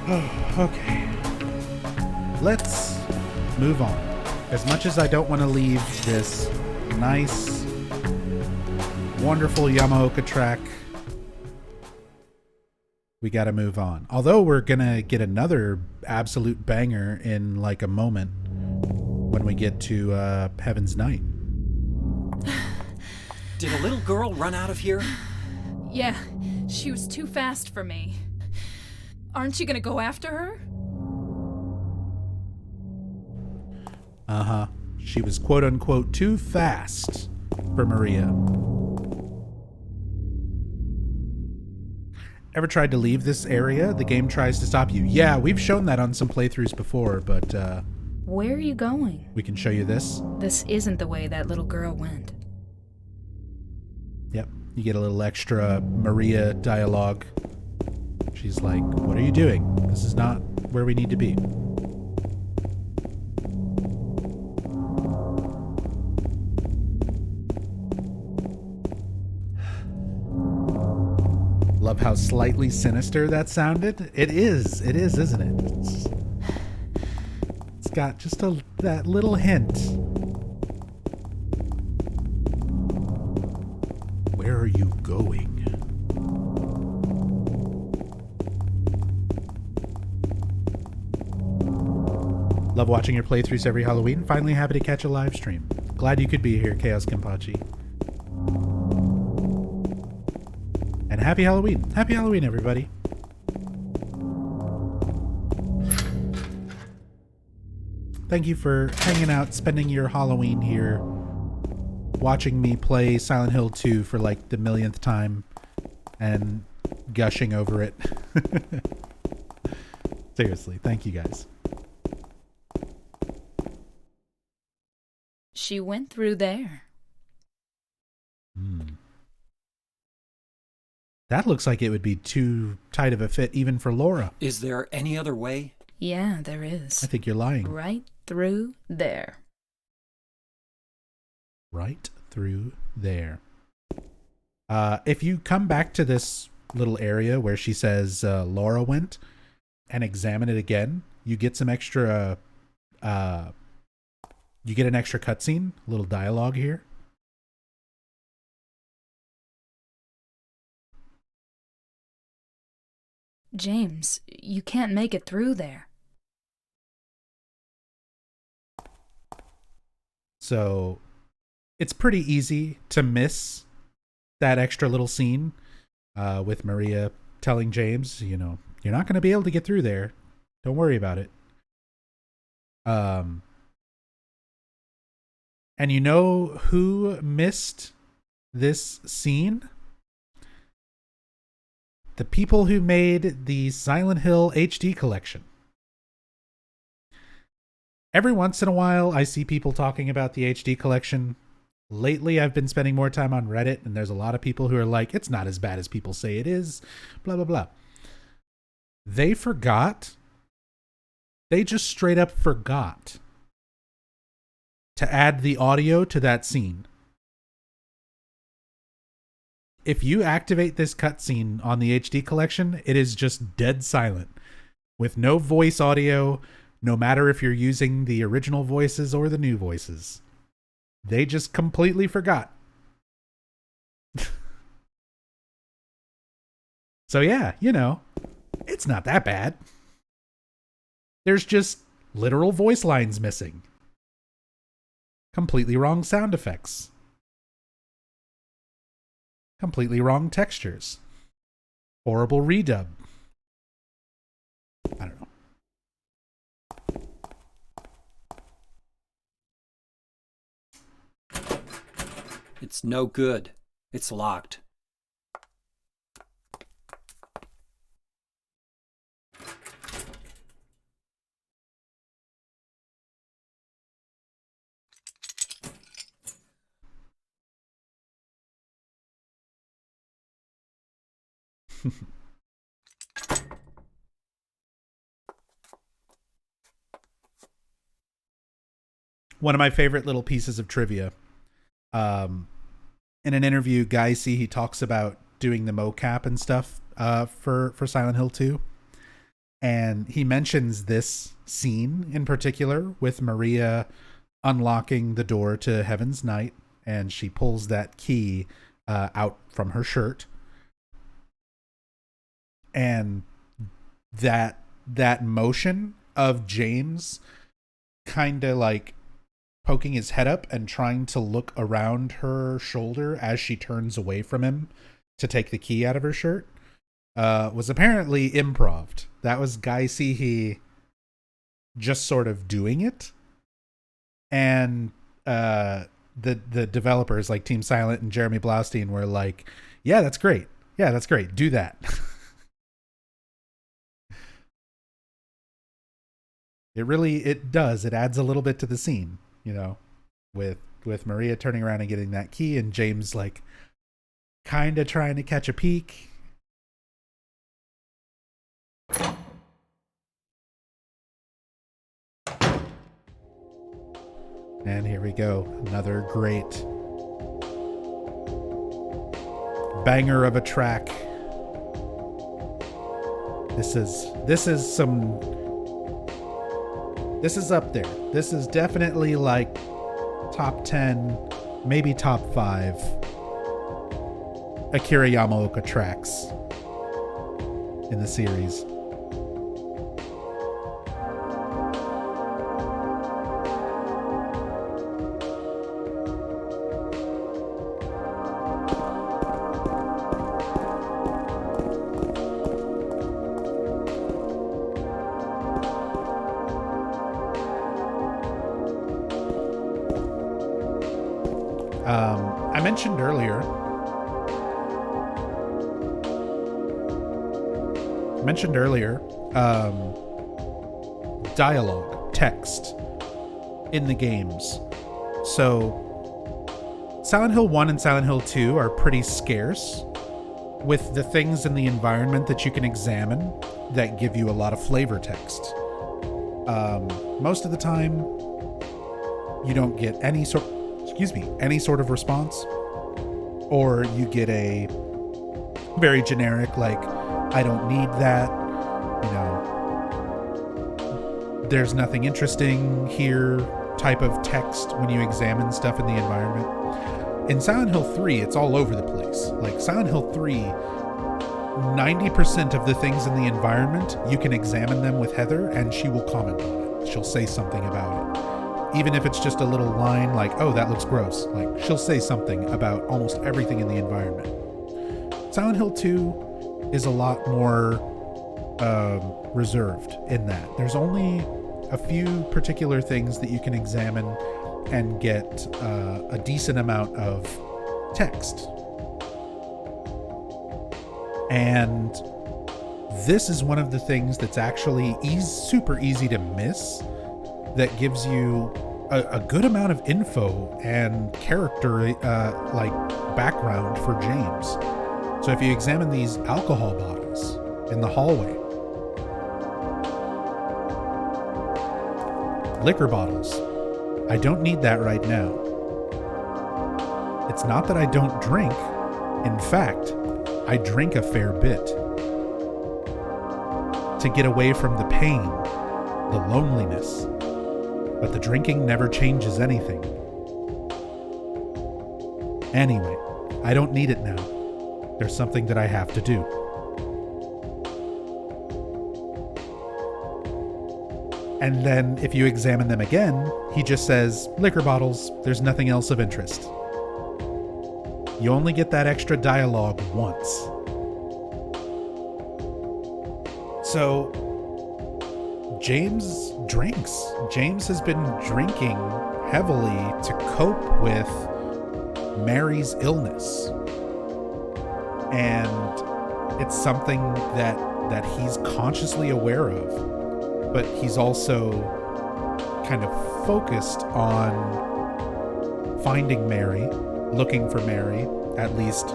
Okay. Let's move on. As much as I don't want to leave this nice, wonderful Yamaoka track, we got to move on. Although we're going to get another absolute banger in like a moment when we get to Heaven's Night. Did a little girl run out of here? Yeah, she was too fast for me. Aren't you gonna go after her? Uh-huh. She was quote-unquote too fast for Maria. Ever tried to leave this area? The game tries to stop you. Yeah, we've shown that on some playthroughs before, but Where are you going? we can show you this. This isn't the way that little girl went. Yep. You get a little extra Maria dialogue. She's like, what are you doing? This is not where we need to be. Love how slightly sinister that sounded. It is, isn't it? It's got just that little hint. Where are you going? Love watching your playthroughs every Halloween. Finally happy to catch a live stream. Glad you could be here, Chaos Kenpachi. And happy Halloween. Happy Halloween, everybody. Thank you for hanging out, spending your Halloween here, watching me play Silent Hill 2 for like the millionth time and gushing over it. Seriously, thank you guys. She went through there. That looks like it would be too tight of a fit even for Laura. Is there any other way? Yeah, there is. I think you're lying. Right through there. Right through there. If you come back to this little area where she says Laura went and examine it again, you get some extra... you get an extra cutscene, a little dialogue here. James, you can't make it through there. So it's pretty easy to miss that extra little scene with Maria telling James, you know, you're not going to be able to get through there. Don't worry about it. And you know who missed this scene? The people who made the Silent Hill HD collection. Every once in a while, I see people talking about the HD collection. Lately, I've been spending more time on Reddit, and there's a lot of people who are like, it's not as bad as people say it is, blah, blah, blah. They forgot. They just straight up forgot to add the audio to that scene. If you activate this cutscene on the HD collection, it is just dead silent with no voice audio, no matter if you're using the original voices or the new voices. They just completely forgot. So yeah, you know, it's not that bad. There's just literal voice lines missing. Completely wrong sound effects. Completely wrong textures. Horrible redub. I don't know. It's no good. It's locked. One of my favorite little pieces of trivia. In an interview, Geisy, he talks about doing the mocap and stuff for Silent Hill 2. And he mentions this scene in particular with Maria unlocking the door to Heaven's Night, and she pulls that key out from her shirt. And that motion of James kind of like poking his head up and trying to look around her shoulder as she turns away from him to take the key out of her shirt was apparently improv. That was Guy Seehee just sort of doing it. And the developers like Team Silent and Jeremy Blaustein were like, yeah, that's great. Yeah, that's great. Do that. It does. It adds a little bit to the scene, you know, with Maria turning around and getting that key and James like kind of trying to catch a peek. And here we go. Another great banger of a track. This is up there. This is definitely like top 10, maybe top 5 Akira Yamaoka tracks in the series. I mentioned earlier dialogue, text in the games. So Silent Hill 1 and Silent Hill 2 are pretty scarce with the things in the environment that you can examine that give you a lot of flavor text. Most of the time you don't get any sort of response, or you get a very generic like, I don't need that, you know, there's nothing interesting here type of text when you examine stuff in the environment. In Silent Hill 3, it's all over the place. Like Silent Hill 3, 90% of the things in the environment, you can examine them with Heather and she will comment on it. She'll say something about it. Even if it's just a little line like, oh, that looks gross. Like, she'll say something about almost everything in the environment. Silent Hill 2 is a lot more reserved in that. There's only a few particular things that you can examine and get a decent amount of text. And this is one of the things that's actually super easy to miss, that gives you a good amount of info and character like background for James. So if you examine these alcohol bottles in the hallway, liquor bottles, I don't need that right now. It's not that I don't drink. In fact, I drink a fair bit to get away from the pain, the loneliness. But the drinking never changes anything. Anyway, I don't need it now. There's something that I have to do. And then if you examine them again, he just says, liquor bottles, there's nothing else of interest. You only get that extra dialogue once. So James drinks. James has been drinking heavily to cope with Mary's illness. And it's something that he's consciously aware of, but he's also kind of focused on finding Mary, looking for Mary. At least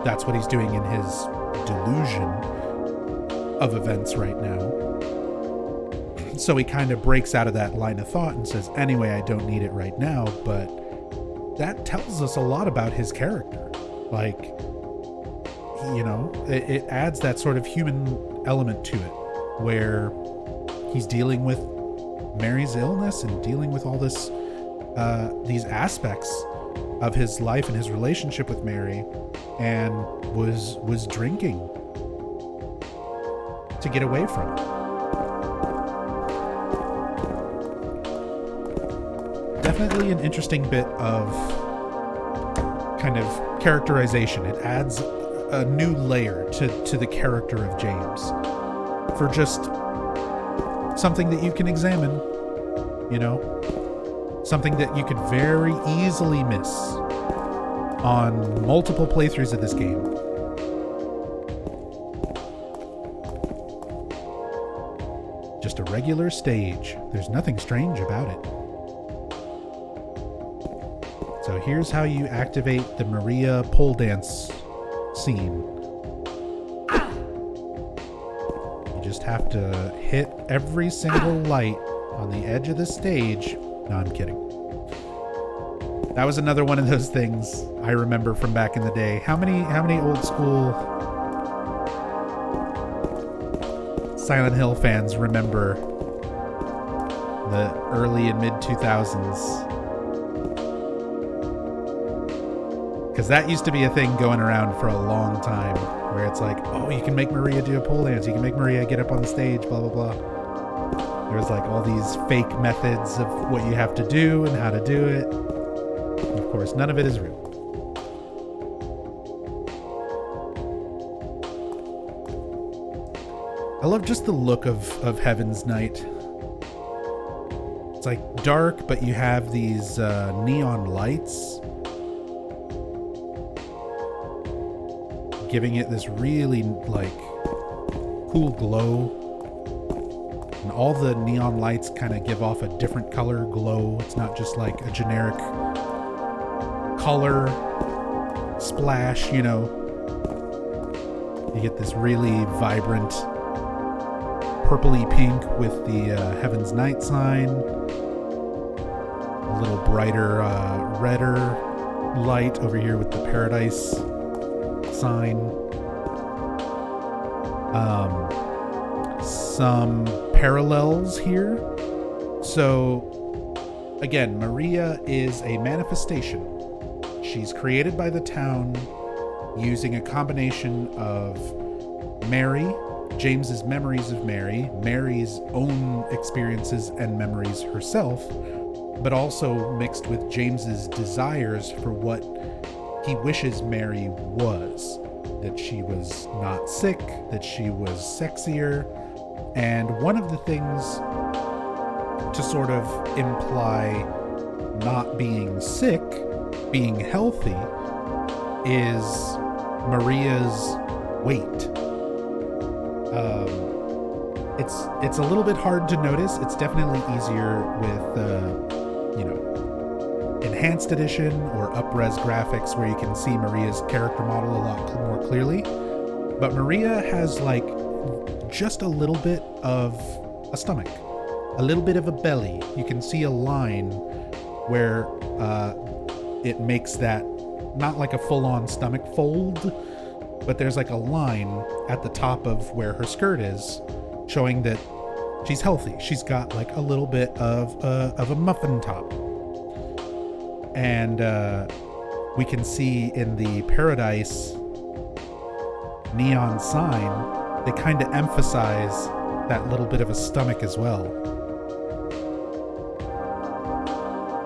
that's what he's doing in his delusion of events right now. So he kind of breaks out of that line of thought and says, anyway, I don't need it right now. But that tells us a lot about his character. Like, you know, it adds that sort of human element to it, where he's dealing with Mary's illness and dealing with all this, these aspects of his life and his relationship with Mary, and was drinking to get away from it. Definitely an interesting bit of kind of characterization. It adds a new layer to the character of James for just something that you can examine, you know, something that you could very easily miss on multiple playthroughs of this game. Just a regular stage. There's nothing strange about it. So here's how you activate the Maria pole dance scene. You just have to hit every single light on the edge of the stage. No, I'm kidding. That was another one of those things I remember from back in the day. How many old school Silent Hill fans remember the early and mid 2000s? Because that used to be a thing going around for a long time, where it's like, oh, you can make Maria do a pole dance, you can make Maria get up on the stage, blah, blah, blah. There was like all these fake methods of what you have to do and how to do it. And of course, none of it is real. I love just the look of Heaven's Night. It's like dark, but you have these neon lights giving it this really like cool glow, and all the neon lights kind of give off a different color glow. It's not just like a generic color splash, you know. You get this really vibrant purpley pink with the Heaven's Night sign, a little brighter redder light over here with the Paradise sign. Some parallels here. So again, Maria is a manifestation. She's created by the town using a combination of Mary, James's memories of Mary, Mary's own experiences and memories herself, but also mixed with James's desires for what he wishes Mary was. That she was not sick, that she was sexier. And one of the things to sort of imply not being sick, being healthy, is Maria's weight. It's a little bit hard to notice. It's definitely easier with, enhanced edition or up-res graphics where you can see Maria's character model a lot more clearly. But Maria has like just a little bit of a stomach, a little bit of a belly. You can see a line where it makes that not like a full-on stomach fold, but there's like a line at the top of where her skirt is, showing that she's healthy. She's got like a little bit of a muffin top. And we can see in the Paradise neon sign, they kind of emphasize that little bit of a stomach as well.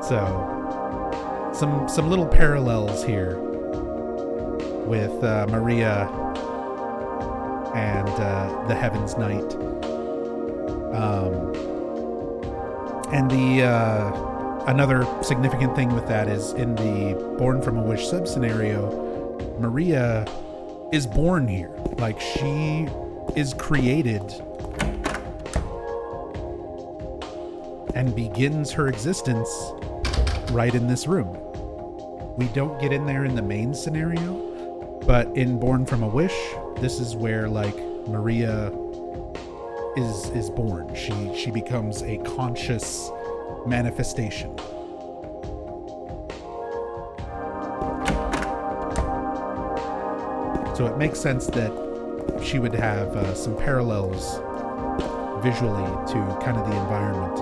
So some little parallels here with Maria and the Heaven's Night. And the another significant thing with that is in the Born from a Wish sub-scenario, Maria is born here. Like, she is created and begins her existence right in this room. We don't get in there in the main scenario, but in Born from a Wish, this is where, like, Maria is born. She becomes a conscious manifestation. So it makes sense that she would have some parallels visually to kind of the environment.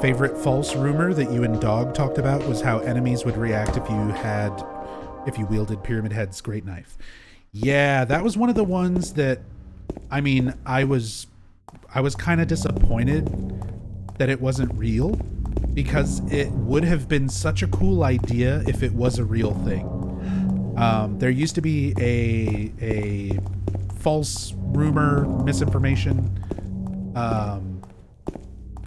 Favorite false rumor that you and Dog talked about was how enemies would react if you wielded Pyramid Head's great knife. Yeah, that was one of the ones that, I mean, I was kind of disappointed that it wasn't real, because it would have been such a cool idea if it was a real thing. There used to be a false rumor, misinformation,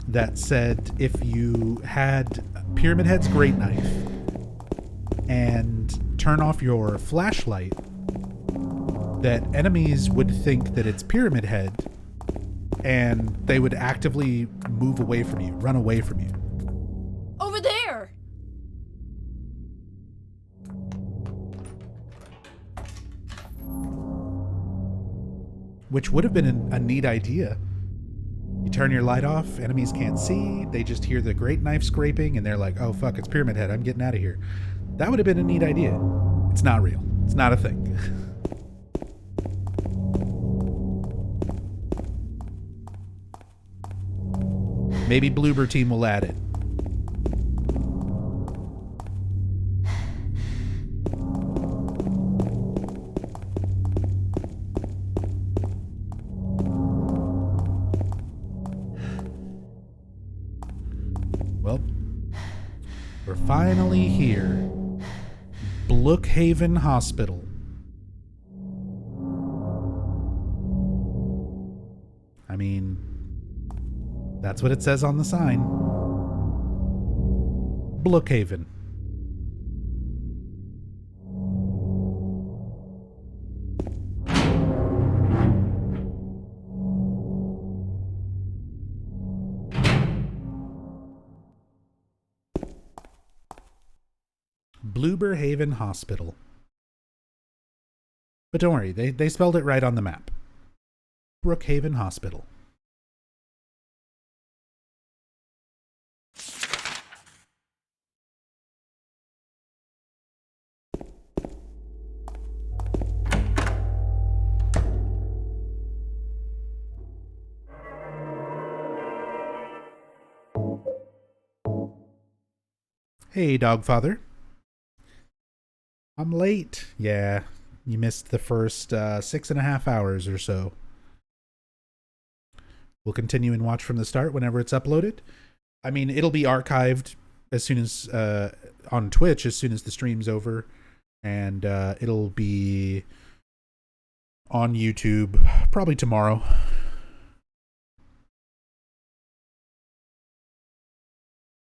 that said if you had Pyramid Head's great knife and turn off your flashlight, that enemies would think that it's Pyramid Head and they would actively move away from you, run away from you. Over there! Which would have been a neat idea. You turn your light off, enemies can't see, they just hear the great knife scraping, and they're like, oh fuck, it's Pyramid Head, I'm getting out of here. That would have been a neat idea. It's not real. It's not a thing. Maybe Bloober Team will add it. Well, we're finally here. Brookhaven Hospital. I mean, that's what it says on the sign. Brookhaven. Brookhaven Hospital. But don't worry, they spelled it right on the map. Brookhaven Hospital. Hey, Dogfather. I'm late. Yeah, you missed the first 6.5 hours or so. We'll continue and watch from the start whenever it's uploaded. I mean, it'll be archived as soon as on Twitch as soon as the stream's over, and it'll be on YouTube probably tomorrow.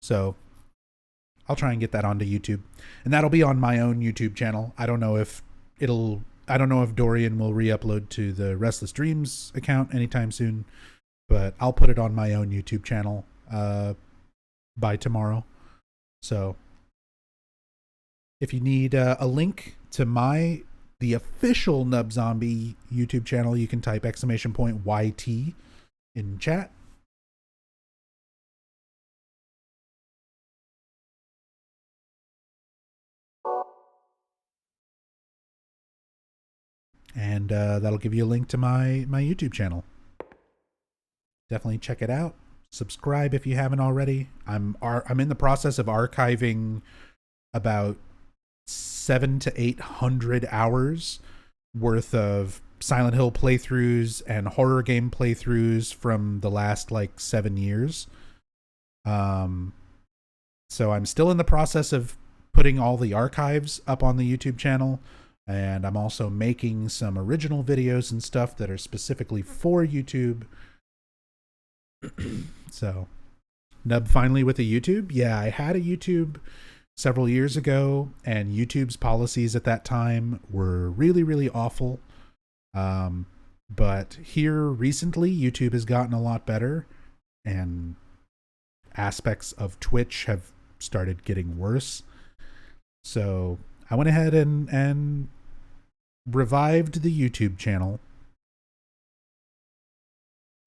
So I'll try and get that onto YouTube, and that'll be on my own YouTube channel. I don't know if Dorian will re-upload to the Restless Dreams account anytime soon, but I'll put it on my own YouTube channel by tomorrow. So if you need a link to the official Nub Zombie YouTube channel, you can type !YT in chat. And that'll give you a link to my YouTube channel. Definitely check it out. Subscribe if you haven't already. I'm in the process of archiving about 700 to 800 hours worth of Silent Hill playthroughs and horror game playthroughs from the last 7 years. So I'm still in the process of putting all the archives up on the YouTube channel. And I'm also making some original videos and stuff that are specifically for YouTube. So, Nub finally with a YouTube? Yeah, I had a YouTube several years ago, and YouTube's policies at that time were really, really awful. But here recently, YouTube has gotten a lot better, and aspects of Twitch have started getting worse. So, I went ahead and revived the YouTube channel,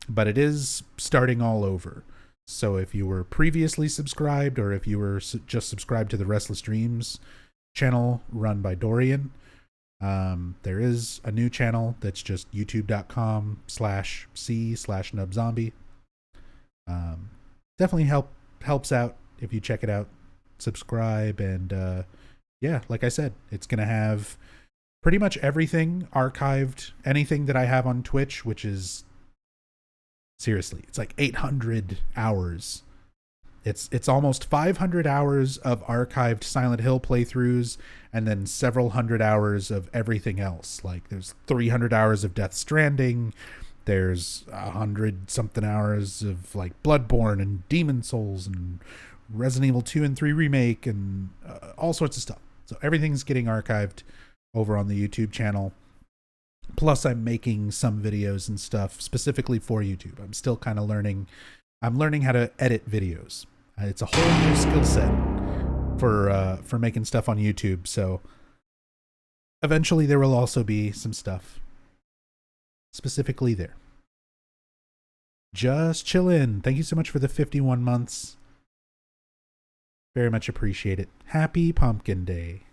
but it is starting all over. So if you were previously subscribed, or if you were just subscribed to the Restless Dreams channel run by Dorian, There is a new channel that's just youtube.com/c/nubzombie. Definitely helps out if you check it out, subscribe, and yeah, like I said, it's gonna have pretty much everything archived, anything that I have on Twitch, which is seriously, it's like 800 hours. It's almost 500 hours of archived Silent Hill playthroughs, and then several hundred hours of everything else. Like there's 300 hours of Death Stranding, there's 100 something hours of like Bloodborne and Demon Souls and Resident Evil 2 and 3 Remake and all sorts of stuff. So everything's getting archived over on the YouTube channel. Plus I'm making some videos and stuff specifically for YouTube. I'm still kind of learning. I'm learning how to edit videos. It's a whole new skill set for making stuff on YouTube. So eventually there will also be some stuff specifically there. Just chillin'. Thank you so much for the 51 months. Very much appreciate it. Happy Pumpkin Day.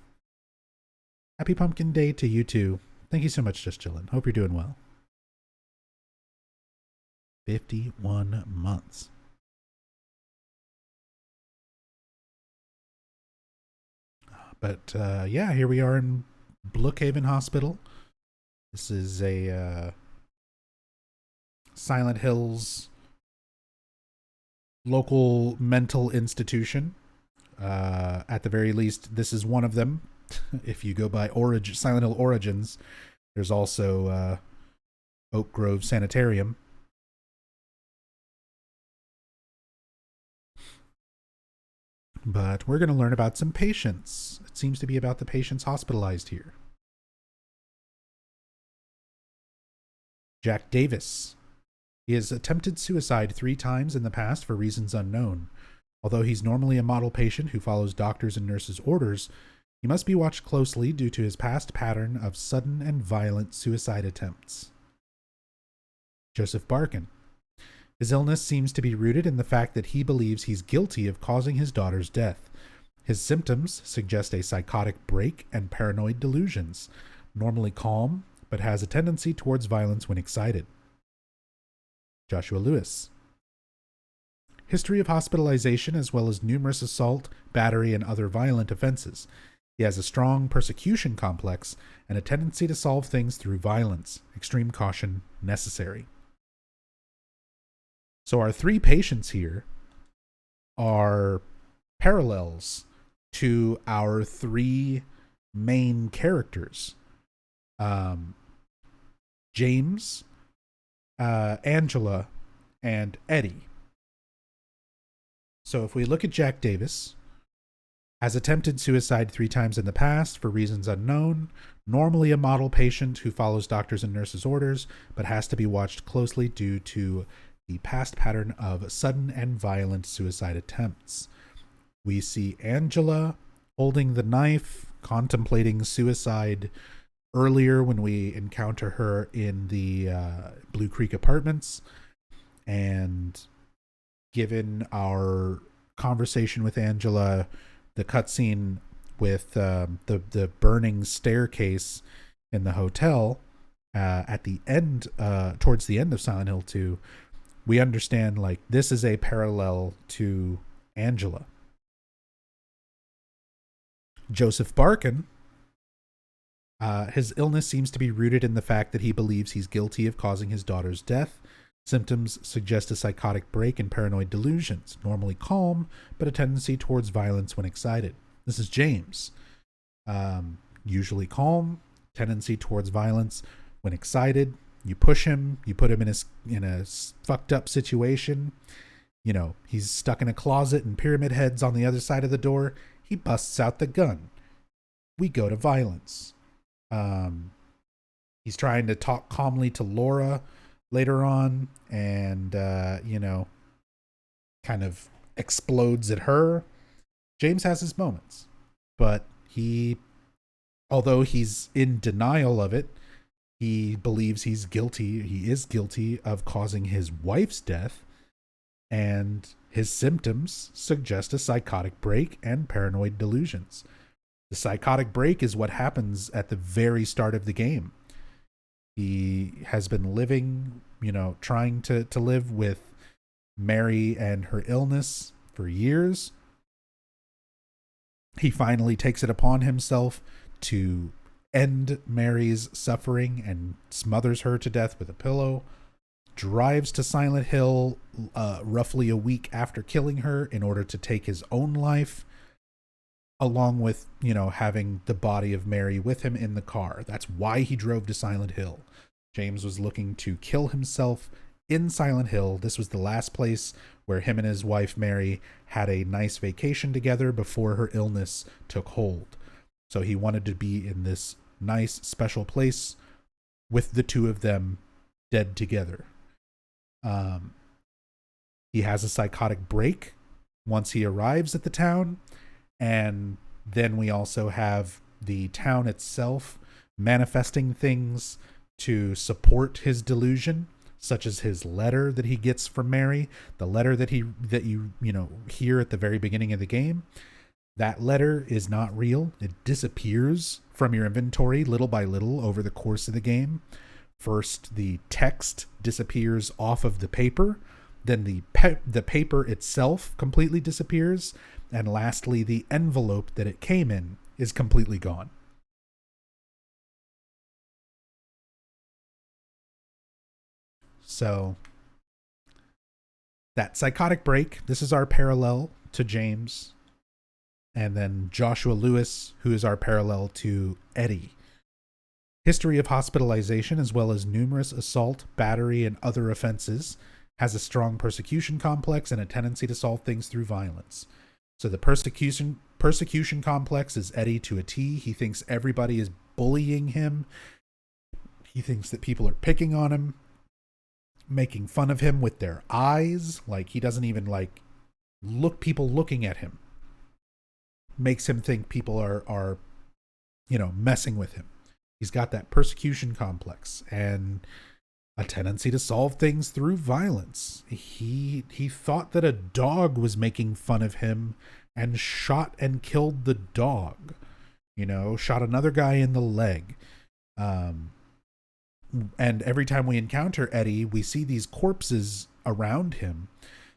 Happy Pumpkin Day to you too. Thank you so much, Just Chillin'. Hope you're doing well. 51 months. But yeah, here we are in Brookhaven Hospital. This is a Silent Hills local mental institution. At the very least, this is one of them. If you go by Silent Hill Origins, there's also Oak Grove Sanitarium. But we're going to learn about some patients. It seems to be about the patients hospitalized here. Jack Davis. He has attempted suicide 3 times in the past for reasons unknown. Although he's normally a model patient who follows doctors' and nurses' orders, he must be watched closely due to his past pattern of sudden and violent suicide attempts. Joseph Barkin. His illness seems to be rooted in the fact that he believes he's guilty of causing his daughter's death. His symptoms suggest a psychotic break and paranoid delusions, normally calm, but has a tendency towards violence when excited. Joshua Lewis. History of hospitalization as well as numerous assault, battery, and other violent offenses. He has a strong persecution complex and a tendency to solve things through violence. Extreme caution necessary. So our 3 patients here are parallels to our 3 main characters. James, Angela, and Eddie. So if we look at Jack Davis, has attempted suicide 3 times in the past for reasons unknown, normally a model patient who follows doctors' and nurses' orders, but has to be watched closely due to the past pattern of sudden and violent suicide attempts. We see Angela holding the knife, contemplating suicide earlier when we encounter her in the Blue Creek Apartments. And given our conversation with Angela, the cutscene with the burning staircase in the hotel at the end, towards the end of Silent Hill 2, we understand like this is a parallel to Angela. Joseph Barkin, his illness seems to be rooted in the fact that he believes he's guilty of causing his daughter's death. Symptoms suggest a psychotic break and paranoid delusions, normally calm, but a tendency towards violence when excited. This is James. Usually calm, tendency towards violence when excited. You push him, you put him in a fucked up situation. You know, he's stuck in a closet and Pyramid Head's on the other side of the door. He busts out the gun. We go to violence. He's trying to talk calmly to Laura later on and, kind of explodes at her. James has his moments, but although he's in denial of it, he believes he's guilty. He is guilty of causing his wife's death, and his symptoms suggest a psychotic break and paranoid delusions. The psychotic break is what happens at the very start of the game. He has been living, trying to live with Mary and her illness for years. He finally takes it upon himself to end Mary's suffering and smothers her to death with a pillow. Drives to Silent Hill roughly a week after killing her in order to take his own life, along with, having the body of Mary with him in the car. That's why he drove to Silent Hill. James was looking to kill himself in Silent Hill. This was the last place where him and his wife Mary had a nice vacation together before her illness took hold. So he wanted to be in this nice, special place with the two of them dead together. He has a psychotic break once he arrives at the town, and then we also have the town itself manifesting things to support his delusion, such as his letter that he gets from Mary, the letter that you hear at the very beginning of the game. That letter is not real. It disappears from your inventory little by little over the course of the game. First, the text disappears off of the paper. Then the paper itself completely disappears. And lastly, the envelope that it came in is completely gone. So, that psychotic break, this is our parallel to James. And then Joshua Lewis, who is our parallel to Eddie. History of hospitalization, as well as numerous assault, battery, and other offenses, has a strong persecution complex and a tendency to solve things through violence. So the persecution complex is Eddie to a T. He thinks everybody is bullying him. He thinks that people are picking on him, making fun of him with their eyes. Like, he doesn't even people looking at him makes him think people are messing with him. He's got that persecution complex and a tendency to solve things through violence. He thought that a dog was making fun of him and shot and killed the dog. Shot another guy in the leg. And every time we encounter Eddie, we see these corpses around him.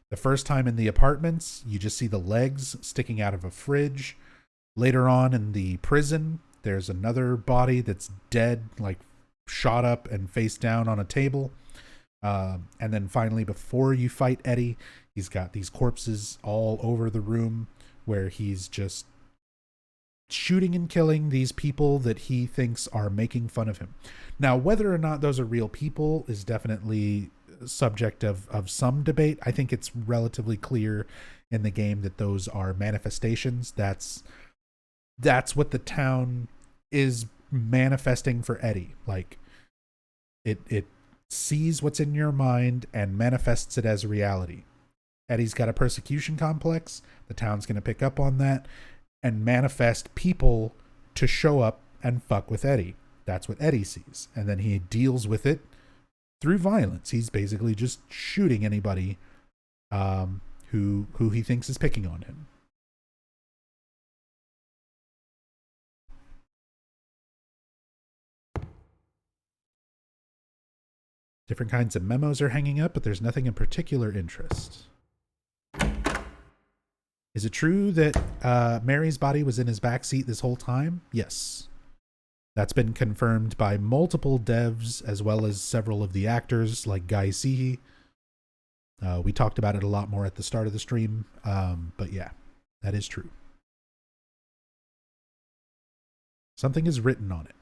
The first time in the apartments, you just see the legs sticking out of a fridge. Later on in the prison, there's another body that's dead, shot up and face down on a table. And then finally, before you fight Eddie, he's got these corpses all over the room where he's just shooting and killing these people that he thinks are making fun of him. Now, whether or not those are real people is definitely subject of some debate. I think it's relatively clear in the game that those are manifestations. That's what the town is manifesting for Eddie. It sees what's in your mind and manifests it as reality. Eddie's got a persecution complex. The town's going to pick up on that and manifest people to show up and fuck with Eddie. That's what Eddie sees. And then he deals with it through violence. He's basically just shooting anybody who he thinks is picking on him. Different kinds of memos are hanging up, but there's nothing in particular interest. Is it true that Mary's body was in his backseat this whole time? Yes. That's been confirmed by multiple devs, as well as several of the actors, like Guy Seehey. We talked about it a lot more at the start of the stream, but yeah, that is true. Something is written on it.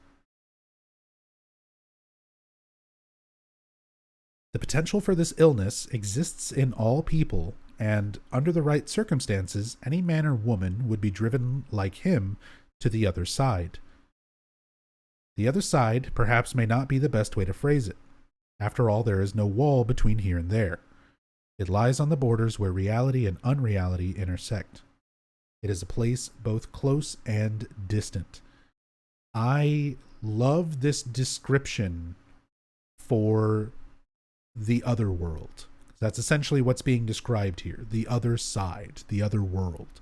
The potential for this illness exists in all people, and under the right circumstances, any man or woman would be driven like him to the other side. The other side perhaps may not be the best way to phrase it. After all, there is no wall between here and there. It lies on the borders where reality and unreality intersect. It is a place both close and distant. I love this description for the other world. That's essentially what's being described here. The other side, the other world.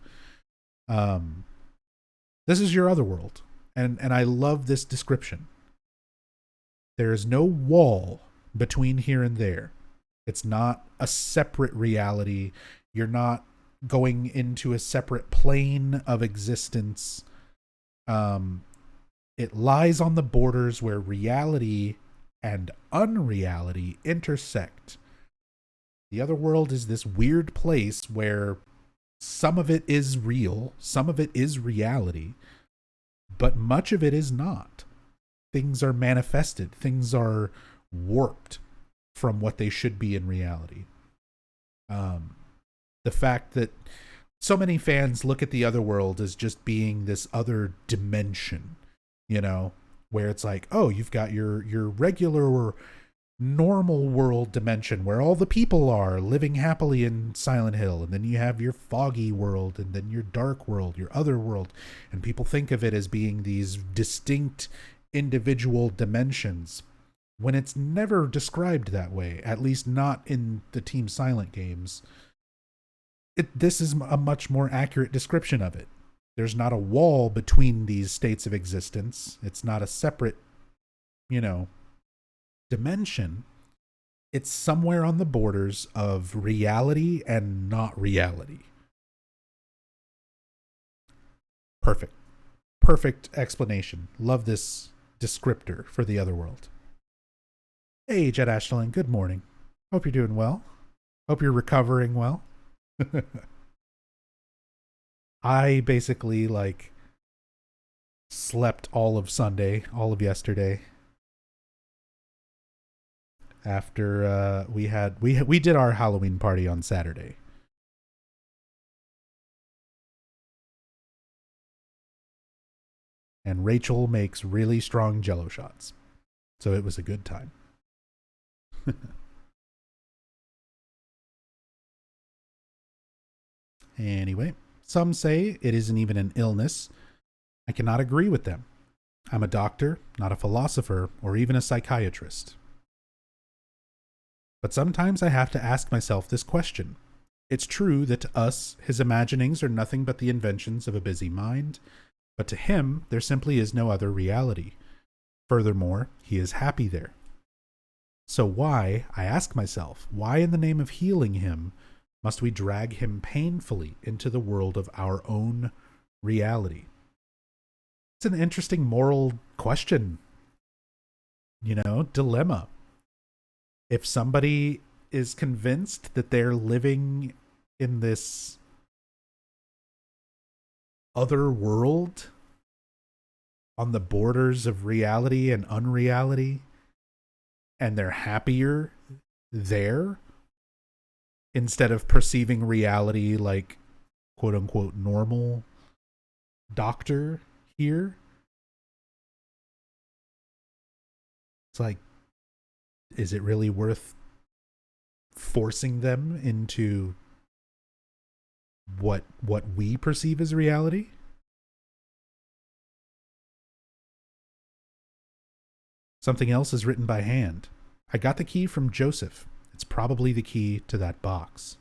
The This is your other world. And I love this description. There is no wall between here and there. It's not a separate reality. You're not going into a separate plane of existence. It lies on the borders where reality and unreality intersect. The other world is this weird place where some of it is real, some of it is reality, but much of it is not. Things are manifested, things are warped from what they should be in reality. The fact that so many fans look at the other world as just being this other dimension, you know, where it's like, oh, you've got your regular normal world dimension where all the people are living happily in Silent Hill, and then you have your foggy world, and then your dark world, your other world, and people think of it as being these distinct individual dimensions when it's never described that way, at least not in the Team Silent games. This is a much more accurate description of it. There's not a wall between these states of existence. It's not a separate, dimension. It's somewhere on the borders of reality and not reality. Perfect. Perfect explanation. Love this descriptor for the other world. Hey, Jet Ashton, good morning. Hope you're doing well. Hope you're recovering well. I basically slept all of Sunday, all of yesterday. After we did our Halloween party on Saturday. And Rachel makes really strong Jello shots. So it was a good time. Anyway, some say it isn't even an illness. I cannot agree with them. I'm a doctor, not a philosopher, or even a psychiatrist. But sometimes I have to ask myself this question. It's true that to us, his imaginings are nothing but the inventions of a busy mind, but to him, there simply is no other reality. Furthermore, he is happy there. So why, I ask myself, why in the name of healing him must we drag him painfully into the world of our own reality? It's an interesting moral question, dilemma. If somebody is convinced that they're living in this other world on the borders of reality and unreality, and they're happier there, instead of perceiving reality like quote unquote normal doctor here, it's like, is it really worth forcing them into what we perceive as reality? Something else is written by hand. I got the key from Joseph. It's probably the key to that box.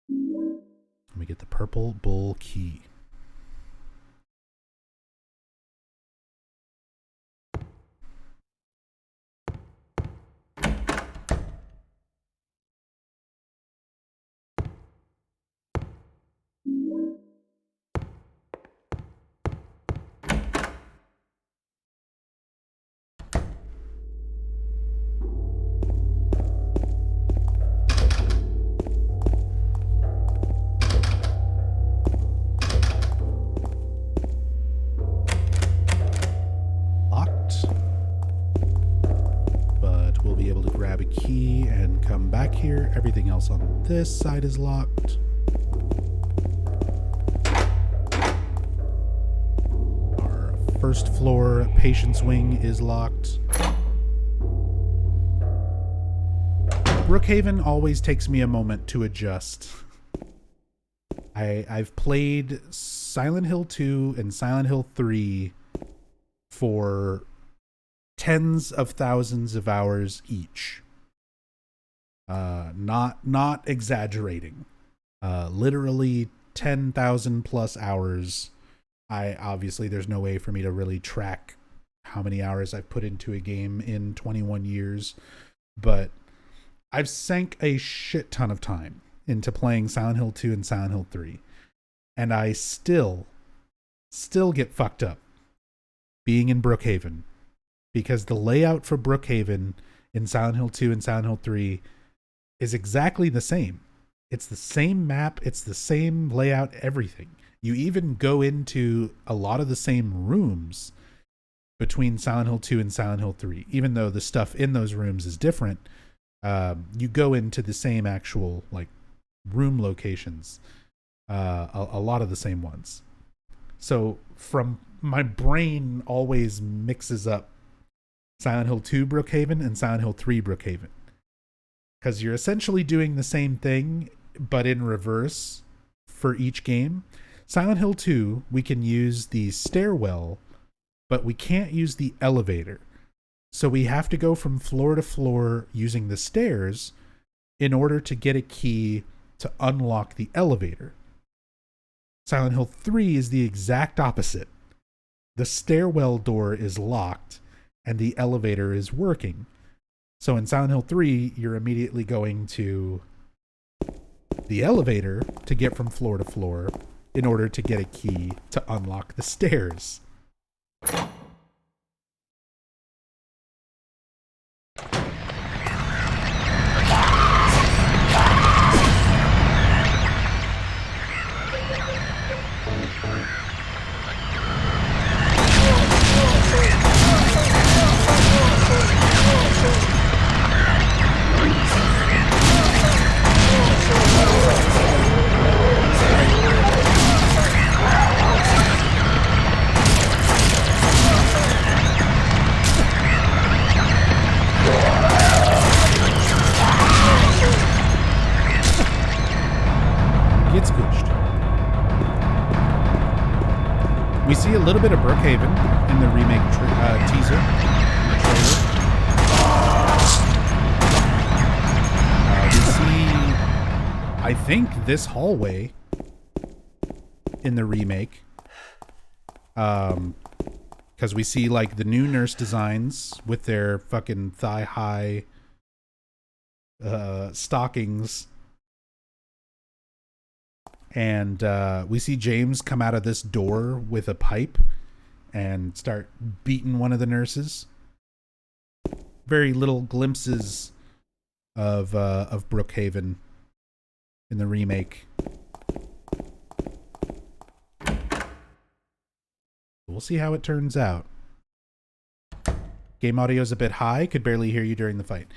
Let me get the purple bull key. Here, everything else on this side is locked. Our first floor patient's wing is locked. Brookhaven always takes me a moment to adjust. I've played Silent Hill 2 and Silent Hill 3 for tens of thousands of hours each. Not exaggerating. Literally 10,000 plus hours. There's no way for me to really track how many hours I've put into a game in 21 years, but I've sank a shit ton of time into playing Silent Hill 2 and Silent Hill 3, and I still get fucked up being in Brookhaven, because the layout for Brookhaven in Silent Hill 2 and Silent Hill 3 is exactly the same. It's the same map, it's the same layout, everything. You even go into a lot of the same rooms between Silent Hill 2 and Silent Hill 3. Even though the stuff in those rooms is different, you go into the same actual like room locations, a lot of the same ones. So from my brain always mixes up Silent Hill 2 Brookhaven and Silent Hill 3 Brookhaven, because you're essentially doing the same thing but in reverse for each game. Silent Hill 2, we can use the stairwell, but we can't use the elevator. So we have to go from floor to floor using the stairs in order to get a key to unlock the elevator. Silent Hill 3 is the exact opposite. The stairwell door is locked and the elevator is working. So in Silent Hill 3, you're immediately going to the elevator to get from floor to floor in order to get a key to unlock the stairs. Get squished. We see a little bit of Brookhaven in the remake teaser. We see, I think, this hallway in the remake. Because we see like the new nurse designs with their fucking thigh-high stockings. And we see James come out of this door with a pipe and start beating one of the nurses. Very little glimpses of Brookhaven in the remake. We'll see how it turns out. Game audio is a bit high. Could barely hear you during the fight.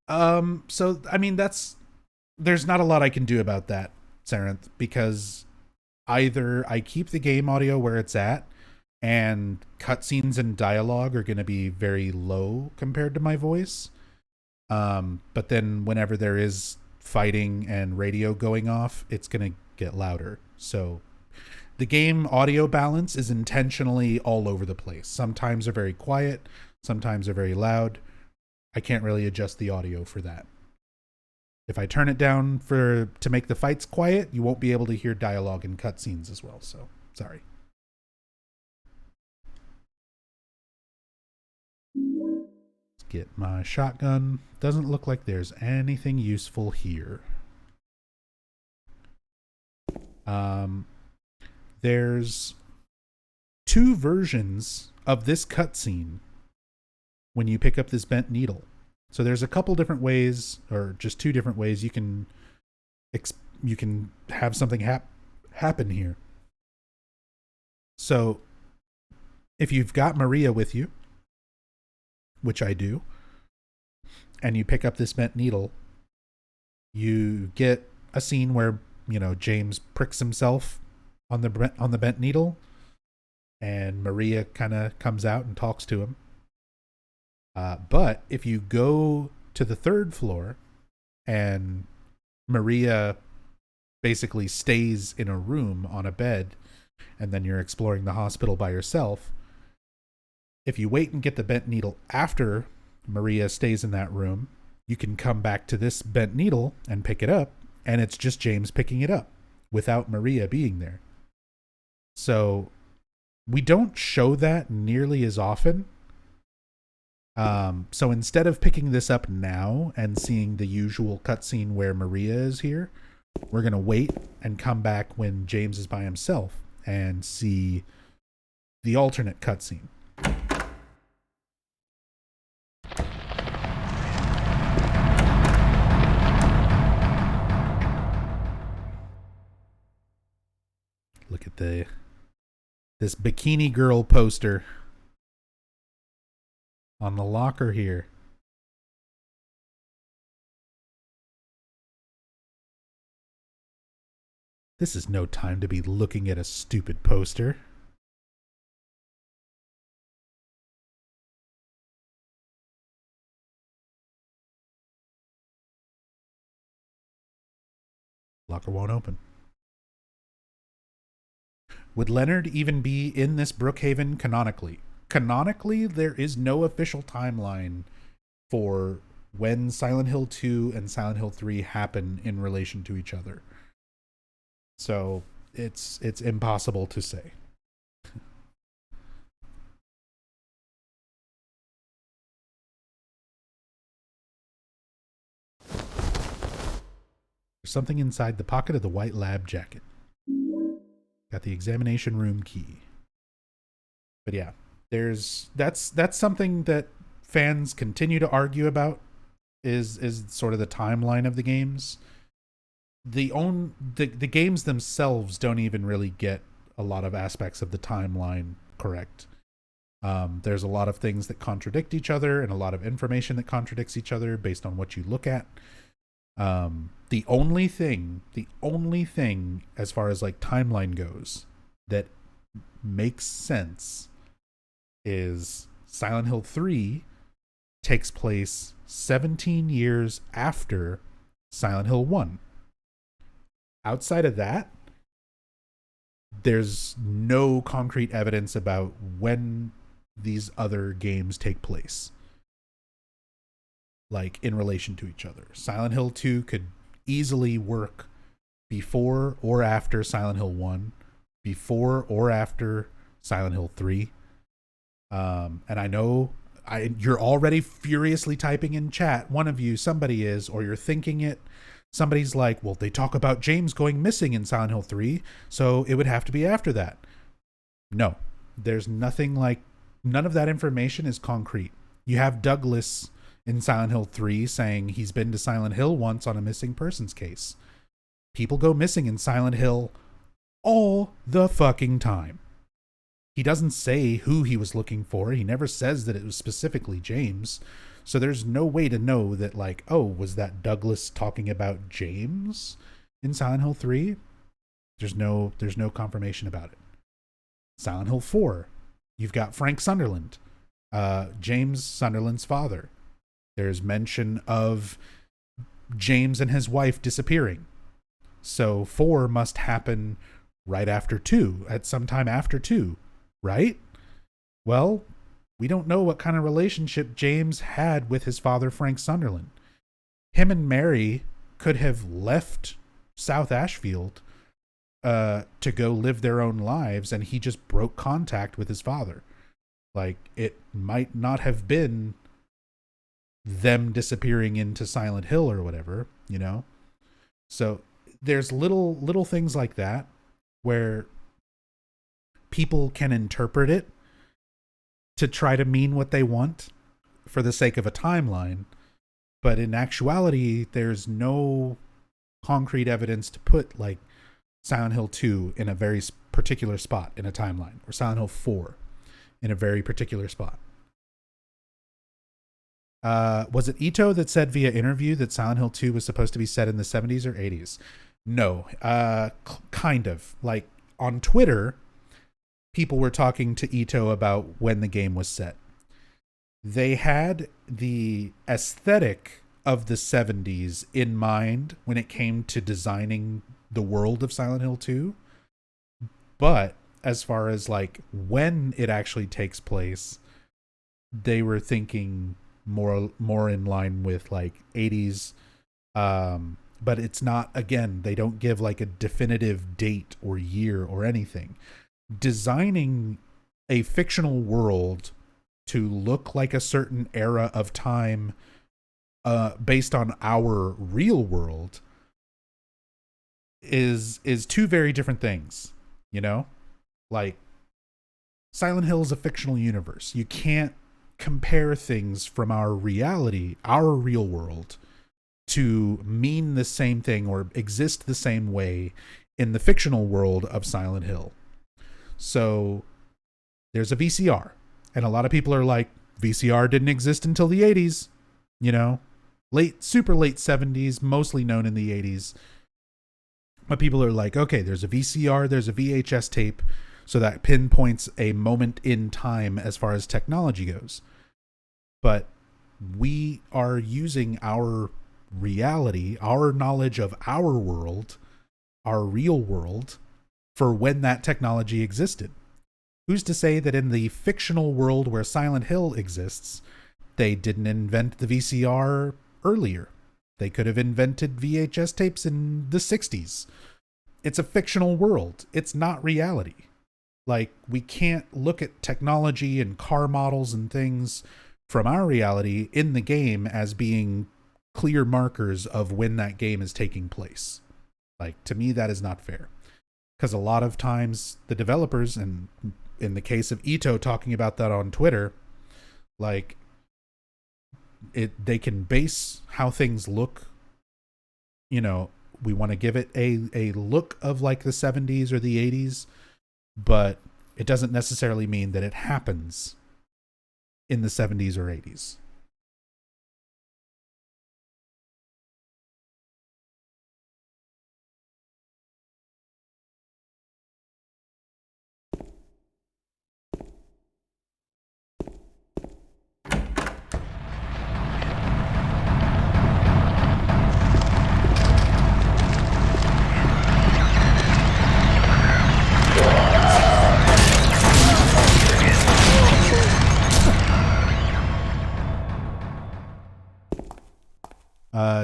So I mean, there's not a lot I can do about that, Sarenth, because either I keep the game audio where it's at, and cutscenes and dialogue are going to be very low compared to my voice. But then whenever there is fighting and radio going off, it's going to get louder. So the game audio balance is intentionally all over the place. Sometimes they're very quiet, sometimes they're very loud. I can't really adjust the audio for that. If I turn it down to make the fights quiet, you won't be able to hear dialogue and cutscenes as well. So, sorry. Let's get my shotgun. Doesn't look like there's anything useful here. There's two versions of this cutscene when you pick up this bent needle. So there's a couple different ways, or just two different ways you can have something happen here. So if you've got Maria with you, which I do, and you pick up this bent needle, you get a scene where, you know, James pricks himself on the bent needle, and Maria kind of comes out and talks to him. But if you go to the third floor and Maria basically stays in a room on a bed, and then you're exploring the hospital by yourself, if you wait and get the bent needle after Maria stays in that room, you can come back to this bent needle and pick it up, and it's just James picking it up. without Maria being there. So we don't show that nearly as often. So instead of picking this up now and seeing the usual cutscene where Maria is here, we're going to wait and come back when James is by himself and see the alternate cutscene. Look at this bikini girl poster on the locker here. This is no time to be looking at a stupid poster. Locker won't open. Would Leonard even be in this Brookhaven canonically? Canonically, there is no official timeline for when Silent Hill 2 and Silent Hill 3 happen in relation to each other. So it's impossible to say. There's something inside the pocket of the white lab jacket. Got the examination room key. But yeah, that's something that fans continue to argue about is sort of the timeline of the games. The games themselves don't even really get a lot of aspects of the timeline correct. There's a lot of things that contradict each other and a lot of information that contradicts each other based on what you look at. The only thing as far as like timeline goes that makes sense is Silent Hill 3 takes place 17 years after Silent Hill 1. Outside of that, there's no concrete evidence about when these other games take place, like in relation to each other. Silent Hill 2 could easily work before or after Silent Hill 1, before or after Silent Hill 3. And I know you're already furiously typing in chat. One of you, somebody is, or you're thinking it. Somebody's like, well, they talk about James going missing in Silent Hill 3, so it would have to be after that. No, there's nothing like, none of that information is concrete. You have Douglas in Silent Hill 3 saying he's been to Silent Hill once on a missing persons case. People go missing in Silent Hill all the fucking time. He doesn't say who he was looking for. He never says that it was specifically James. So there's no way to know that, like, oh, was that Douglas talking about James in Silent Hill 3? There's no confirmation about it. Silent Hill 4, you've got Frank Sunderland, James Sunderland's father. There's mention of James and his wife disappearing. So 4 must happen right after 2, at some time after 2, right? Well, we don't know what kind of relationship James had with his father, Frank Sunderland. Him and Mary could have left South Ashfield to go live their own lives, and he just broke contact with his father. Like, it might not have been them disappearing into Silent Hill or whatever, you know? So there's little things like that where people can interpret it to try to mean what they want for the sake of a timeline. But in actuality, there's no concrete evidence to put like Silent Hill 2 in a very particular spot in a timeline, or Silent Hill 4 in a very particular spot. Was it Ito that said via interview that Silent Hill 2 was supposed to be set in the 70s or 80s? No, kind of. Like on Twitter, people were talking to Ito about when the game was set. They had the aesthetic of the 70s in mind when it came to designing the world of Silent Hill 2. But as far as like when it actually takes place, they were thinking more in line with like 80s, but it's not, again, they don't give like a definitive date or year or anything. Designing a fictional world to look like a certain era of time based on our real world is two very different things, you know? Like, Silent Hill is a fictional universe. You can't compare things from our reality, our real world, to mean the same thing or exist the same way in the fictional world of Silent Hill. So there's a VCR, and a lot of people are like, VCR didn't exist until the 80s, you know, super late 70s, mostly known in the 80s. But people are like, okay, there's a VCR, there's a VHS tape, so that pinpoints a moment in time as far as technology goes. But we are using our reality, our knowledge of our world, our real world, for when that technology existed. Who's to say that in the fictional world where Silent Hill exists, they didn't invent the VCR earlier? They could have invented VHS tapes in the 60s. It's a fictional world. It's not reality. Like, we can't look at technology and car models and things from our reality in the game as being clear markers of when that game is taking place. Like, to me, that is not fair. Because a lot of times the developers, and in the case of Ito talking about that on Twitter, like, they can base how things look. You know, we want to give it a look of like the 70s or the 80s, but it doesn't necessarily mean that it happens in the 70s or 80s.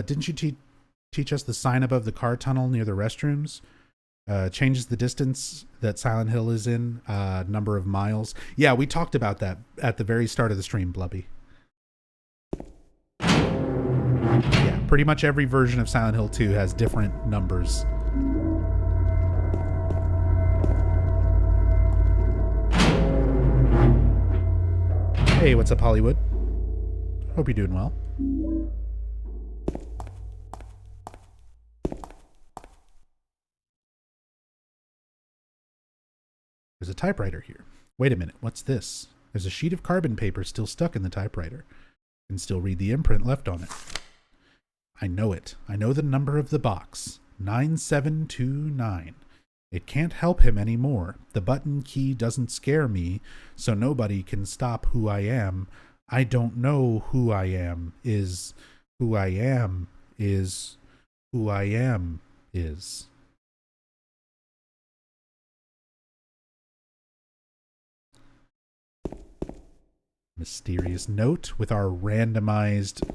Didn't you teach us the sign above the car tunnel near the restrooms? Changes the distance that Silent Hill is in, number of miles. Yeah, we talked about that at the very start of the stream, Blubby. Yeah, pretty much every version of Silent Hill 2 has different numbers. Hey, what's up, Hollywood? Hope you're doing well. There's a typewriter here. Wait a minute, what's this? There's a sheet of carbon paper still stuck in the typewriter. I can still read the imprint left on it. I know it. I know the number of the box. 9729. It can't help him anymore. The button key doesn't scare me, so nobody can stop who I am. I don't know who I am is who I am is who I am is. Mysterious note with our randomized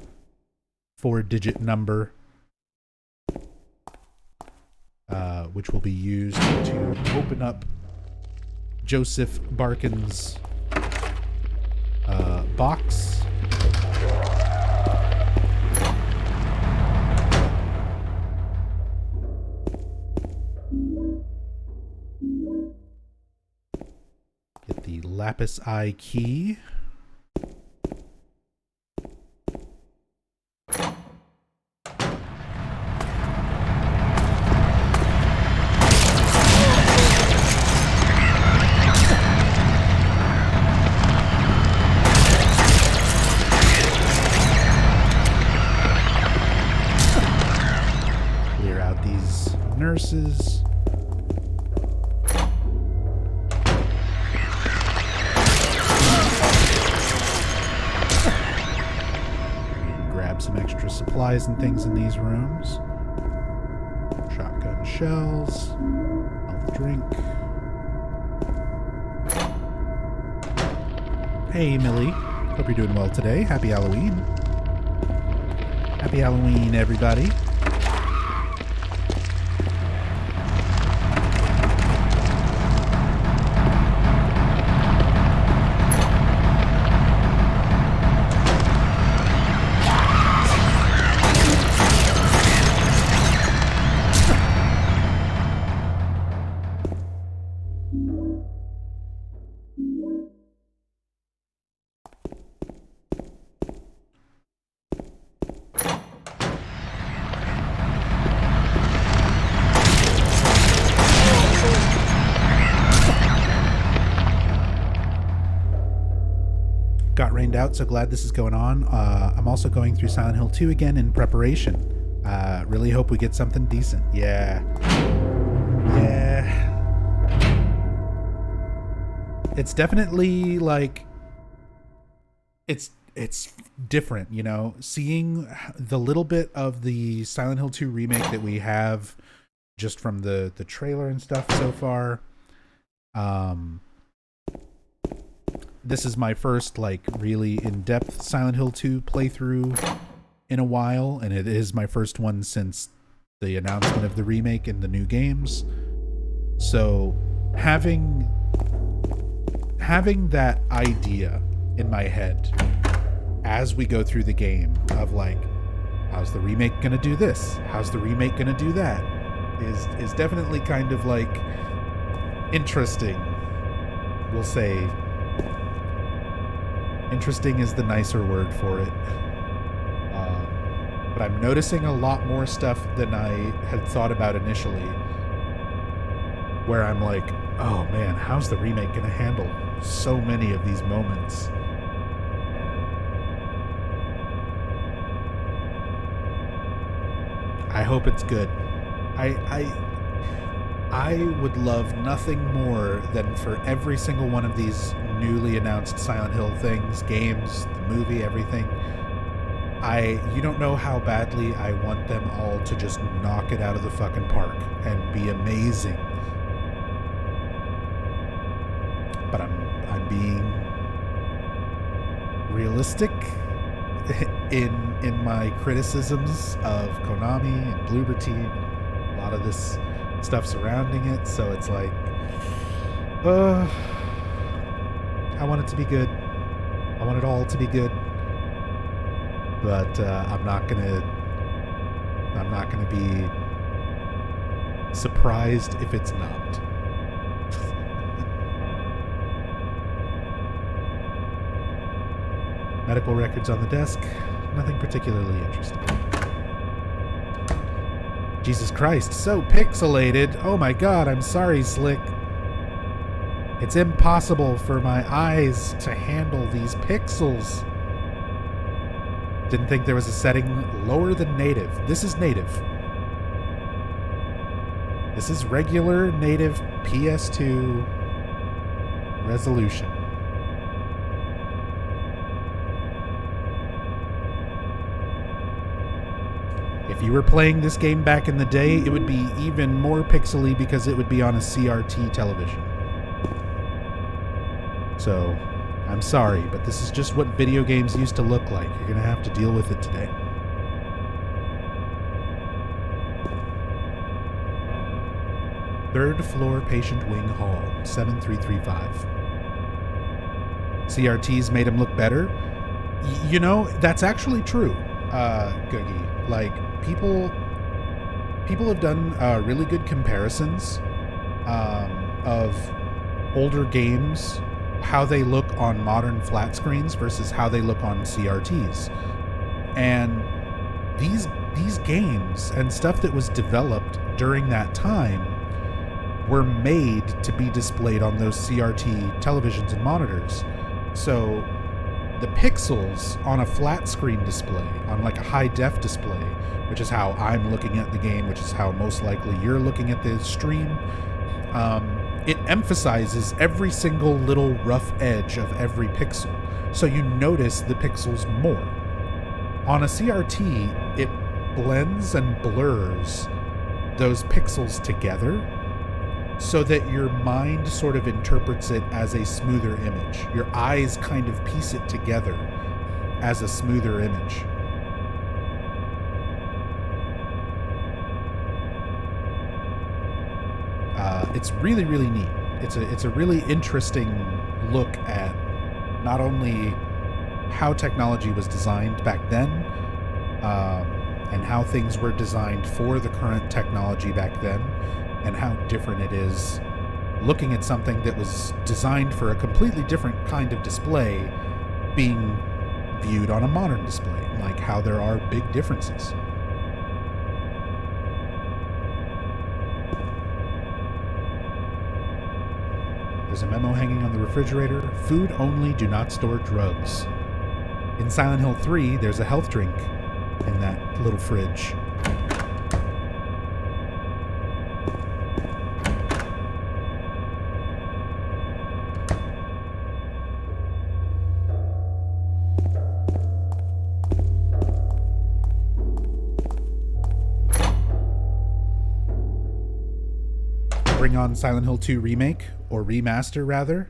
4-digit number, which will be used to open up Joseph Barkin's box. Get the lapis eye key. Nurses. Grab some extra supplies and things in these rooms. Shotgun shells. Health drink. Hey, Millie. Hope you're doing well today. Happy Halloween. Happy Halloween, everybody. Got rained out, so glad this is going on. I'm also going through Silent Hill 2 again in preparation. Really hope we get something decent. Yeah. It's definitely like it's different, you know, seeing the little bit of the Silent Hill 2 remake that we have just from the trailer and stuff so far. This is my first like really in-depth Silent Hill 2 playthrough in a while, and it is my first one since the announcement of the remake and the new games. So having that idea in my head as we go through the game of like, how's the remake gonna do this? How's the remake gonna do that? Is definitely kind of like interesting. We'll say interesting is the nicer word for it. But I'm noticing a lot more stuff than I had thought about initially, where I'm like, oh man, how's the remake gonna handle so many of these moments? I hope it's good. I would love nothing more than for every single one of these newly announced Silent Hill things, games, the movie, everything. You don't know how badly I want them all to just knock it out of the fucking park and be amazing. But I'm being realistic in my criticisms of Konami and Bloober Team. A lot of this stuff surrounding it, so it's like, I want it to be good. I want it all to be good. But I'm not gonna be surprised if it's not. Medical records on the desk. Nothing particularly interesting. Jesus Christ, so pixelated. Oh my god, I'm sorry, Slick. It's impossible for my eyes to handle these pixels. Didn't think there was a setting lower than native. This is native. This is regular native PS2 resolution. If you were playing this game back in the day, it would be even more pixely because it would be on a CRT television. So, I'm sorry, but this is just what video games used to look like. You're gonna have to deal with it today. Third floor patient wing hall, 7335. CRTs made him look better. You know, that's actually true, Googie. Like, people have done really good comparisons of older games, how they look on modern flat screens versus how they look on CRTs. And these games and stuff that was developed during that time were made to be displayed on those CRT televisions and monitors. So the pixels on a flat screen display, on like a high def display, which is how I'm looking at the game, which is how most likely you're looking at the stream, it emphasizes every single little rough edge of every pixel. So you notice the pixels more. On a CRT, it blends and blurs those pixels together so that your mind sort of interprets it as a smoother image. Your eyes kind of piece it together as a smoother image. It's really, really neat. It's a really interesting look at not only how technology was designed back then, and how things were designed for the current technology back then, and how different it is looking at something that was designed for a completely different kind of display being viewed on a modern display, like how there are big differences. There's a memo hanging on the refrigerator. Food only, do not store drugs. In Silent Hill 3, there's a health drink in that little fridge. Bring on Silent Hill 2 Remake, or Remaster, rather.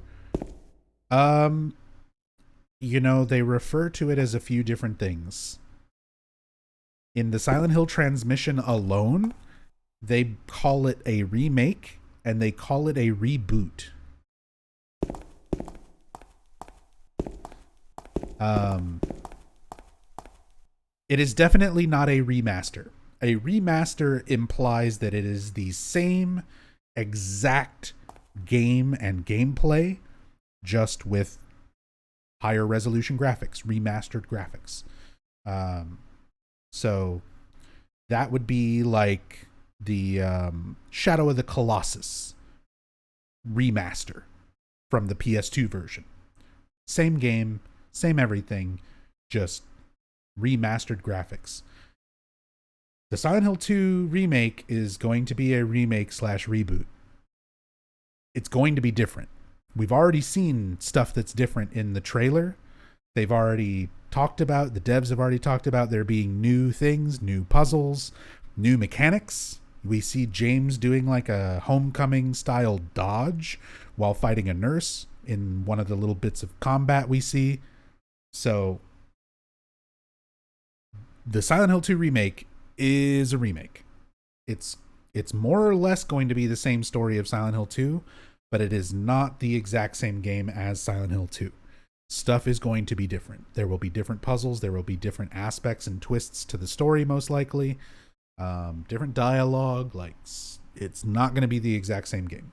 They refer to it as a few different things. In the Silent Hill transmission alone, they call it a remake, and they call it a reboot. It is definitely not a remaster. A remaster implies that it is the same exact game and gameplay, just with higher resolution graphics, remastered graphics. So that would be like the Shadow of the Colossus remaster from the PS2 version. Same game, same everything, just remastered graphics. The Silent Hill 2 remake is going to be a remake/reboot. It's going to be different. We've already seen stuff that's different in the trailer. They've already talked about, the devs have already talked about there being new things, new puzzles, new mechanics. We see James doing like a Homecoming style dodge while fighting a nurse in one of the little bits of combat we see. So the Silent Hill 2 remake is a remake. It's more or less going to be the same story of Silent Hill 2, but it is not the exact same game as Silent Hill 2. Stuff is going to be different. There will be different puzzles. There will be different aspects and twists to the story, most likely. Different dialogue. Like, it's not going to be the exact same game.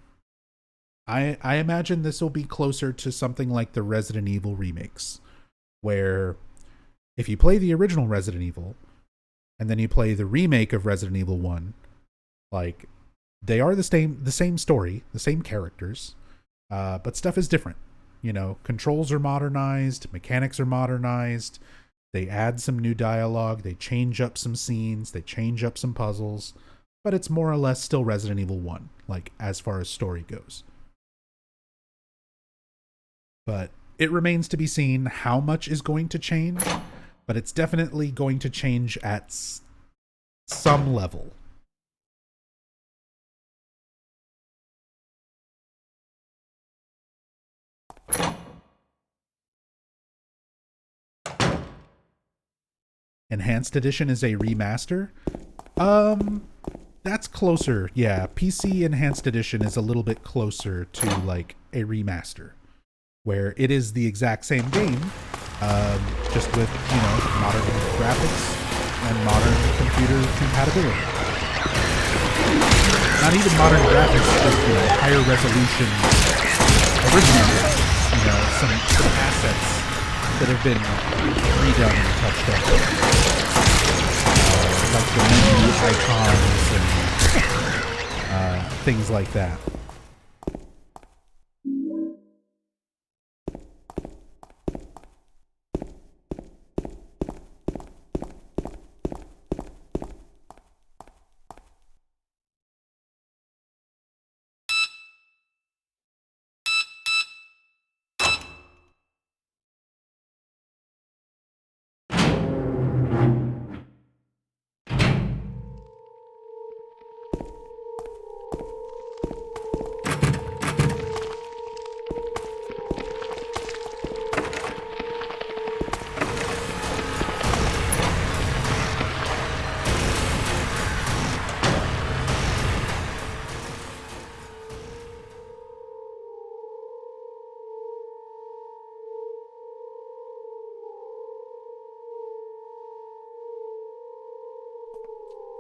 I imagine this will be closer to something like the Resident Evil remakes, where if you play the original Resident Evil and then you play the remake of Resident Evil 1, like, they are the same story, the same characters, but stuff is different. Controls are modernized, mechanics are modernized, they add some new dialogue, they change up some scenes, they change up some puzzles, but it's more or less still Resident Evil 1, like, as far as story goes. But it remains to be seen how much is going to change, but it's definitely going to change at some level. Enhanced Edition is a remaster. That's closer. Yeah, PC Enhanced Edition is a little bit closer to like a remaster, where it is the exact same game, just with, modern graphics and modern computer compatibility. Not even modern graphics, just higher resolution original graphics, some assets that have been redone and touched up. Like the menu icons and things like that.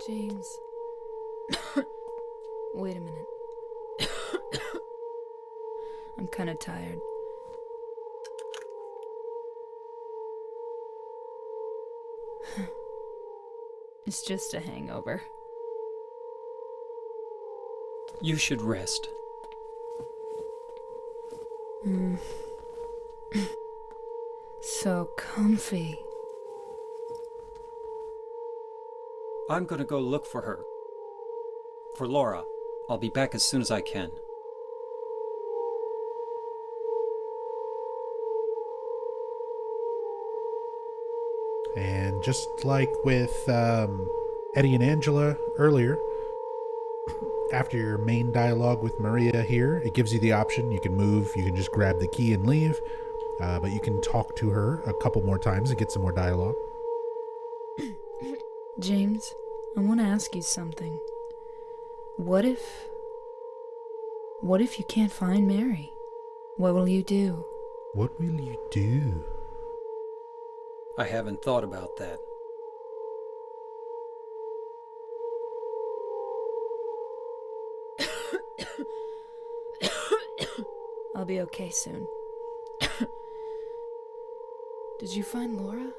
James. Wait a minute. I'm kind of tired. It's just a hangover. You should rest. So comfy. I'm gonna go look for her. For Laura. I'll be back as soon as I can. And just like with Eddie and Angela earlier, after your main dialogue with Maria here, it gives you the option. You can move, you can just grab the key and leave, but you can talk to her a couple more times and get some more dialogue. James, I want to ask you something. What if you can't find Mary? What will you do? What will you do? I haven't thought about that. I'll be okay soon. Did you find Laura?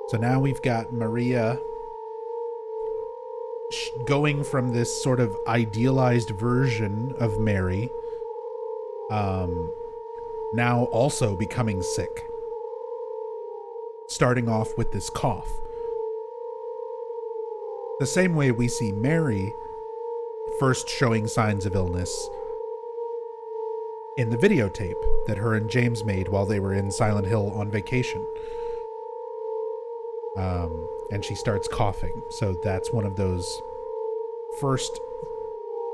So now we've got Maria going from this sort of idealized version of Mary, now also becoming sick. Starting off with this cough. The same way we see Mary first showing signs of illness in the videotape that her and James made while they were in Silent Hill on vacation. And she starts coughing. So that's one of those first,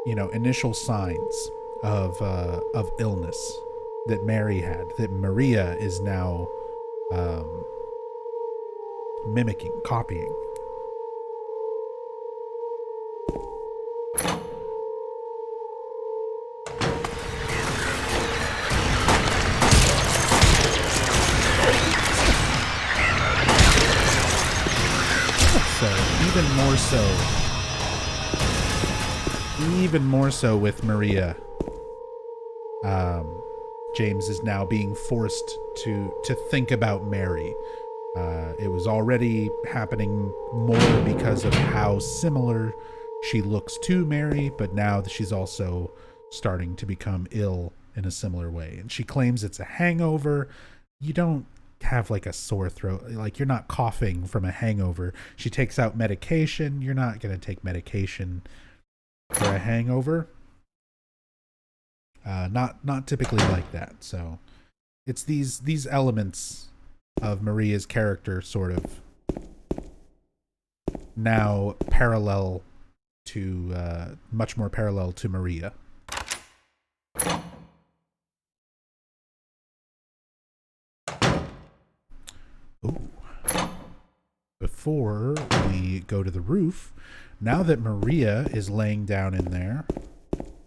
initial signs of illness that Mary had, that Maria is now mimicking, copying. Even more so with Maria, James is now being forced to think about Mary. It was already happening more because of how similar she looks to Mary, but now she's also starting to become ill in a similar way. And she claims it's a hangover. You don't have like a sore throat, like you're not coughing from a hangover. She takes out medication. You're not going to take medication for a hangover. Not typically like that. So it's these elements of Maria's character sort of now parallel to much more parallel to Maria. Ooh. Before we go to the roof, now that Maria is laying down in there,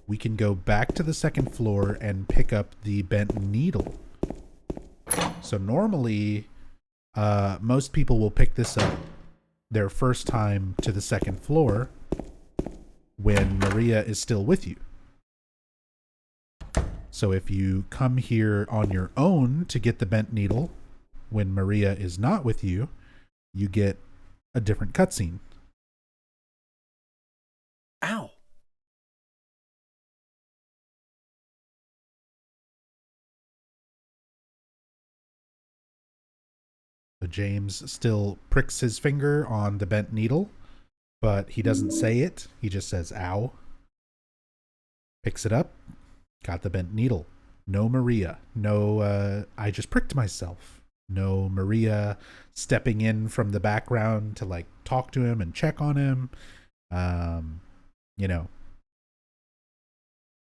we can go back to the second floor and pick up the bent needle. So normally, most people will pick this up their first time to the second floor when Maria is still with you. So if you come here on your own to get the bent needle, when Maria is not with you, you get a different cutscene. Ow! So James still pricks his finger on the bent needle, but he doesn't say it. He just says, ow. Picks it up. Got the bent needle. No Maria. No, I just pricked myself. No Maria stepping in from the background to like talk to him and check on him.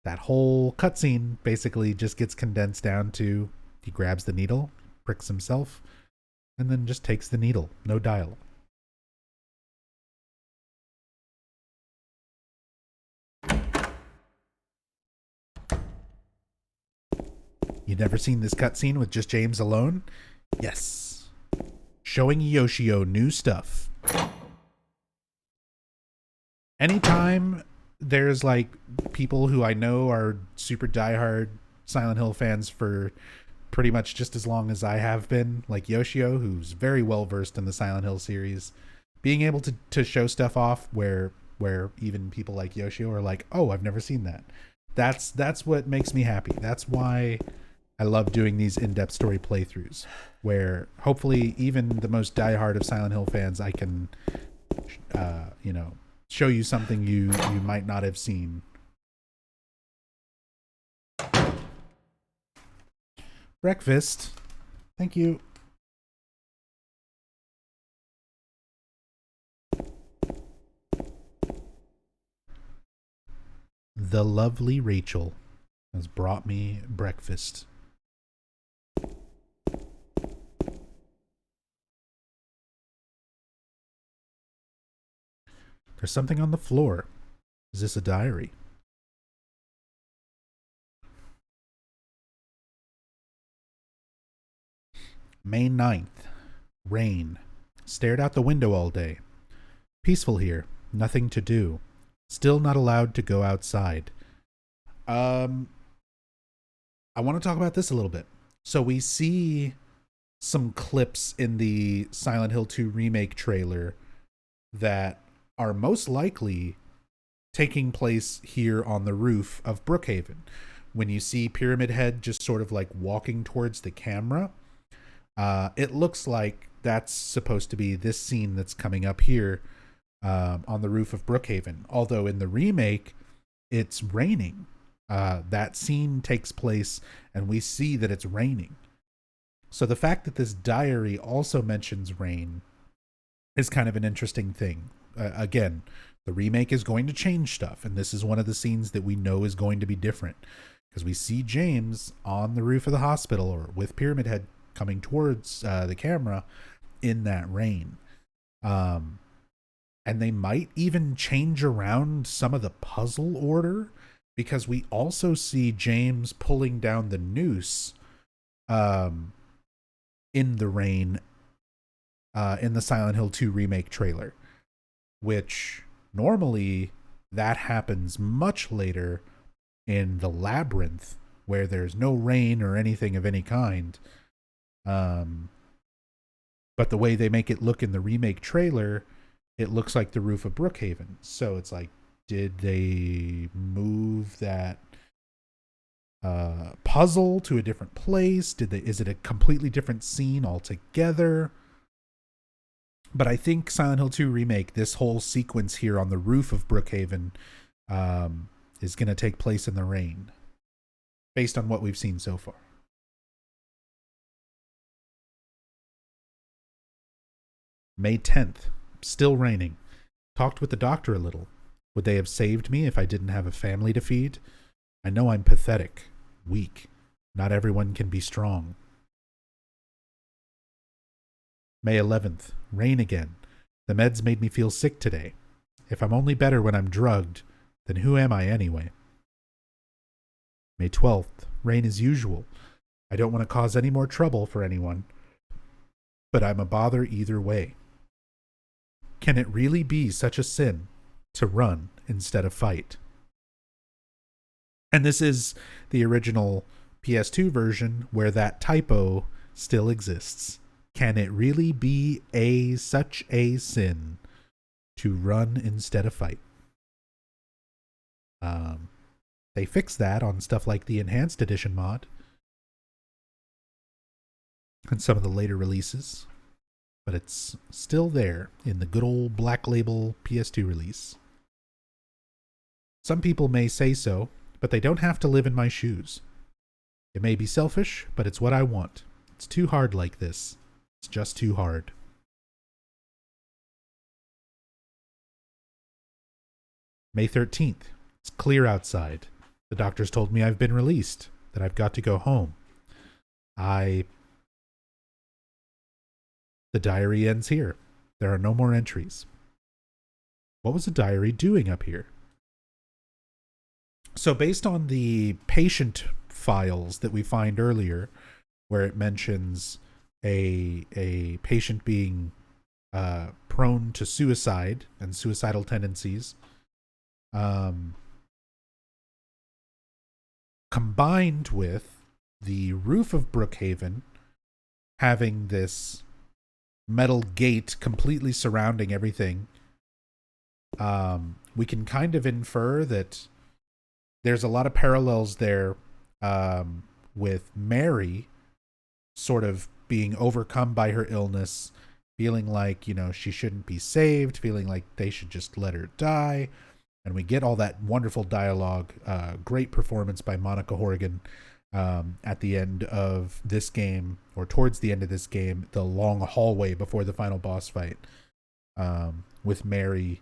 That whole cutscene basically just gets condensed down to he grabs the needle, pricks himself, and then just takes the needle. No dialogue. You never seen this cutscene with just James alone? Yes. Showing Yoshio new stuff. anytime there's like people who I know are super diehard Silent Hill fans for pretty much just as long as I have been, like Yoshio, who's very well versed in the Silent Hill series, being able to show stuff off where even people like Yoshio are like, oh, I've never seen that. That's what makes me happy. That's why I love doing these in-depth story playthroughs, where hopefully even the most diehard of Silent Hill fans, I can, show you something you might not have seen. Breakfast. Thank you. The lovely Rachel has brought me breakfast. There's something on the floor. Is this a diary? May 9th. Rain. Stared out the window all day. Peaceful here. Nothing to do. Still not allowed to go outside. I want to talk about this a little bit. So we see some clips in the Silent Hill 2 remake trailer that are most likely taking place here on the roof of Brookhaven. When you see Pyramid Head just sort of like walking towards the camera, it looks like that's supposed to be this scene that's coming up here on the roof of Brookhaven. Although in the remake, it's raining. That scene takes place and we see that it's raining. So the fact that this diary also mentions rain is kind of an interesting thing. Again, the remake is going to change stuff, and this is one of the scenes that we know is going to be different, because we see James on the roof of the hospital, or with Pyramid Head coming towards the camera in that rain. And they might even change around some of the puzzle order, because we also see James pulling down the noose in the rain in the Silent Hill 2 remake trailer, which normally that happens much later in the labyrinth, where there's no rain or anything of any kind. But the way they make it look in the remake trailer, it looks like the roof of Brookhaven. So it's like, did they move that puzzle to a different place? Is it a completely different scene altogether? But I think Silent Hill 2 Remake, this whole sequence here on the roof of Brookhaven, is going to take place in the rain, based on what we've seen so far. May 10th, still raining. Talked with the doctor a little. Would they have saved me if I didn't have a family to feed? I know I'm pathetic, weak. Not everyone can be strong. May 11th, rain again. The meds made me feel sick today. If I'm only better when I'm drugged, then who am I anyway? May 12th, rain as usual. I don't want to cause any more trouble for anyone, but I'm a bother either way. Can it really be such a sin to run instead of fight? And this is the original PS2 version where that typo still exists. Can it really be such a sin to run instead of fight? They fixed that on stuff like the Enhanced Edition mod and some of the later releases, but it's still there in the good old Black Label PS2 release. Some people may say so, but they don't have to live in my shoes. It may be selfish, but it's what I want. It's too hard like this. It's just too hard. May 13th. It's clear outside. The doctors told me I've been released, that I've got to go home. The diary ends here. There are no more entries. What was the diary doing up here? So based on the patient files that we find earlier, where it mentions a patient being prone to suicide and suicidal tendencies, Um, combined with the roof of Brookhaven having this metal gate completely surrounding everything, we can kind of infer that there's a lot of parallels there, with Mary sort of being overcome by her illness, feeling like, she shouldn't be saved, feeling like they should just let her die. And we get all that wonderful dialogue, great performance by Monica Horgan at the end of this game, or towards the end of this game, the long hallway before the final boss fight, with Mary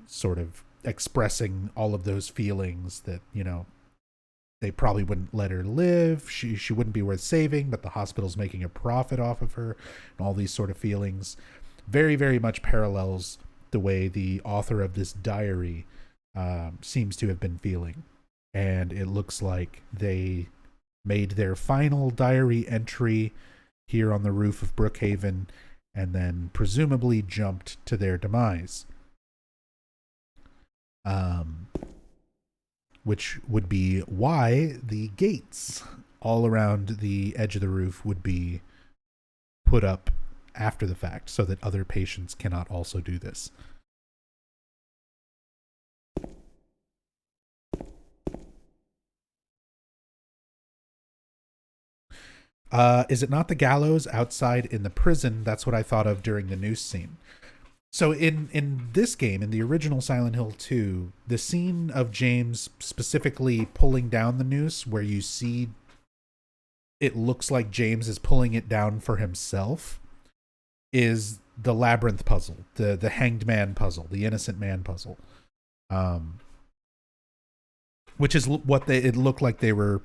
sort of expressing all of those feelings that, they probably wouldn't let her live. She wouldn't be worth saving, but the hospital's making a profit off of her, and all these sort of feelings. Very, very much parallels the way the author of this diary seems to have been feeling. And it looks like they made their final diary entry here on the roof of Brookhaven, and then presumably jumped to their demise. Which would be why the gates all around the edge of the roof would be put up after the fact, so that other patients cannot also do this. Is it not the gallows outside in the prison? That's what I thought of during the noose scene. So in this game, in the original Silent Hill 2, the scene of James specifically pulling down the noose, where you see it looks like James is pulling it down for himself, is the labyrinth puzzle, the hanged man puzzle, the innocent man puzzle, which is what it looked like they were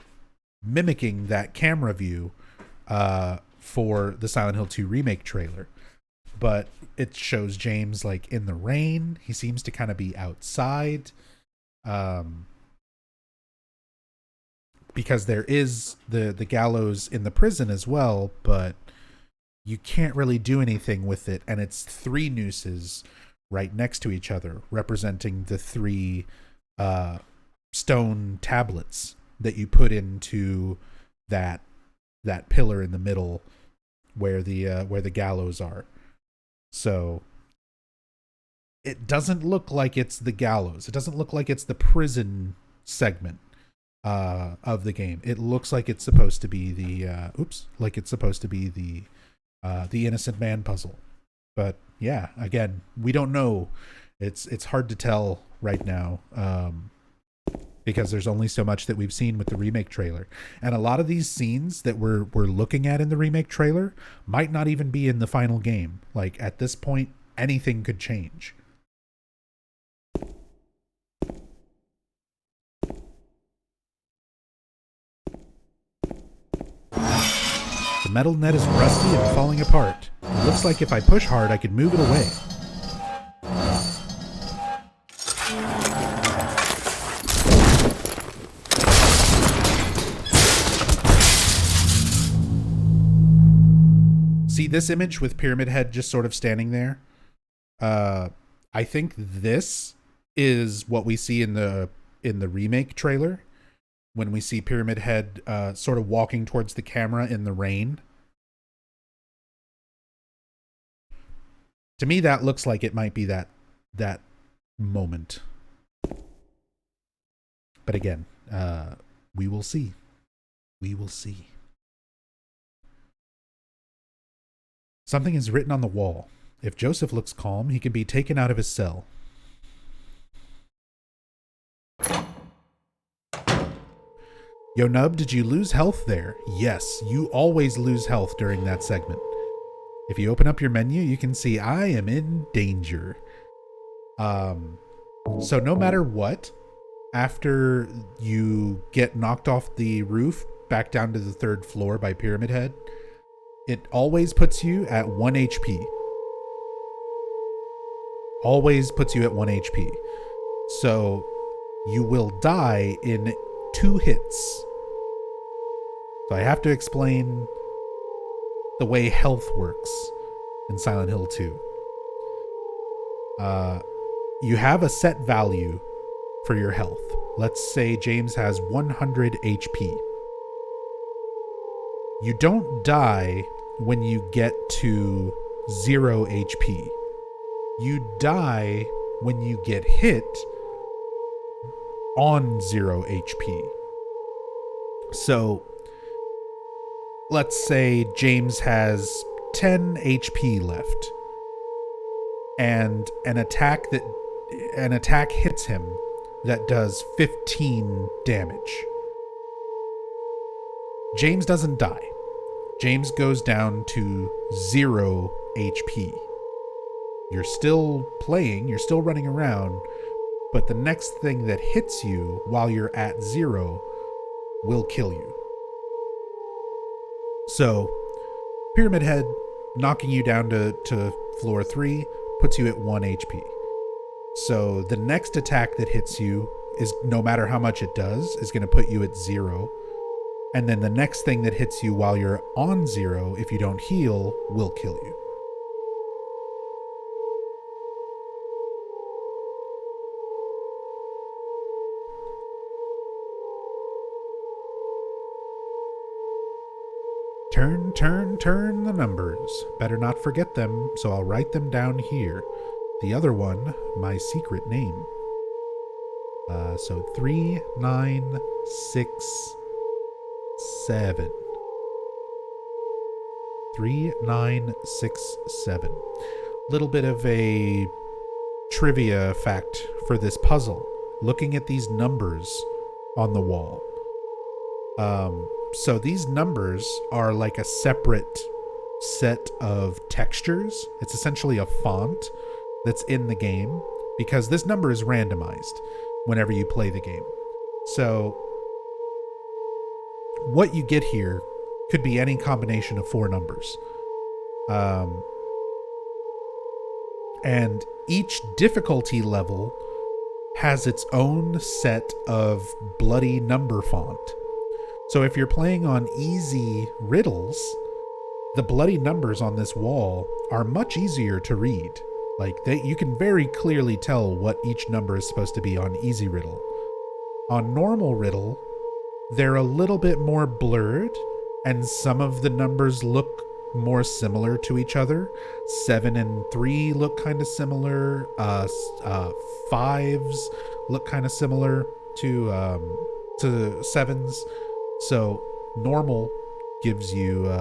mimicking that camera view for the Silent Hill 2 remake trailer. But it shows James like in the rain. He seems to kind of be outside, because there is the gallows in the prison as well, but you can't really do anything with it. And it's 3 nooses right next to each other, representing the 3 stone tablets that you put into that pillar in the middle where the gallows are. So it doesn't look like it's the gallows. It doesn't look like it's the prison segment of the game. It looks like it's supposed to be the innocent man puzzle. But yeah, again, we don't know. It's hard to tell right now, because there's only so much that we've seen with the remake trailer. And a lot of these scenes that we're looking at in the remake trailer might not even be in the final game. Like, at this point, anything could change. The metal net is rusty and falling apart. It looks like if I push hard, I could move it away. See this image with Pyramid Head just sort of standing there? I think this is what we see in the remake trailer, when we see Pyramid Head sort of walking towards the camera in the rain. To me, that looks like it might be that moment. But again, we will see. We will see. Something is written on the wall. If Joseph looks calm, he can be taken out of his cell. Yo, Nub, did you lose health there? Yes, you always lose health during that segment. If you open up your menu, you can see I am in danger. So no matter what, after you get knocked off the roof back down to the 3rd floor by Pyramid Head, it always puts you at 1 HP. Always puts you at 1 HP. So you will die in 2 hits. So I have to explain the way health works in Silent Hill 2. You have a set value for your health. Let's say James has 100 HP. You don't die when you get to 0 HP. You die when you get hit on 0 HP. So, let's say James has 10 HP left, and an attack hits him that does 15 damage. James doesn't die. James goes down to 0 HP. You're still playing, you're still running around, but the next thing that hits you while you're at 0 will kill you. So, Pyramid Head knocking you down to floor 3 puts you at 1 HP. So the next attack that hits you is, no matter how much it does, is going to put you at 0. And then the next thing that hits you while you're on 0, if you don't heal, will kill you. Turn the numbers. Better not forget them, so I'll write them down here. The other one, my secret name. So 3, 9, 6, 7. 3, 9, 6, 7. Little bit of a trivia fact for this puzzle. Looking at these numbers on the wall. So these numbers are like a separate set of textures. It's essentially a font that's in the game, because this number is randomized whenever you play the game. So what you get here could be any combination of 4 numbers. And each difficulty level has its own set of bloody number font. So if you're playing on easy riddles, the bloody numbers on this wall are much easier to read. Like, you can very clearly tell what each number is supposed to be on easy riddle. On normal riddle, they're a little bit more blurred, and some of the numbers look more similar to each other. 7 and 3 look kind of similar. 5s look kind of similar to 7s. So normal gives you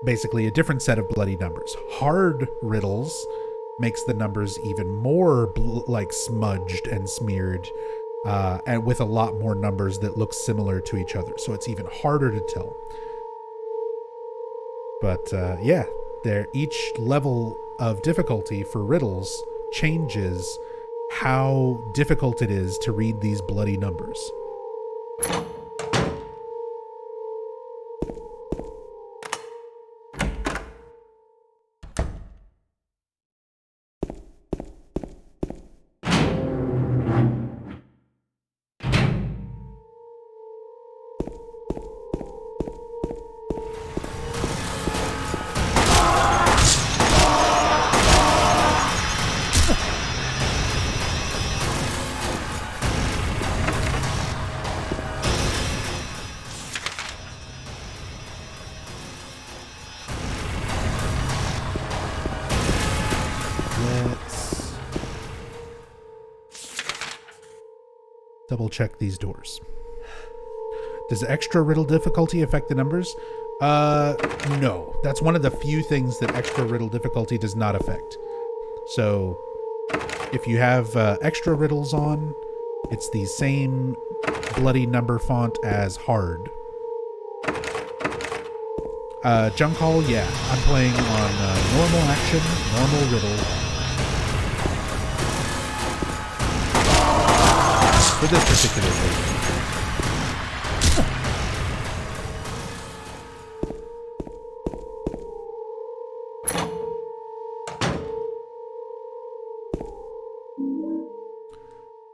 basically a different set of bloody numbers. Hard riddles makes the numbers even more like smudged and smeared, and with a lot more numbers that look similar to each other. So it's even harder to tell. But yeah, each level of difficulty for riddles changes how difficult it is to read these bloody numbers. Double check these doors. Does extra riddle difficulty affect the numbers? No. That's one of the few things that extra riddle difficulty does not affect. So if you have extra riddles on, it's the same bloody number font as hard. Junk Hall, yeah. I'm playing on normal action, normal riddle. For this particular thing.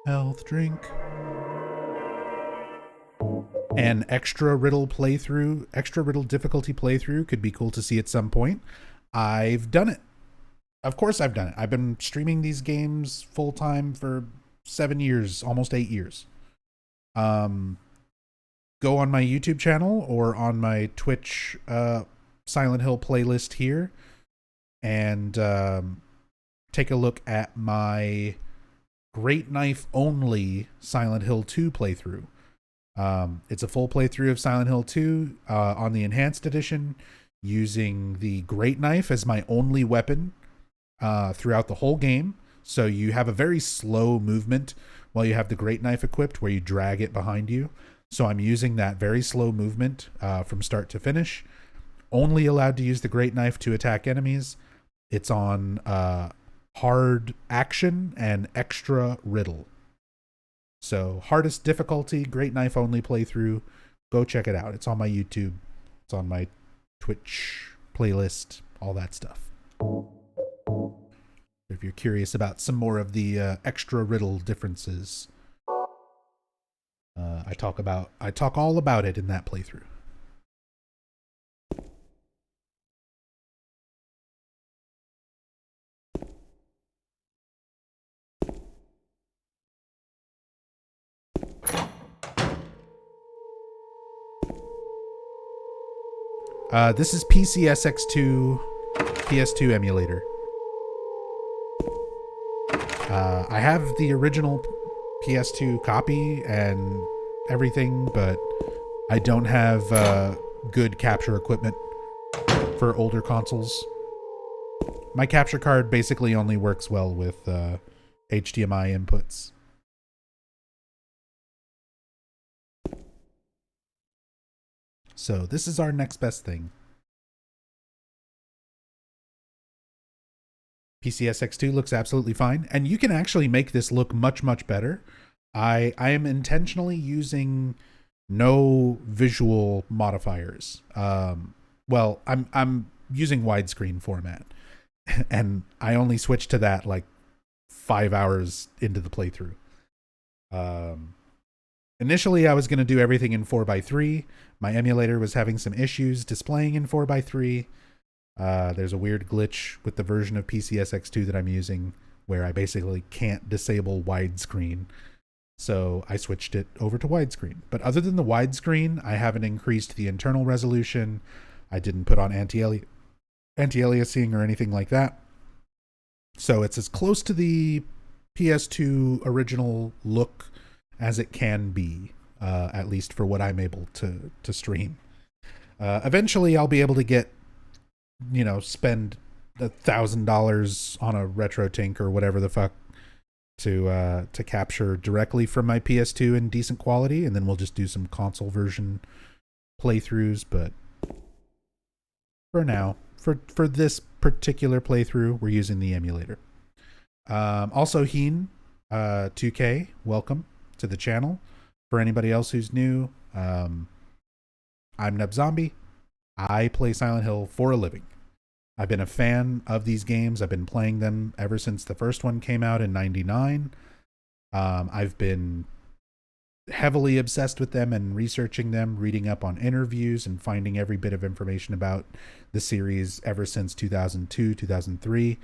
Health drink. An extra riddle difficulty playthrough could be cool to see at some point. I've done it. Of course I've done it. I've been streaming these games full time for 7 years, almost 8 years. Go on my YouTube channel or on my Twitch Silent Hill playlist here and take a look at my Great Knife only Silent Hill 2 playthrough. It's a full playthrough of Silent Hill 2 on the Enhanced Edition, using the Great Knife as my only weapon throughout the whole game. So you have a very slow movement while you have the Great Knife equipped, where you drag it behind you. So I'm using that very slow movement from start to finish. Only allowed to use the Great Knife to attack enemies. It's on hard action and extra riddle. So hardest difficulty, Great Knife only playthrough. Go check it out. It's on my YouTube. It's on my Twitch playlist, all that stuff. If you're curious about some more of the extra riddle differences, I talk all about it in that playthrough. This is PCSX2 PS2 emulator. I have the original PS2 copy and everything, but I don't have good capture equipment for older consoles. My capture card basically only works well with HDMI inputs. So this is our next best thing. PCSX2 looks absolutely fine, and you can actually make this look much, much better. I am intentionally using no visual modifiers. Well, I'm using widescreen format, and I only switched to that like 5 hours into the playthrough. Initially, I was going to do everything in 4:3. My emulator was having some issues displaying in 4:3. There's a weird glitch with the version of PCSX2 that I'm using where I basically can't disable widescreen. So I switched it over to widescreen. But other than the widescreen, I haven't increased the internal resolution. I didn't put on anti-aliasing or anything like that. So it's as close to the PS2 original look as it can be, at least for what I'm able to stream. Eventually, I'll be able to get, spend $1,000 on a RetroTink or whatever the fuck to capture directly from my PS2 in decent quality, and then we'll just do some console version playthroughs. But for now, for this particular playthrough, we're using the emulator. Also, Heen 2K, welcome to the channel. For anybody else who's new, I'm NubZombie. I play Silent Hill for a living. I've been a fan of these games. I've been playing them ever since the first one came out in '99. I've been heavily obsessed with them and researching them, reading up on interviews and finding every bit of information about the series ever since 2002, 2003.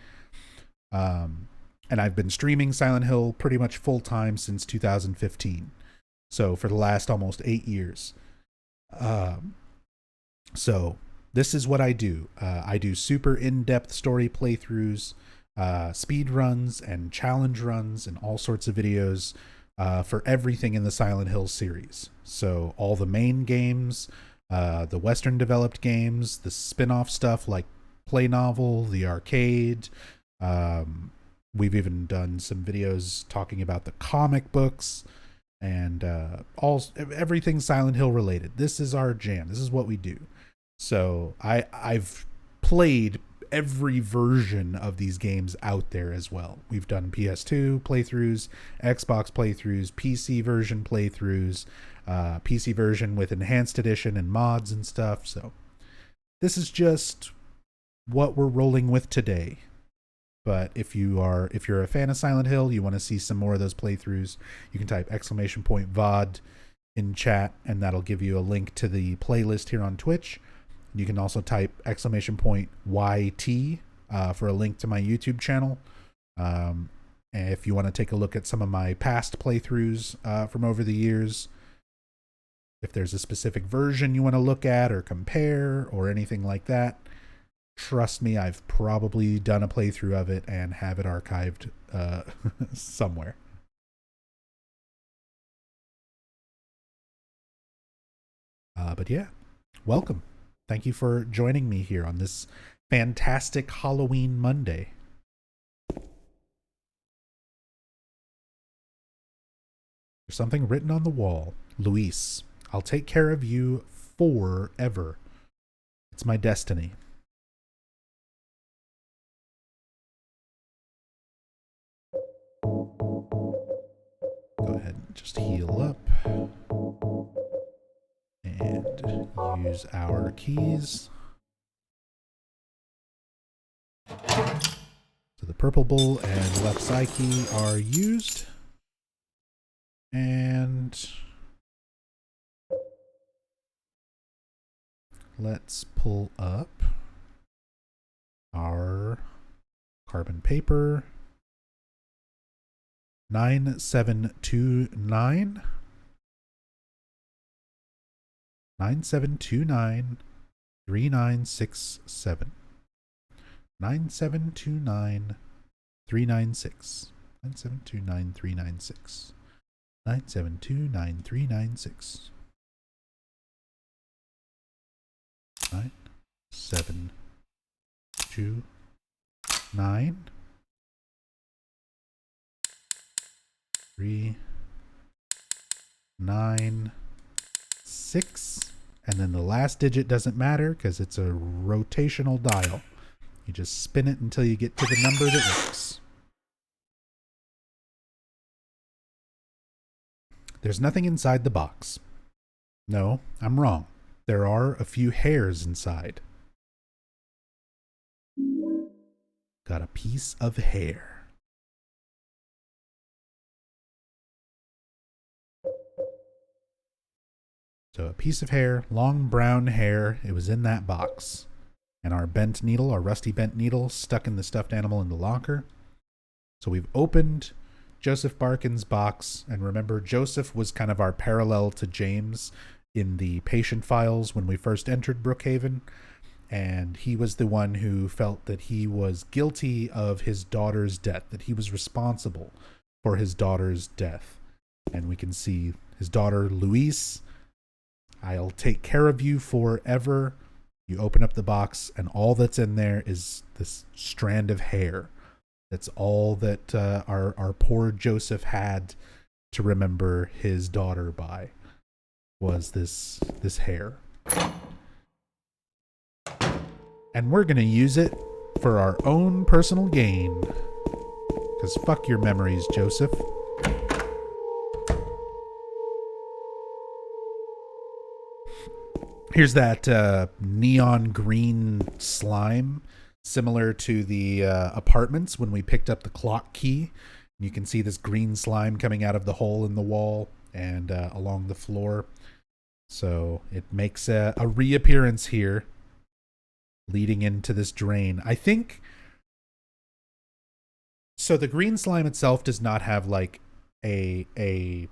And I've been streaming Silent Hill pretty much full time since 2015. So for the last almost 8 years. So this is what I do. I do super in-depth story playthroughs, speed runs and challenge runs and all sorts of videos for everything in the Silent Hill series. So all the main games, the Western developed games, the spin-off stuff like Play Novel, the arcade. We've even done some videos talking about the comic books and everything Silent Hill related. This is our jam. This is what we do. So I've played every version of these games out there as well. We've done PS2 playthroughs, Xbox playthroughs, PC version playthroughs, PC version with enhanced edition and mods and stuff. So this is just what we're rolling with today. But if you're a fan of Silent Hill, you want to see some more of those playthroughs, you can type !VOD in chat, and that'll give you a link to the playlist here on Twitch. You can also type !YT for a link to my YouTube channel. And if you want to take a look at some of my past playthroughs from over the years, if there's a specific version you want to look at or compare or anything like that, trust me, I've probably done a playthrough of it and have it archived somewhere. But yeah, welcome. Thank you for joining me here on this fantastic Halloween Monday. There's something written on the wall. Luis, I'll take care of you forever. It's my destiny. Go ahead and just heal up. And use our keys. So the purple bull and left side key are used. And let's pull up our carbon paper. 9729. 9729 3967. 9729 396. 9729 396. 9729 396. 9729 396. And then the last digit doesn't matter because it's a rotational dial. You just spin it until you get to the number that works. There's nothing inside the box. No, I'm wrong. There are a few hairs inside. Got a piece of hair. So a piece of hair, long brown hair, it was in that box. And our bent needle, our rusty bent needle, stuck in the stuffed animal in the locker. So we've opened Joseph Barkin's box, and remember, Joseph was kind of our parallel to James in the patient files when we first entered Brookhaven, and he was the one who felt that he was guilty of his daughter's death, that he was responsible for his daughter's death. And we can see his daughter, Louise, I'll take care of you forever. You open up the box, and all that's in there is this strand of hair. That's all that our poor Joseph had to remember his daughter by, was this hair. And we're going to use it for our own personal gain. Because fuck your memories, Joseph. Here's that neon green slime, similar to the apartments when we picked up the clock key. You can see this green slime coming out of the hole in the wall and along the floor. So it makes a reappearance here, leading into this drain. I think... So the green slime itself does not have like a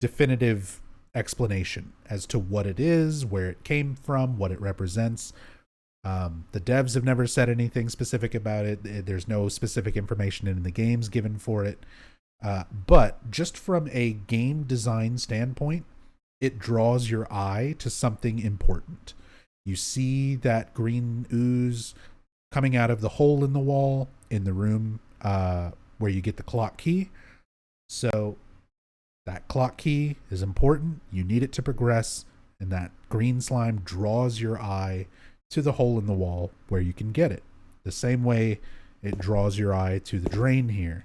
definitive explanation as to what it is, where it came from, what it represents. The devs have never said anything specific about it. There's no specific information in the games given for it. But just from a game design standpoint, it draws your eye to something important. You see that green ooze coming out of the hole in the wall in the room where you get the clock key. So that clock key is important. You need it to progress, and that green slime draws your eye to the hole in the wall where you can get it. The same way it draws your eye to the drain here.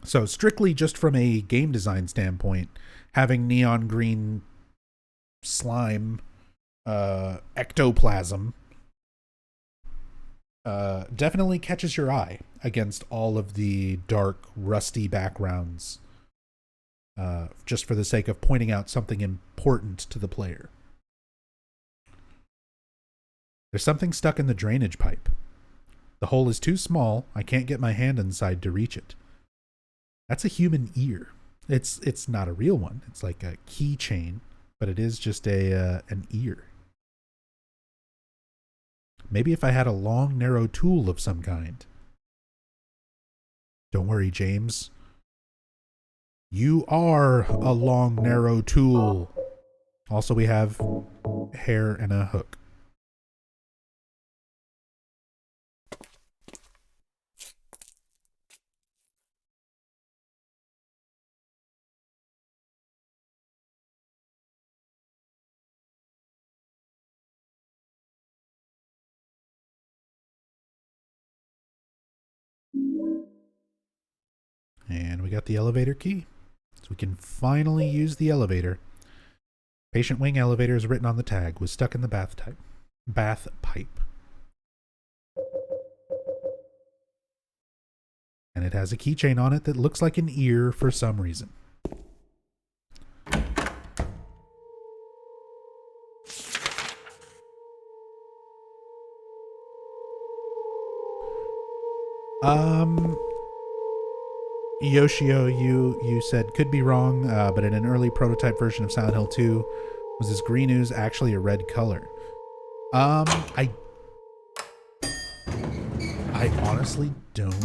So strictly just from a game design standpoint, having neon green slime ectoplasm definitely catches your eye against all of the dark, rusty backgrounds, just for the sake of pointing out something important to the player. There's something stuck in the drainage pipe. The hole is too small. I can't get my hand inside to reach it. That's a human ear. It's not a real one. It's like a keychain, but it is just an ear. Maybe if I had a long, narrow tool of some kind. Don't worry, James. You are a long, narrow tool. Also, we have hair and a hook. And we got the elevator key. So we can finally use the elevator. Patient wing elevator is written on the tag. Was stuck in the bath pipe. And it has a keychain on it that looks like an ear for some reason. Yoshio, you said could be wrong, but in an early prototype version of Silent Hill 2, was this green ooze actually a red color? I honestly don't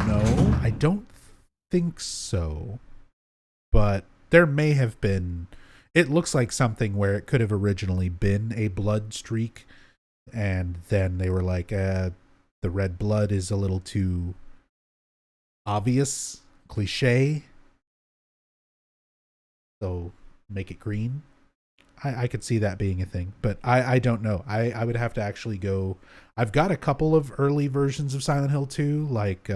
know. I don't think so, but there may have been. It looks like something where it could have originally been a blood streak, and then they were like, the red blood is a little too obvious, cliche, so make it green. I could see that being a thing, but I don't know. I would have to actually go. I've got a couple of early versions of Silent Hill 2, like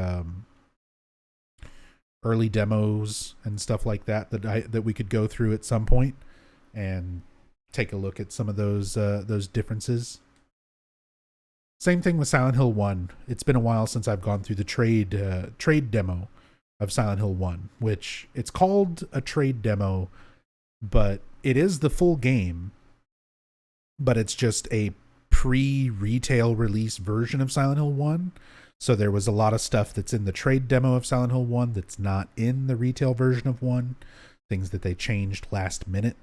early demos and stuff like that that we could go through at some point and take a look at some of those differences. Same thing with Silent Hill 1. It's been a while since I've gone through the trade demo of Silent Hill 1, which it's called a trade demo, but it is the full game, but it's just a pre-retail release version of Silent Hill 1. So there was a lot of stuff that's in the trade demo of Silent Hill 1 that's not in the retail version of 1. Things that they changed last minute.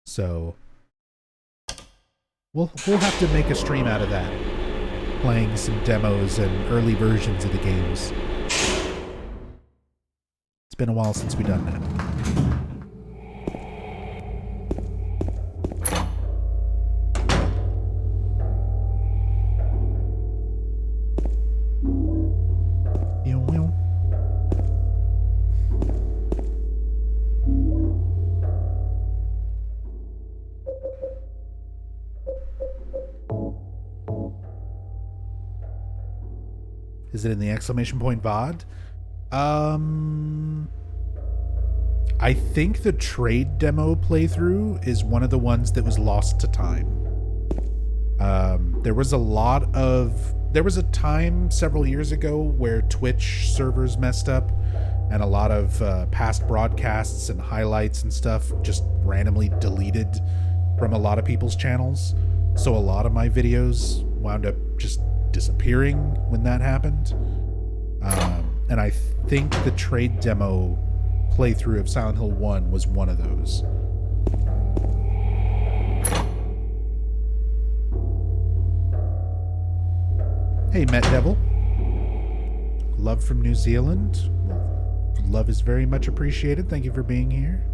So we'll have to make a stream out of that, playing some demos and early versions of the games. It's been a while since we've done that. Is it in the exclamation point VOD? I think the trade demo playthrough is one of the ones that was lost to time. There was a time several years ago where Twitch servers messed up and a lot of past broadcasts and highlights and stuff just randomly deleted from a lot of people's channels. So a lot of my videos wound up just disappearing when that happened. And I think the trade demo playthrough of Silent Hill 1 was one of those. Hey, Met Devil. Love from New Zealand. Love is very much appreciated. Thank you for being here.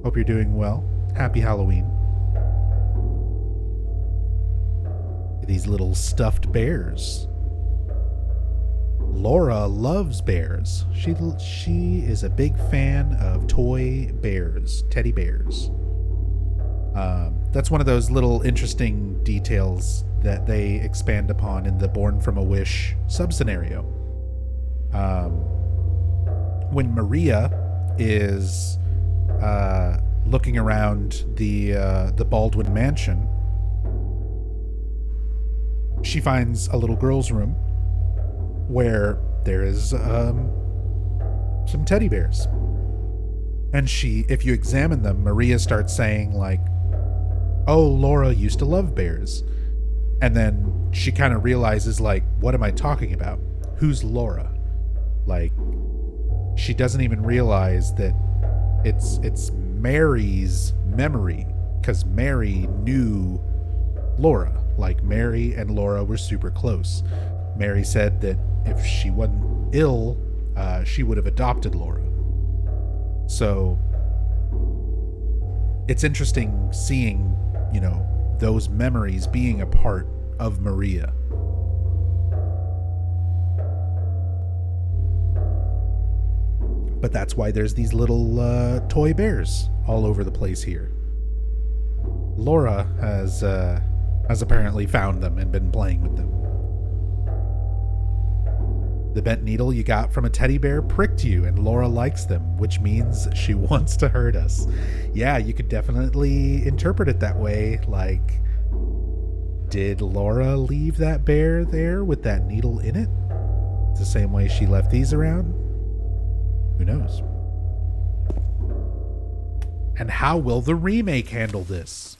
Hope you're doing well. Happy Halloween. These little stuffed bears. Laura loves bears. She is a big fan of toy bears, teddy bears. That's one of those little interesting details that they expand upon in the Born from a Wish sub-scenario. When Maria is looking around the Baldwin mansion, she finds a little girl's room where there is some teddy bears. And if you examine them, Maria starts saying like, "Oh, Laura used to love bears." And then she kind of realizes, like, what am I talking about? Who's Laura? Like, she doesn't even realize that it's Mary's memory, because Mary knew Laura. Like, Mary and Laura were super close. Mary said that if she wasn't ill, she would have adopted Laura. So it's interesting seeing, you know, those memories being a part of Maria. But that's why there's these little toy bears all over the place here. Laura has apparently found them and been playing with them. The bent needle you got from a teddy bear pricked you, and Laura likes them, which means she wants to hurt us. Yeah, you could definitely interpret it that way. Like, did Laura leave that bear there with that needle in it? It's the same way she left these around? Who knows? And how will the remake handle this?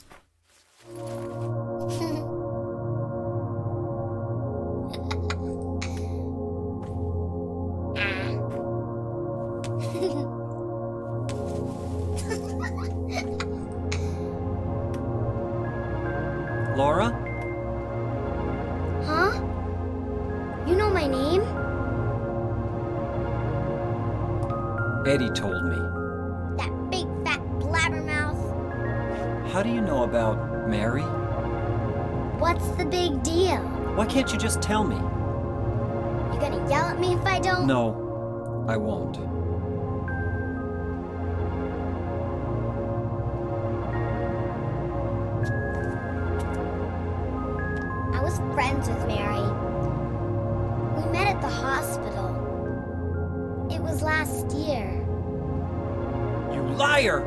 Laura? Huh? You know my name? Eddie told me. That big fat blabbermouth. How do you know about Mary? What's the big deal? Why can't you just tell me? You gonna yell at me if I don't? No, I won't. I was friends with Mary. We met at the hospital. It was last year. You liar!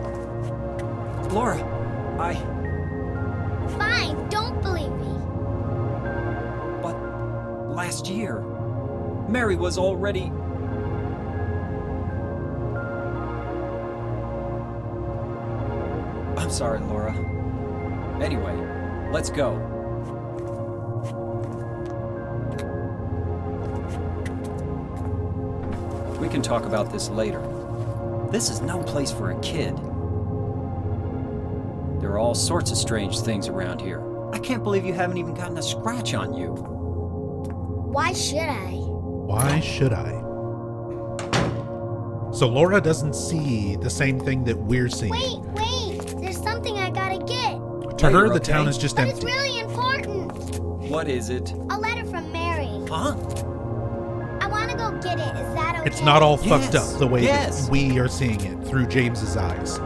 Laura, Fine, don't believe me. But last year, Mary was already... I'm sorry, Laura. Anyway, let's go. We can talk about this later. This is no place for a kid. There are all sorts of strange things around here. I can't believe you haven't even gotten a scratch on you. Why should I? Why should I? So Laura doesn't see the same thing that we're seeing. Wait! There's something I gotta get. To her, the okay? town is just But it's empty. really important. What is it? A letter from Mary. Huh? I wanna go get it. Is that okay? It's not all fucked Yes, up the way yes. that we are seeing it through James's eyes.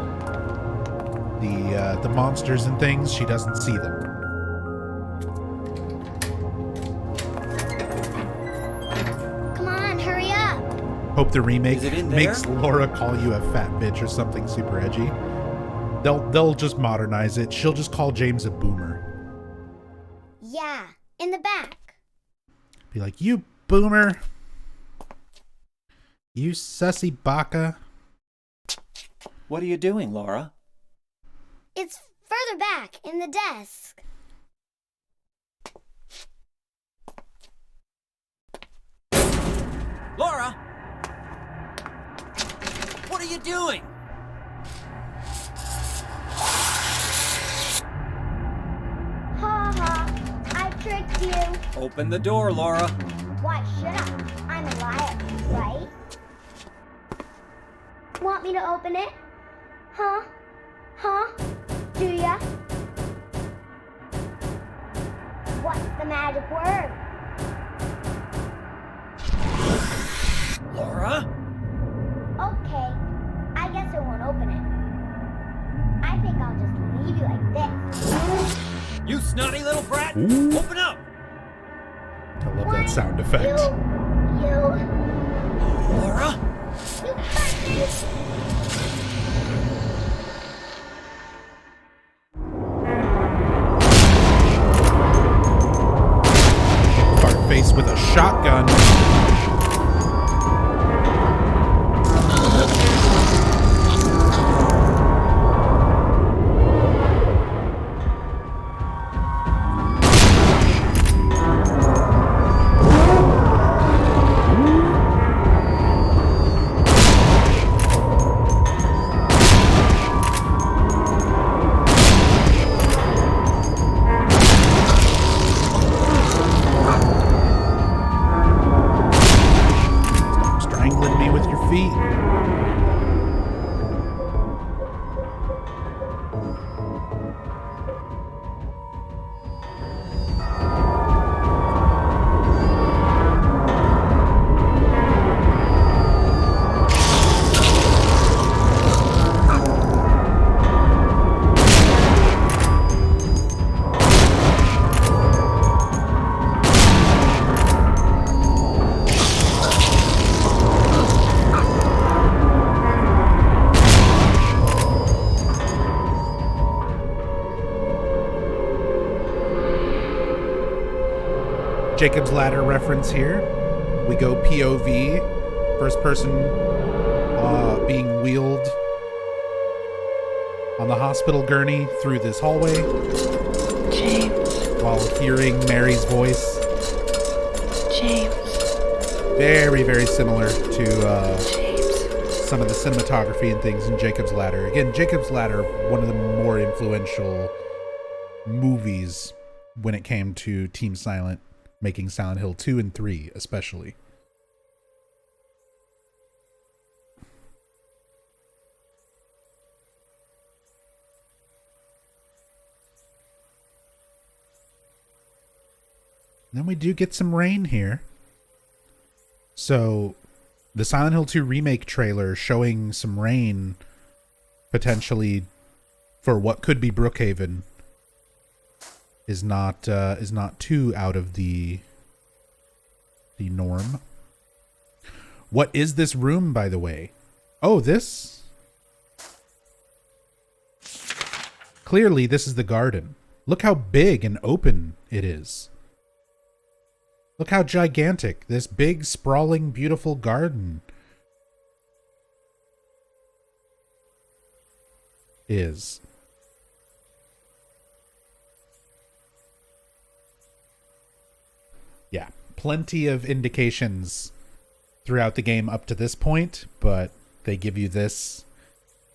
The monsters and things, she doesn't see them. Come on, hurry up. Hope the remake Is it in makes there? Laura call you a fat bitch or something super edgy. They'll just modernize it. She'll just call James a boomer. Yeah, in the back. Be like, you boomer. You sussy baka. What are you doing, Laura? It's further back in the desk. Laura! What are you doing? Ha ha, I tricked you. Open the door, Laura. Why should I? I'm a liar, right? Want me to open it? Huh? Do ya? What's the magic word? Laura? Okay, I guess I won't open it. I think I'll just leave you like this. You snotty little brat! Ooh. Open up! I love that One, sound effect. You Laura? bastard! Fart face with a shotgun. feet. Jacob's Ladder reference here. We go POV, first person being wheeled on the hospital gurney through this hallway. James. While hearing Mary's voice. James. Very, very similar to James. some of the cinematography and things in Jacob's Ladder. Again, Jacob's Ladder, one of the more influential movies when it came to Team Silent, making Silent Hill 2 and 3 especially. Then we do get some rain here. So, the Silent Hill 2 remake trailer showing some rain potentially for what could be Brookhaven is not too out of the norm. What is this room, by the way? Oh, this? Clearly, this is the garden. Look how big and open it is. Look how gigantic this big, sprawling, beautiful garden is. Yeah, plenty of indications throughout the game up to this point, but they give you this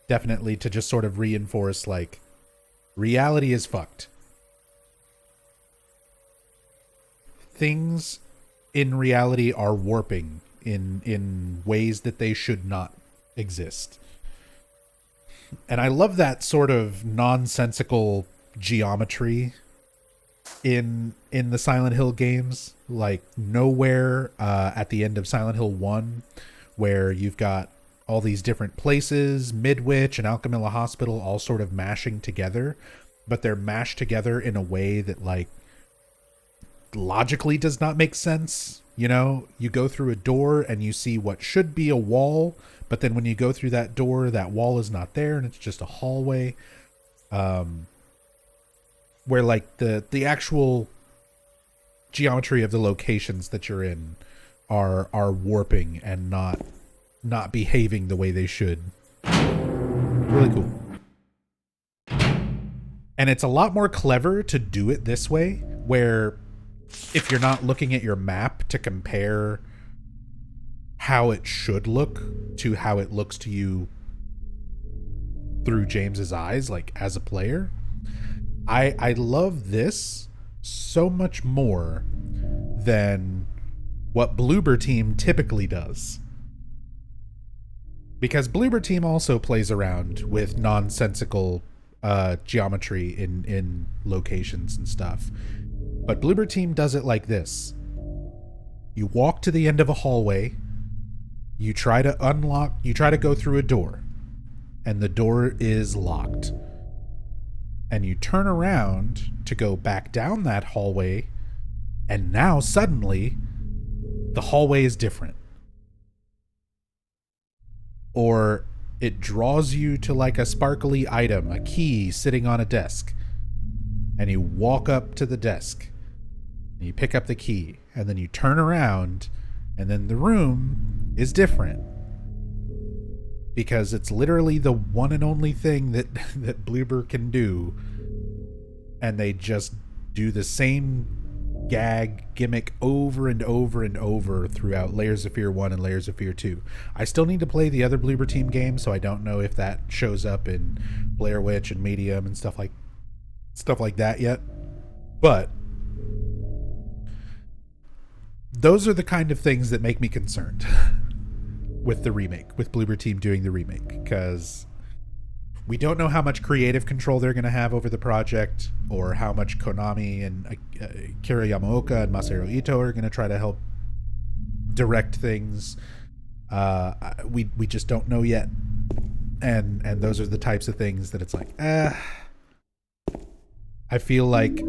definitely to just sort of reinforce, like, reality is fucked. Things in reality are warping in ways that they should not exist. And I love that sort of nonsensical geometry in the Silent Hill games. Like nowhere at the end of Silent Hill 1, where you've got all these different places, Midwich and Alchemilla Hospital, all sort of mashing together, but they're mashed together in a way that, like, logically does not make sense. You know, you go through a door and you see what should be a wall, but then when you go through that door, that wall is not there and it's just a hallway. Where, like, the actual geometry of the locations that you're in are warping and not behaving the way they should. Really cool. And it's a lot more clever to do it this way, where if you're not looking at your map to compare how it should look to how it looks to you through James's eyes, like as a player, I love this so much more than what Bloober Team typically does. Because Bloober Team also plays around with nonsensical geometry in locations and stuff. But Bloober Team does it like this. You walk to the end of a hallway, you try to go through a door, and the door is locked. And you turn around to go back down that hallway, and now suddenly the hallway is different. Or it draws you to, like, a sparkly item, a key sitting on a desk, and you walk up to the desk and you pick up the key, and then you turn around and then the room is different. Because it's literally the one and only thing that Bloober can do, and they just do the same gag gimmick over and over and over throughout Layers of Fear 1 and Layers of Fear 2. I still need to play the other Bloober Team games, so I don't know if that shows up in Blair Witch and Medium and stuff like that yet. But those are the kind of things that make me concerned. with the remake, with Bloober Team doing the remake, because we don't know how much creative control they're going to have over the project, or how much Konami and Akira Yamaoka and Masaru Ito are going to try to help direct things. We just don't know yet, and those are the types of things that it's like, I feel like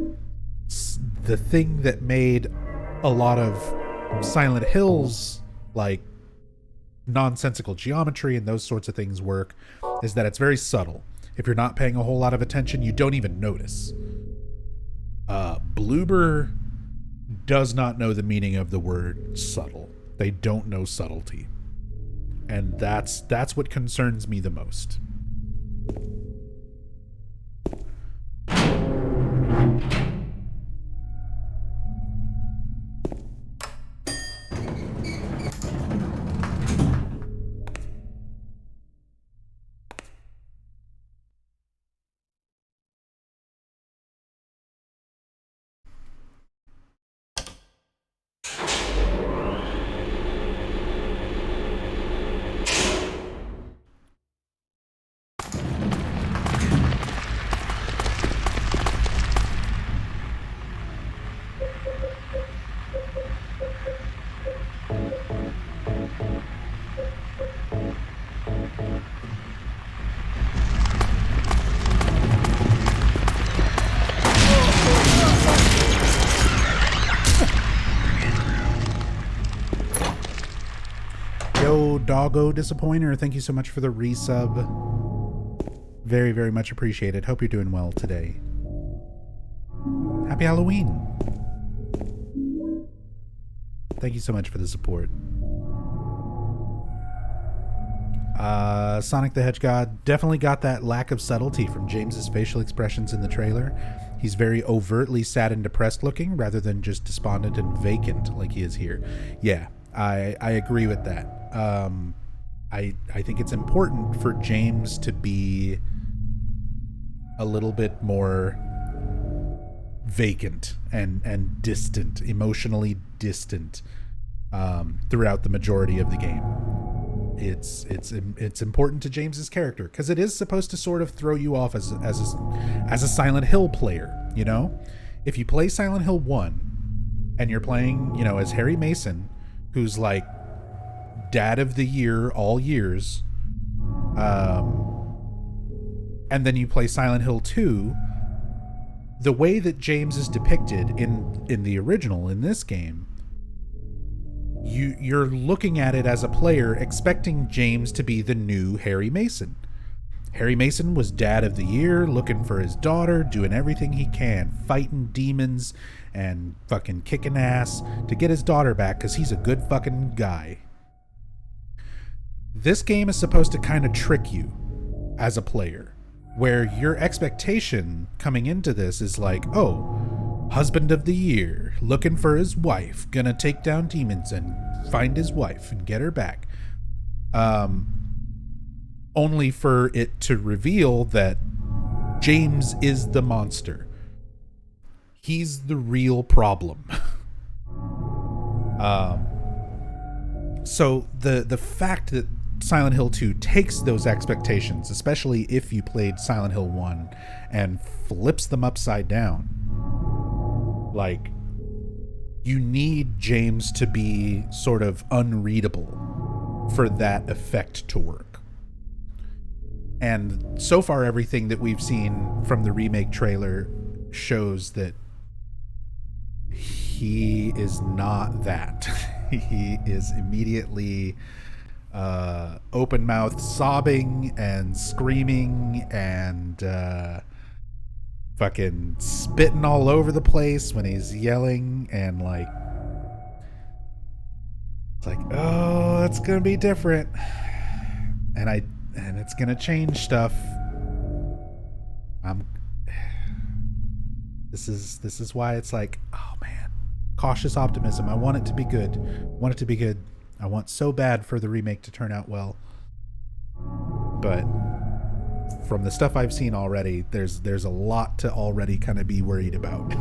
the thing that made a lot of Silent Hills, like nonsensical geometry and those sorts of things, work is that it's very subtle. If you're not paying a whole lot of attention, you don't even notice. Bloober does not know the meaning of the word subtle. They don't know subtlety. And that's what concerns me the most. Doggo Disappointer, thank you so much for the resub. Very, very much appreciated. Hope you're doing well today. Happy Halloween. Thank you so much for the support. Sonic the Hedgehog definitely got that lack of subtlety from James's facial expressions in the trailer. He's very overtly sad and depressed looking rather than just despondent and vacant like he is here. Yeah, I agree with that. I think it's important for James to be a little bit more vacant and distant, emotionally distant, throughout the majority of the game. It's important to James's character because it is supposed to sort of throw you off as a Silent Hill player. You know, if you play Silent Hill 1 and you're playing, you know, as Harry Mason, who's like Dad of the Year all years, and then you play Silent Hill 2, the way that James is depicted in the original, in this game, you're looking at it as a player expecting James to be the new Harry Mason. Harry Mason was Dad of the Year, looking for his daughter, doing everything he can, fighting demons and fucking kicking ass to get his daughter back because he's a good fucking guy. This game is supposed to kind of trick you as a player, where your expectation coming into this is like, oh, husband of the year, looking for his wife, gonna take down demons and find his wife and get her back. Only for it to reveal that James is the monster. He's the real problem. So the fact that Silent Hill 2 takes those expectations, especially if you played Silent Hill 1, and flips them upside down. Like, you need James to be sort of unreadable for that effect to work. And so far, everything that we've seen from the remake trailer shows that he is not that. He is immediately open-mouthed sobbing and screaming and fucking spitting all over the place when he's yelling, and like, it's like, oh, it's gonna be different, and it's gonna change stuff. This is why it's like, oh man, cautious optimism. I want it to be good. I want so bad for the remake to turn out well. But from the stuff I've seen already, there's a lot to already kind of be worried about.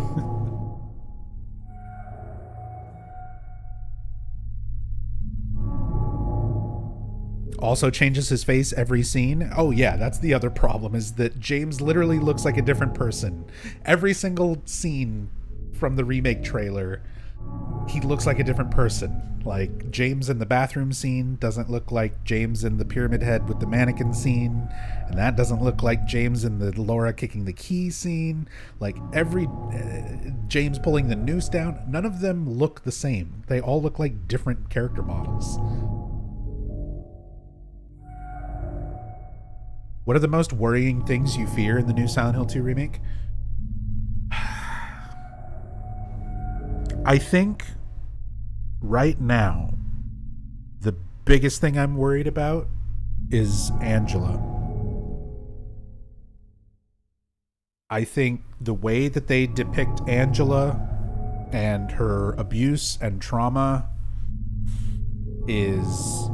also changes his face every scene. Oh yeah, that's the other problem, is that James literally looks like a different person. Every single scene from the remake trailer, he looks like a different person. Like, James in the bathroom scene doesn't look like James in the Pyramid Head with the mannequin scene, and that doesn't look like James in the Laura kicking the key scene. Like, every James pulling the noose down, none of them look the same. They all look like different character models. What are the most worrying things you fear in the new Silent Hill 2 remake? I think right now, the biggest thing I'm worried about is Angela. I think the way that they depict Angela and her abuse and trauma is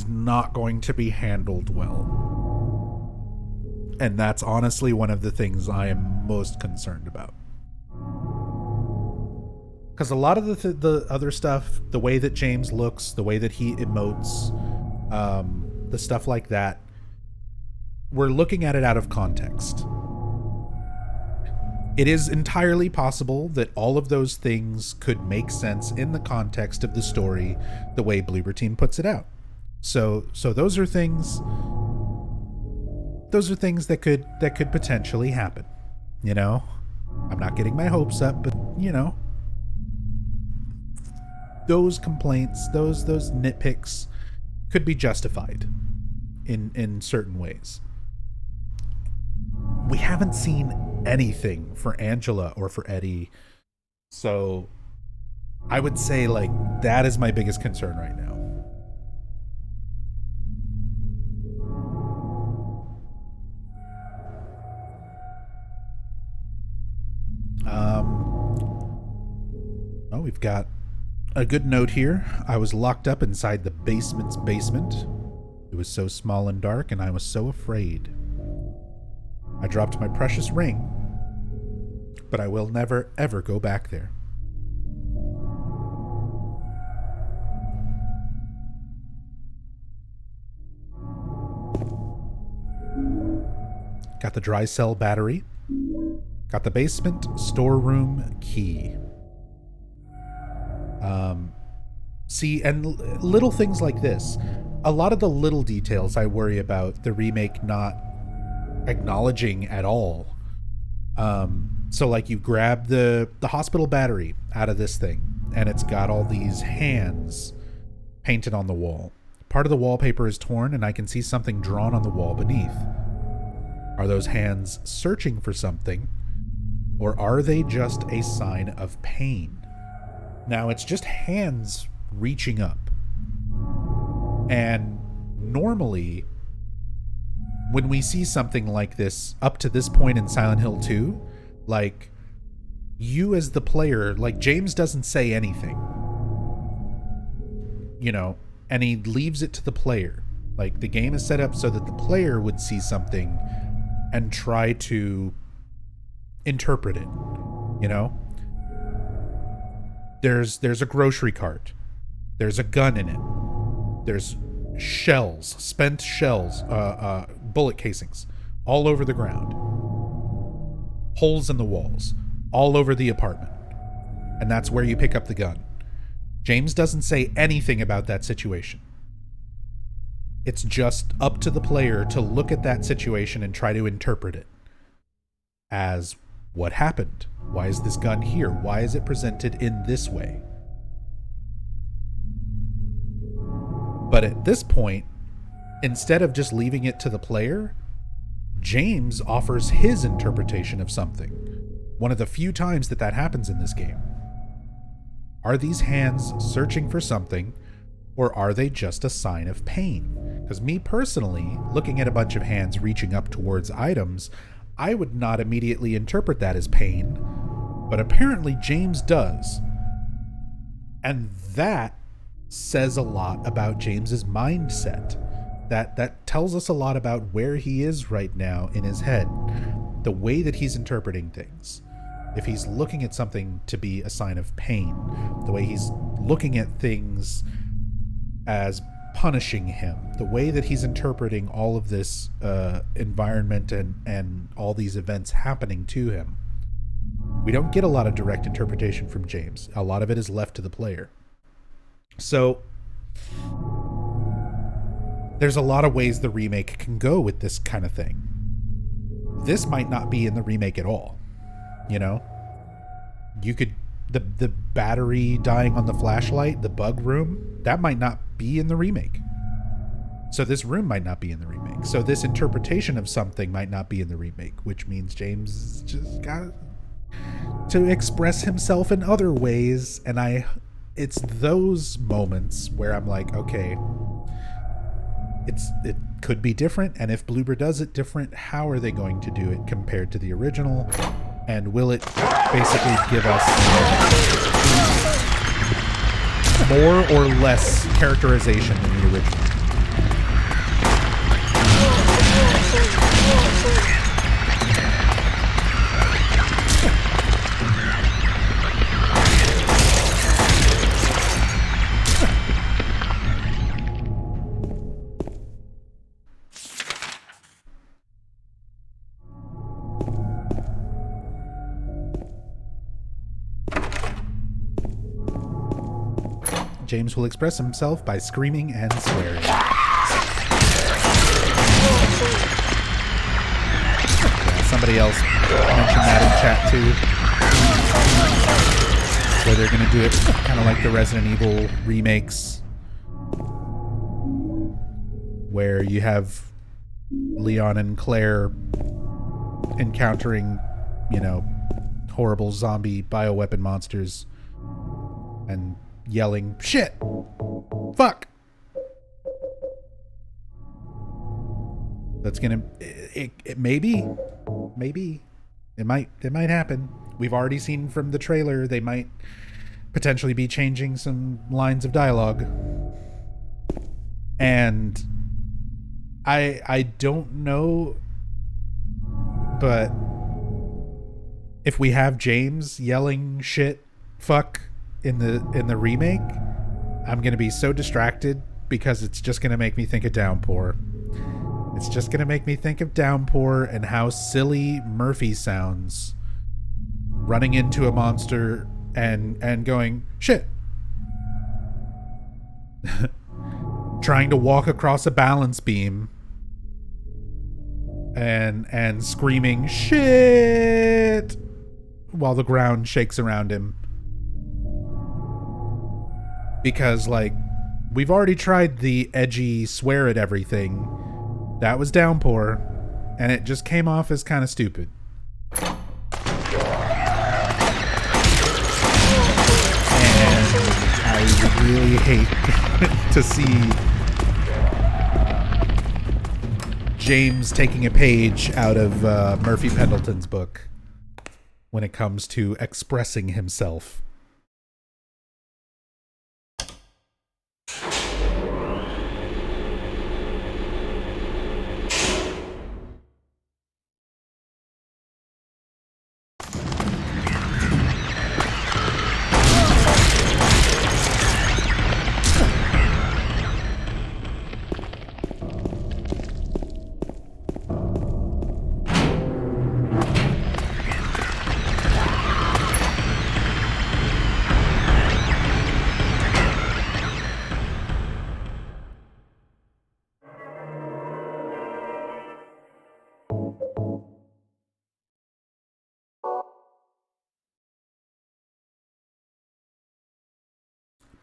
not going to be handled well. And that's honestly one of the things I am most concerned about. Because a lot of the other stuff, the way that James looks, the way that he emotes, the stuff like that, we're looking at it out of context. It is entirely possible that all of those things could make sense in the context of the story, the way Bloober Team puts it out. So those are things that could potentially happen. You know, I'm not getting my hopes up, but you know, those complaints, those nitpicks could be justified in certain ways. We haven't seen anything for Angela or for Eddie, so I would say, like, that is my biggest concern right now. Oh, we've got a good note here. I was locked up inside the basement's basement. It was so small and dark, and I was so afraid. I dropped my precious ring, but I will never, ever go back there. Got the dry cell battery. Got the basement storeroom key. See, and little things like this. A lot of the little details I worry about the remake not acknowledging at all. So like, you grab the hospital battery out of this thing, and it's got all these hands painted on the wall. Part of the wallpaper is torn, and I can see something drawn on the wall beneath. Are those hands searching for something, or are they just a sign of pain? Now, it's just hands reaching up. And normally, when we see something like this up to this point in Silent Hill 2, like, you as the player, like, James doesn't say anything, you know, and he leaves it to the player. Like, the game is set up so that the player would see something and try to interpret it, you know? There's a grocery cart. There's a gun in it. There's shells, spent shells, bullet casings all over the ground. Holes in the walls all over the apartment. And that's where you pick up the gun. James doesn't say anything about that situation. It's just up to the player to look at that situation and try to interpret it as, what happened? Why is this gun here? Why is it presented in this way? But at this point, instead of just leaving it to the player, James offers his interpretation of something. One of the few times that happens in this game. Are these hands searching for something, or are they just a sign of pain? Because me personally, looking at a bunch of hands reaching up towards items, I would not immediately interpret that as pain, but apparently James does. And that says a lot about James's mindset. That tells us a lot about where he is right now in his head, the way that he's interpreting things. If he's looking at something to be a sign of pain, the way he's looking at things as punishing him. The way that he's interpreting all of this environment and all these events happening to him. We don't get a lot of direct interpretation from James. A lot of it is left to the player. So there's a lot of ways the remake can go with this kind of thing. This might not be in the remake at all. You know? You could... The battery dying on the flashlight, the bug room, that might not be in the remake. So this room might not be in the remake. So this interpretation of something might not be in the remake, which means James just got to express himself in other ways. And it's those moments where I'm like, okay, it could be different. And if Bloober does it different, how are they going to do it compared to the original? And will it basically give us more or less characterization than the original? James will express himself by screaming and swearing. Yeah, somebody else mentioned that in chat too. Where they're going to do it kind of like the Resident Evil remakes. Where you have Leon and Claire encountering, you know, horrible zombie bioweapon monsters. And yelling, shit, fuck. That's gonna, maybe it might happen. We've already seen from the trailer they might potentially be changing some lines of dialogue, and I don't know, but if we have James yelling shit, fuck, in the remake, I'm gonna be so distracted because it's just gonna make me think of Downpour. It's just gonna make me think of Downpour and how silly Murphy sounds running into a monster and going shit, trying to walk across a balance beam and screaming shit while the ground shakes around him. Because, like, we've already tried the edgy swear at everything. That was Downpour, and it just came off as kind of stupid. And I really hate to see James taking a page out of Murphy Pendleton's book when it comes to expressing himself.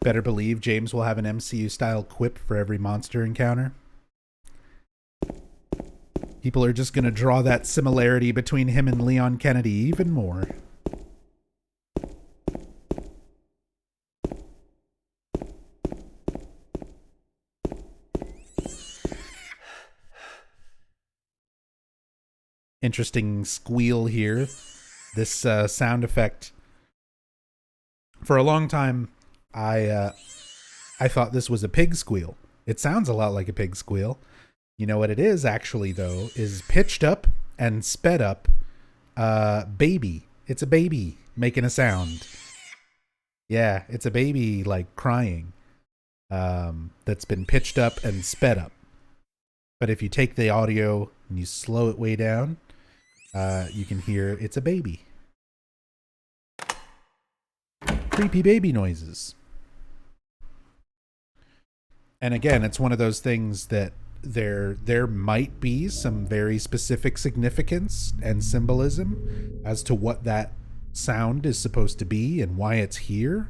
Better believe James will have an MCU-style quip for every monster encounter. People are just going to draw that similarity between him and Leon Kennedy even more. Interesting squeal here. This sound effect. For a long time, I thought this was a pig squeal. It sounds a lot like a pig squeal. You know what it is actually, though, is pitched up and sped up baby. It's a baby making a sound. Yeah, it's a baby, like, crying. that's been pitched up and sped up. But if you take the audio and you slow it way down, you can hear it's a baby. Creepy baby noises. And again, it's one of those things that there might be some very specific significance and symbolism as to what that sound is supposed to be and why it's here.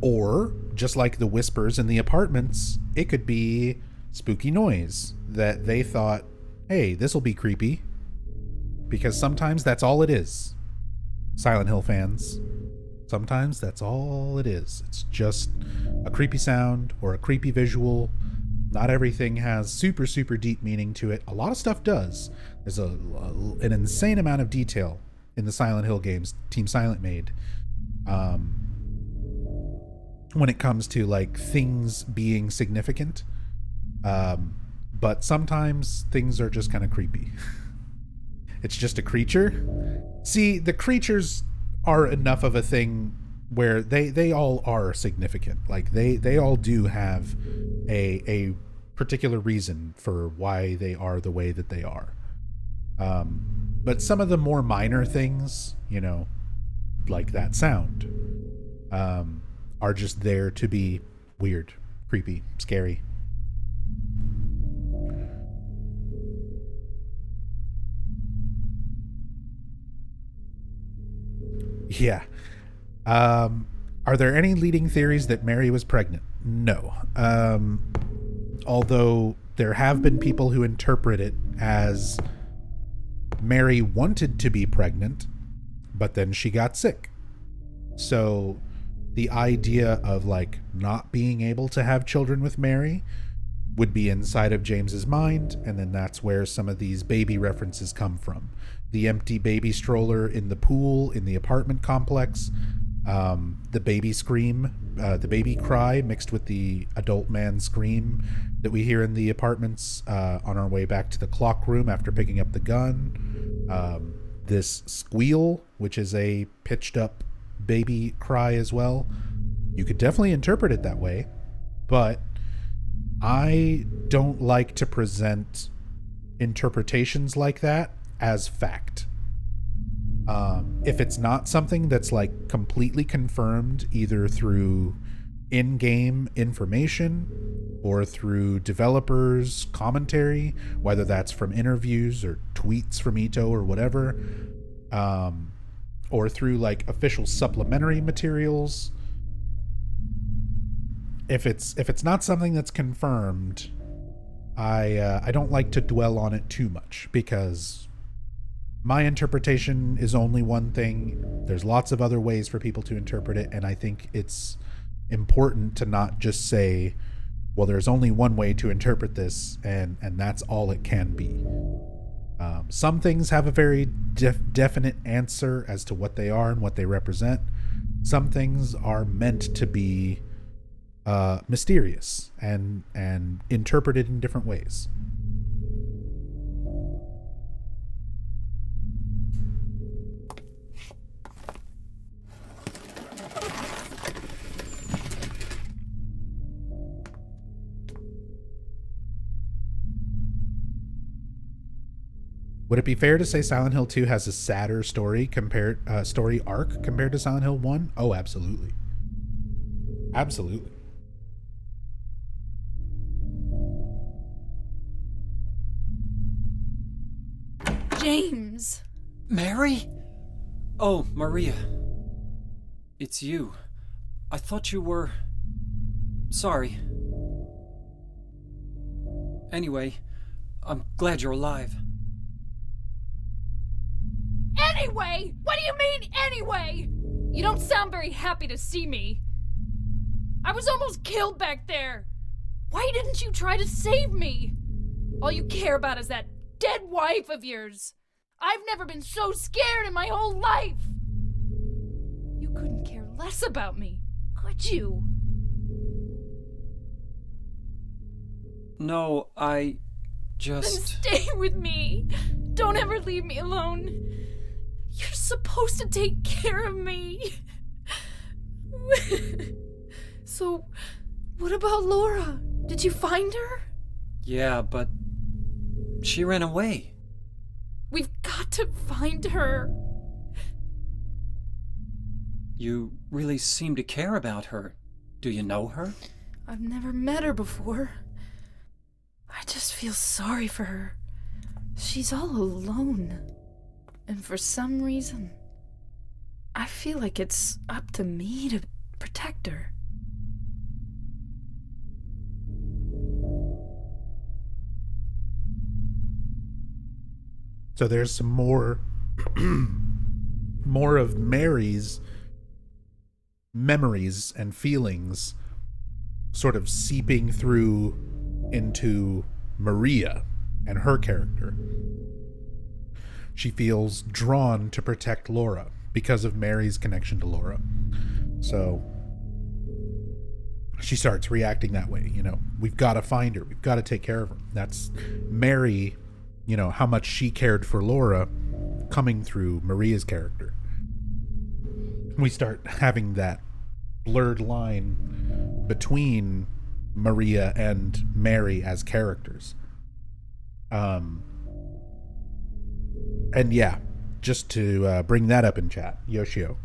Or just like the whispers in the apartments, it could be spooky noise that they thought, hey, this will be creepy. Because sometimes that's all it is. Silent Hill fans, sometimes that's all it is. It's just a creepy sound or a creepy visual. Not everything has super, super deep meaning to it. A lot of stuff does. There's an insane amount of detail in the Silent Hill games Team Silent made. When it comes to like things being significant. But sometimes things are just kind of creepy. It's just a creature. See, the creatures are enough of a thing where they all are significant. Like they all do have a particular reason for why they are the way that they are. But some of the more minor things, you know, like that sound, are just there to be weird, creepy, scary. Yeah. Are there any leading theories that Mary was pregnant? No. Although there have been people who interpret it as Mary wanted to be pregnant, but then she got sick. So the idea of like not being able to have children with Mary would be inside of James's mind, and then that's where some of these baby references come from. The empty baby stroller in the pool in the apartment complex, the baby scream, the baby cry mixed with the adult man scream that we hear in the apartments on our way back to the clock room after picking up the gun. This squeal, which is a pitched up baby cry as well. You could definitely interpret it that way, but I don't like to present interpretations like that as fact. If it's not something that's like completely confirmed either through in-game information or through developers' commentary, whether that's from interviews or tweets from Ito or whatever, or through like official supplementary materials, if it's not something that's confirmed, I don't like to dwell on it too much, because my interpretation is only one thing. There's lots of other ways for people to interpret it, and I think it's important to not just say, well, there's only one way to interpret this, and that's all it can be. Some things have a very definite answer as to what they are and what they represent. Some things are meant to be mysterious and interpreted in different ways. Would it be fair to say Silent Hill 2 has a sadder story story arc compared to Silent Hill 1? Oh, absolutely. Absolutely. James! Mary? Oh, Maria. It's you. I thought you were... Sorry. Anyway, I'm glad you're alive. Anyway? What do you mean, anyway? You don't sound very happy to see me. I was almost killed back there. Why didn't you try to save me? All you care about is that dead wife of yours. I've never been so scared in my whole life. You couldn't care less about me, could you? No, I just... Then stay with me. Don't ever leave me alone. You're supposed to take care of me. So, what about Laura? Did you find her? Yeah, but she ran away. We've got to find her. You really seem to care about her. Do you know her? I've never met her before. I just feel sorry for her. She's all alone. And for some reason, I feel like it's up to me to protect her. So there's some more more of Mary's memories and feelings sort of seeping through into Maria and her character. She feels drawn to protect Laura because of Mary's connection to Laura. So she starts reacting that way. You know, we've got to find her. We've got to take care of her. That's Mary, you know, how much she cared for Laura coming through Maria's character. We start having that blurred line between Maria and Mary as characters. And yeah, just to bring that up in chat, Yoshio,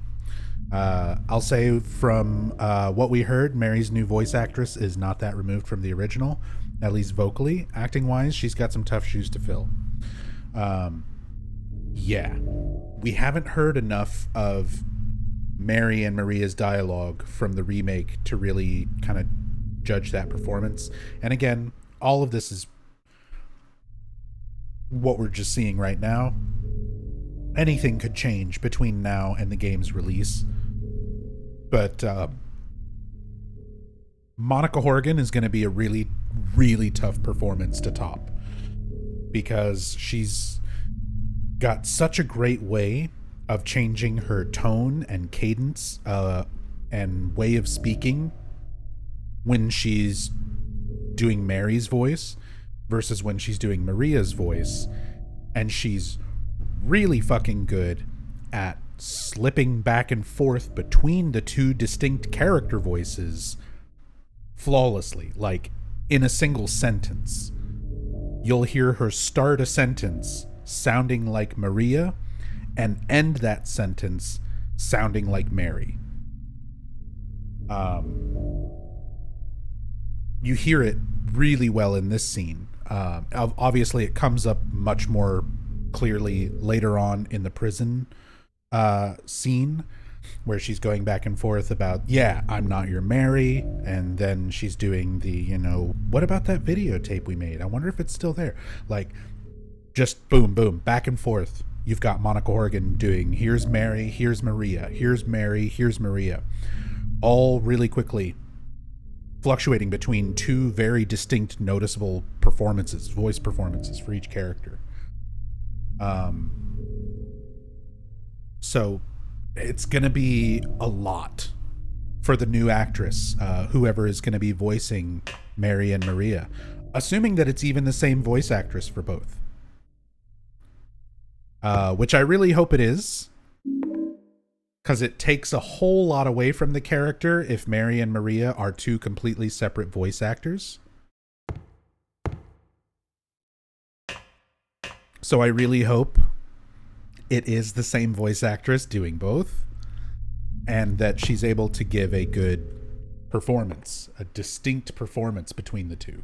I'll say from what we heard, Mary's new voice actress is not that removed from the original, at least vocally. Acting wise, she's got some tough shoes to fill. Yeah, we haven't heard enough of Mary and Maria's dialogue from the remake to really kind of judge that performance. And again, all of this is what we're just seeing right now. Anything could change between now and the game's release. But Monica Horgan is going to be a really, really tough performance to top, because she's got such a great way of changing her tone and cadence and way of speaking when she's doing Mary's voice versus when she's doing Maria's voice. And she's really fucking good at slipping back and forth between the two distinct character voices flawlessly. Like, in a single sentence, you'll hear her start a sentence sounding like Maria and end that sentence sounding like Mary. You hear it really well in this scene. Obviously, it comes up much more clearly later on in the prison scene, where she's going back and forth about, yeah, I'm not your Mary, and then she's doing the, you know, what about that videotape we made? I wonder if it's still there. Like, just boom, boom, back and forth. You've got Monica Horgan doing, here's Mary, here's Maria, here's Mary, here's Maria, all really quickly fluctuating between two very distinct, noticeable performances, voice performances for each character. So it's going to be a lot for the new actress, whoever is going to be voicing Mary and Maria, assuming that it's even the same voice actress for both. Which I really hope it is, because it takes a whole lot away from the character if Mary and Maria are two completely separate voice actors. So I really hope it is the same voice actress doing both, and that she's able to give a good performance, a distinct performance between the two.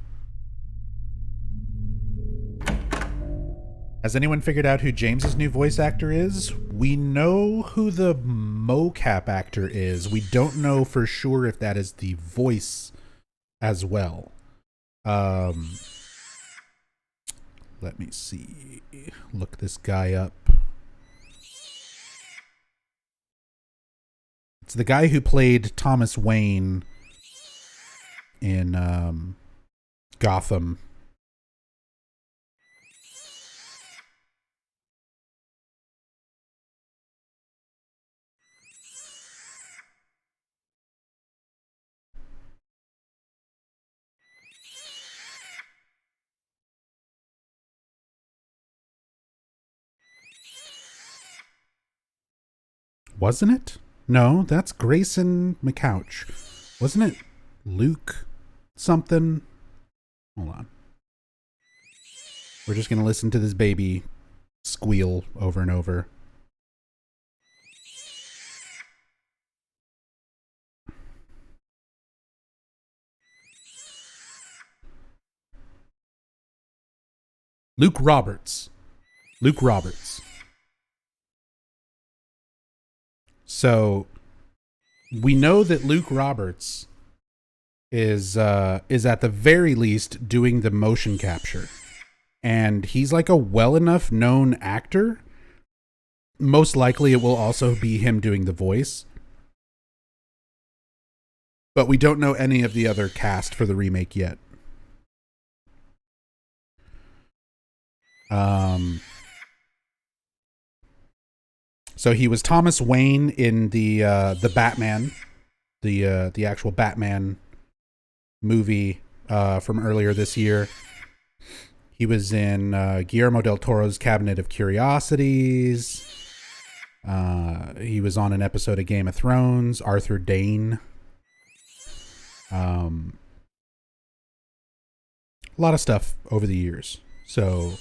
Has anyone figured out who James's new voice actor is? We know who the Mocap actor is. We don't know for sure if that is the voice as well. Let me see. Look this guy up. It's the guy who played Thomas Wayne in Gotham. Wasn't it? No, that's Grayson McCouch. Wasn't it Luke something? Hold on. We're just going to listen to this baby squeal over and over. Luke Roberts. Luke Roberts. So we know that Luke Roberts is at the very least doing the motion capture. And he's like a well enough known actor. Most likely it will also be him doing the voice. But we don't know any of the other cast for the remake yet. So he was Thomas Wayne in the Batman, the actual Batman movie from earlier this year. He was in Guillermo del Toro's Cabinet of Curiosities. He was on an episode of Game of Thrones, Arthur Dane. A lot of stuff over the years. So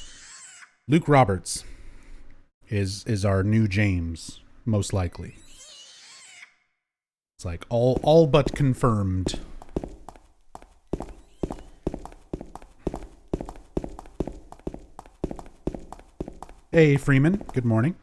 Luke Roberts is our new James, most likely. It's like all but confirmed. Hey, Freeman. Good morning.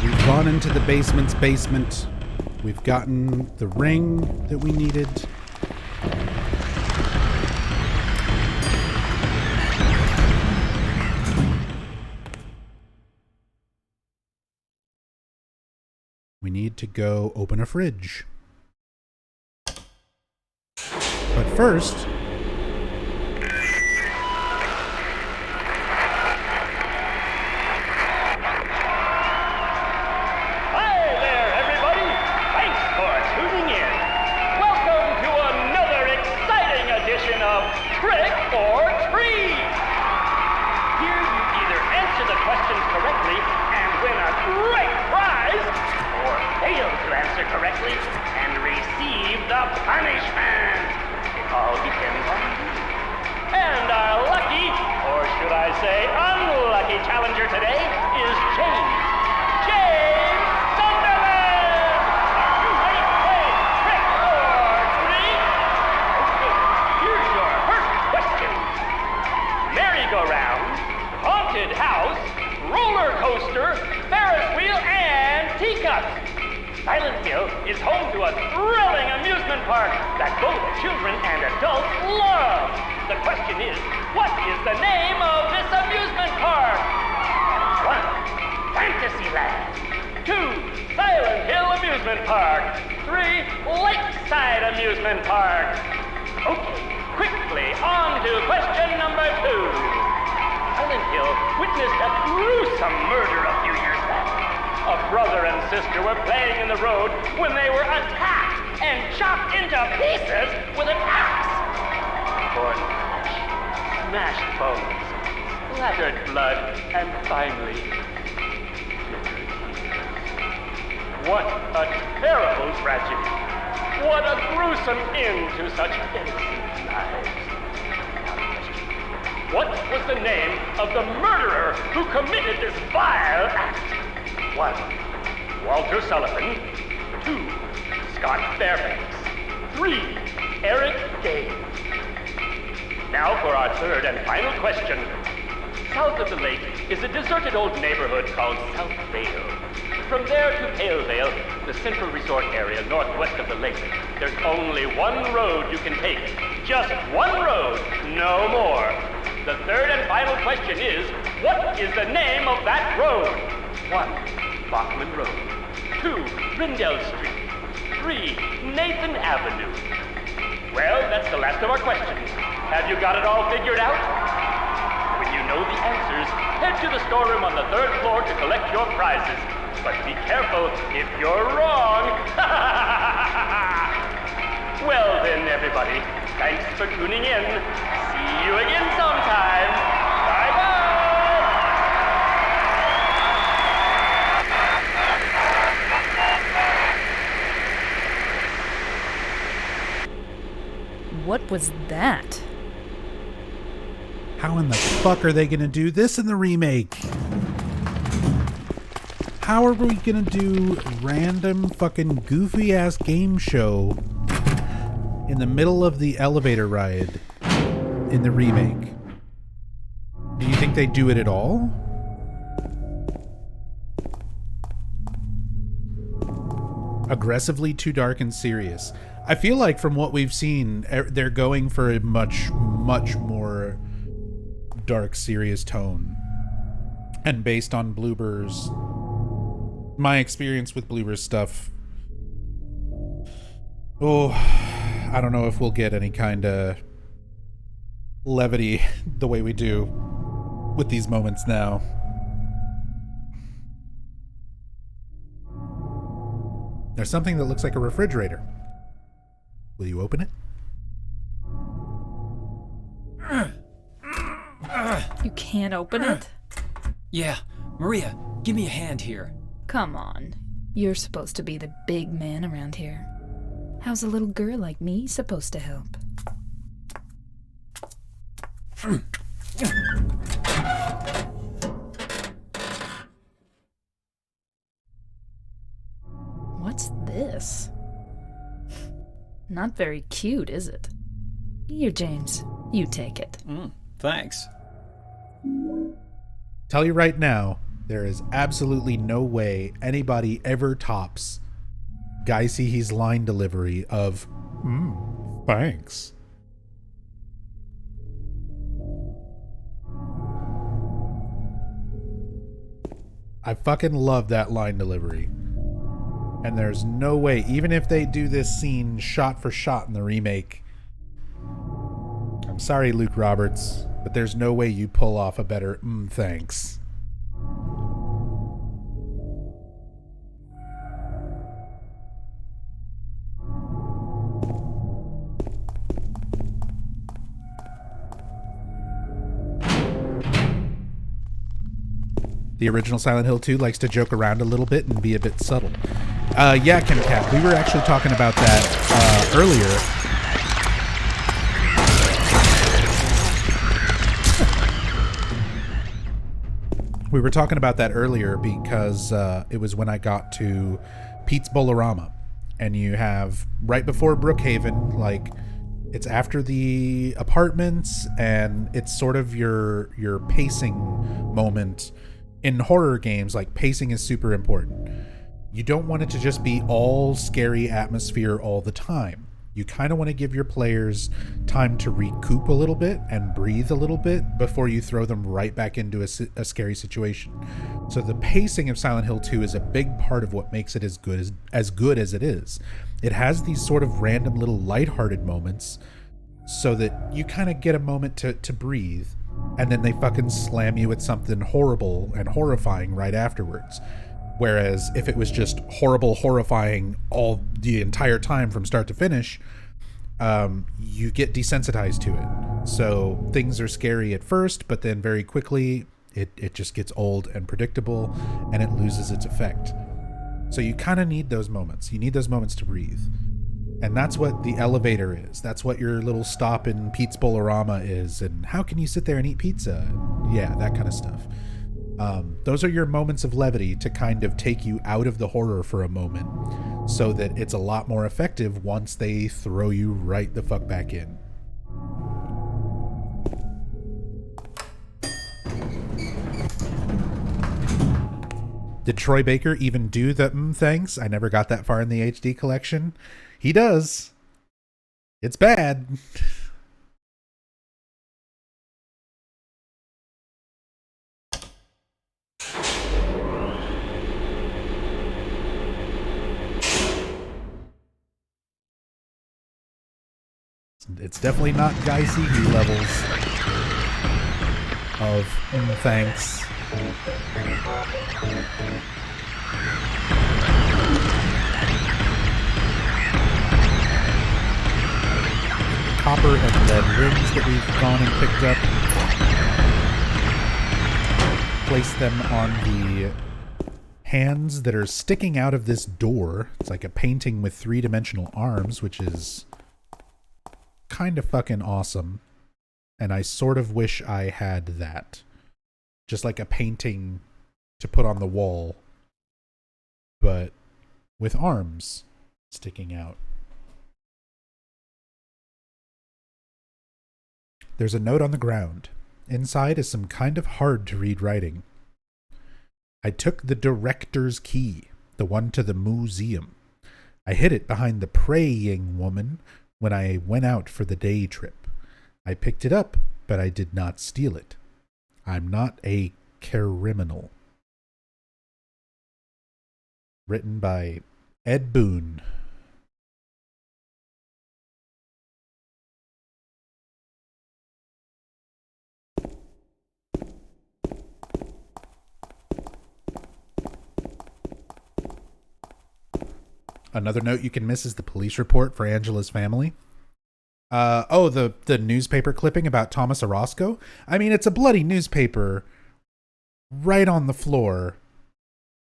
We've gone into the basement's basement. We've gotten the ring that we needed. We need to go open a fridge. But first... correctly and receive the punishment. It all depends on you. And our lucky, or should I say unlucky challenger today is James. James Sunderland! Are you ready to play trick or treat? Okay, here's your first question. Merry-go-round, haunted house, roller coaster, Ferris wheel, and teacups. Silent Hill is home to a thrilling amusement park that both children and adults love. The question is, what is the name of this amusement park? 1. Fantasyland. 2. Silent Hill Amusement Park. 3. Lakeside Amusement Park. Okay, quickly on to question number 2. Silent Hill witnessed a gruesome murder a few years back. A brother and sister were playing in the road when they were attacked and chopped into pieces with an axe. Torn flesh, smashed bones, splattered blood, and finally, what a terrible tragedy. What a gruesome end to such innocent lives. What was the name of the murderer who committed this vile act? 1. Walter Sullivan. 2. Scott Fairbanks. 3. Eric Gaines. Now for our third and final question. South of the lake is a deserted old neighborhood called South Vale. From there to Pale Vale, the central resort area northwest of the lake, there's only one road you can take. Just one road, no more. The third and final question is, what is the name of that road? 1. Bachman Road. 2. Rindell Street. SH3 Nathan Avenue. Well, that's the last of our questions. Have you got it all figured out? When you know the answers, head to the storeroom on the 3rd floor to collect your prizes. But be careful if you're wrong. Well then, everybody, thanks for tuning in. See you again sometime. Bye-bye. What was that? How in the fuck are they gonna do this in the remake? How are we gonna do random fucking goofy ass game show in the middle of the elevator ride in the remake? Do you think they do it at all? Aggressively too dark and serious. I feel like from what we've seen, they're going for a much more dark, serious tone. And based on Bloober's, my experience with Bloober's stuff, I don't know if we'll get any kind of levity the way we do with these moments now. There's something that looks like a refrigerator. Will you open it? You can't open it? Yeah, Maria, give me a hand here. Come on. You're supposed to be the big man around here. How's a little girl like me supposed to help? What's this? Not very cute, is it? Here, James. You take it. Thanks. Tell you right now, there is absolutely no way anybody ever tops Guy Seehe's line delivery of, thanks. I fucking love that line delivery. And there's no way, even if they do this scene shot for shot in the remake, I'm sorry, Luke Roberts, but there's no way you pull off a better thanks. The original Silent Hill 2 likes to joke around a little bit and be a bit subtle. Yeah, Kim Cat, we were actually talking about that earlier. We were talking about that earlier because it was when I got to Pete's Bolorama. And you have, right before Brookhaven, like, it's after the apartments, and it's sort of your pacing moment. In horror games, like, pacing is super important. You don't want it to just be all scary atmosphere all the time. You kind of want to give your players time to recoup a little bit and breathe a little bit before you throw them right back into a scary situation. So the pacing of Silent Hill 2 is a big part of what makes it as good as it is. It has these sort of random little lighthearted moments so that you kind of get a moment to breathe, and then they fucking slam you with something horrible and horrifying right afterwards. Whereas if it was just horrible, horrifying all the entire time from start to finish, you get desensitized to it. So things are scary at first, but then very quickly it just gets old and predictable, and it loses its effect. So you kind of need those moments. You need those moments to breathe. And that's what the elevator is. That's what your little stop in Pete's Bolorama is. And how can you sit there and eat pizza? Yeah, that kind of stuff. Those are your moments of levity to kind of take you out of the horror for a moment, so that it's a lot more effective once they throw you right the fuck back in. Did Troy Baker even do the thanks? I never got that far in the HD collection. He does. It's bad. It's definitely not Guy Seegee levels of thanks. Copper and lead rings that we've gone and picked up. Place them on the hands that are sticking out of this door. It's like a painting with 3-dimensional arms, which is kind of fucking awesome. And I sort of wish I had that. Just like a painting to put on the wall, but with arms sticking out. There's a note on the ground. Inside is some kind of hard to read writing. I took the director's key, the one to the museum. I hid it behind the praying woman when I went out for the day trip. I picked it up, but I did not steal it. I'm not a criminal. Written by Ed Boon. Another note you can miss is the police report for Angela's family. The newspaper clipping about Thomas Orozco. I mean, it's a bloody newspaper right on the floor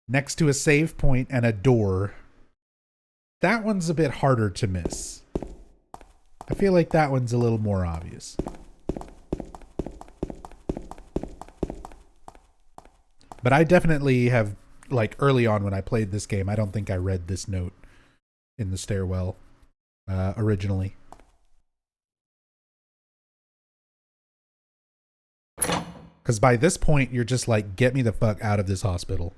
next to a save point and a door. That one's a bit harder to miss. I feel like that one's a little more obvious. But I definitely have, like, early on when I played this game, I don't think I read this note in the stairwell originally. Because by this point, you're just like, get me the fuck out of this hospital.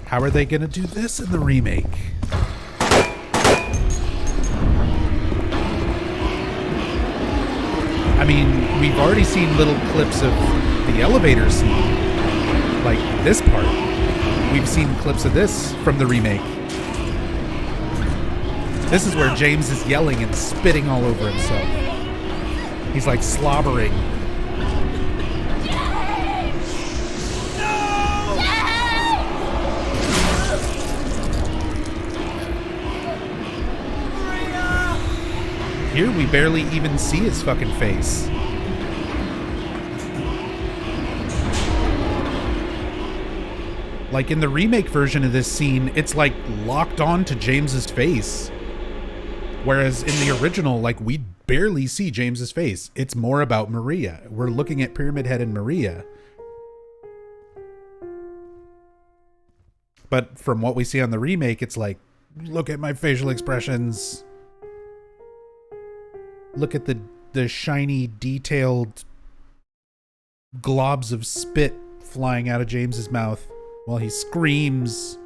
How are they going to do this in the remake? I mean, we've already seen little clips of the elevator scene, like this part. We've seen clips of this from the remake. This is where James is yelling and spitting all over himself. He's like slobbering. Here we barely even see his fucking face. Like in the remake version of this scene, it's like locked on to James's face. Whereas in the original, like we barely see James's face. It's more about Maria. We're looking at Pyramid Head and Maria. But from what we see on the remake, it's like, look at my facial expressions. Look at the shiny, detailed globs of spit flying out of James's mouth while he screams.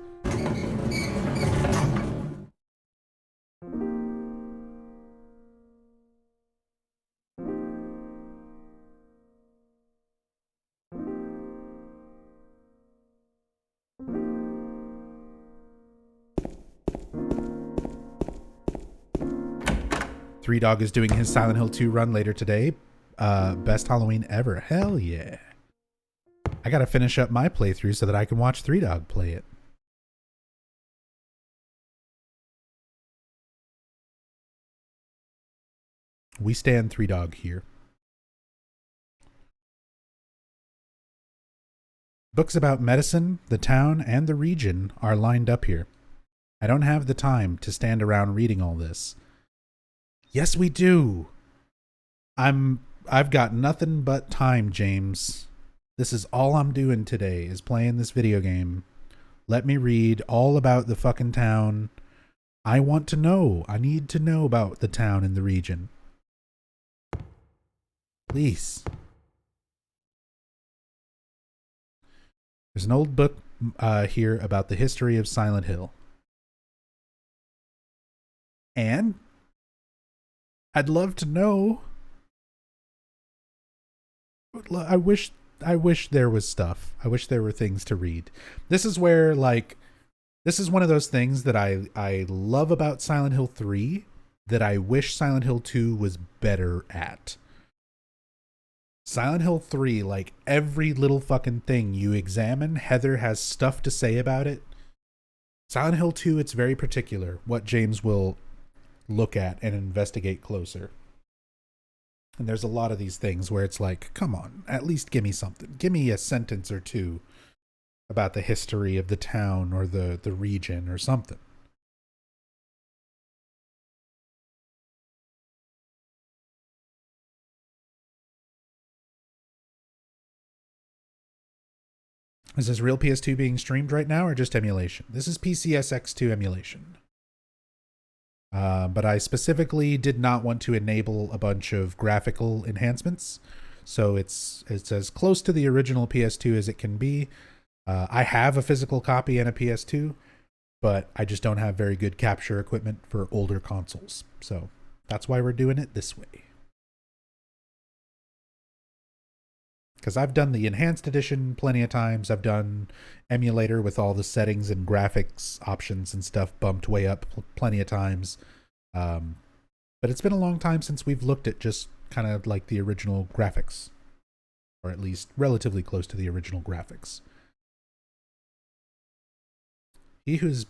Three Dog is doing his Silent Hill 2 run later today. Best Halloween ever. Hell yeah. I gotta finish up my playthrough so that I can watch Three Dog play it. We stand Three Dog here. Books about medicine, the town, and the region are lined up here. I don't have the time to stand around reading all this. Yes, we do. I've got nothing but time, James. This is all I'm doing today is playing this video game. Let me read all about the fucking town. I want to know. I need to know about the town and the region. Please. There's an old book here about the history of Silent Hill. And I'd love to know. I wish there was stuff. I wish there were things to read. This is where, like, this is one of those things that I love about Silent Hill 3 that I wish Silent Hill 2 was better at. Silent Hill 3, like, every little fucking thing you examine, Heather has stuff to say about it. Silent Hill 2, it's very particular what James will look at and investigate closer. And there's a lot of these things where it's like, come on, at least give me something. Give me a sentence or two about the history of the town or the region or something. Is this real PS2 being streamed right now or just emulation? This is PCSX2 emulation. But I specifically did not want to enable a bunch of graphical enhancements. So it's as close to the original PS2 as it can be. I have a physical copy and a PS2, but I just don't have very good capture equipment for older consoles. So that's why we're doing it this way. Because I've done the enhanced edition plenty of times. I've done emulator with all the settings and graphics options and stuff bumped way up plenty of times. But it's been a long time since we've looked at just kind of like the original graphics. Or at least relatively close to the original graphics. He who is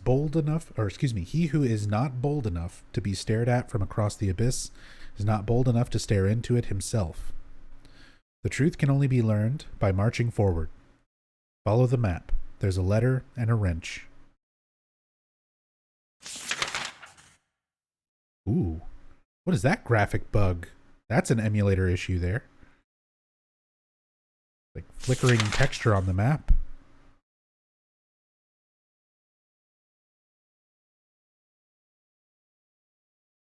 not bold enough to be stared at from across the abyss is not bold enough to stare into it himself. The truth can only be learned by marching forward. Follow the map. There's a letter and a wrench. Ooh. What is that graphic bug? That's an emulator issue there. Like flickering texture on the map.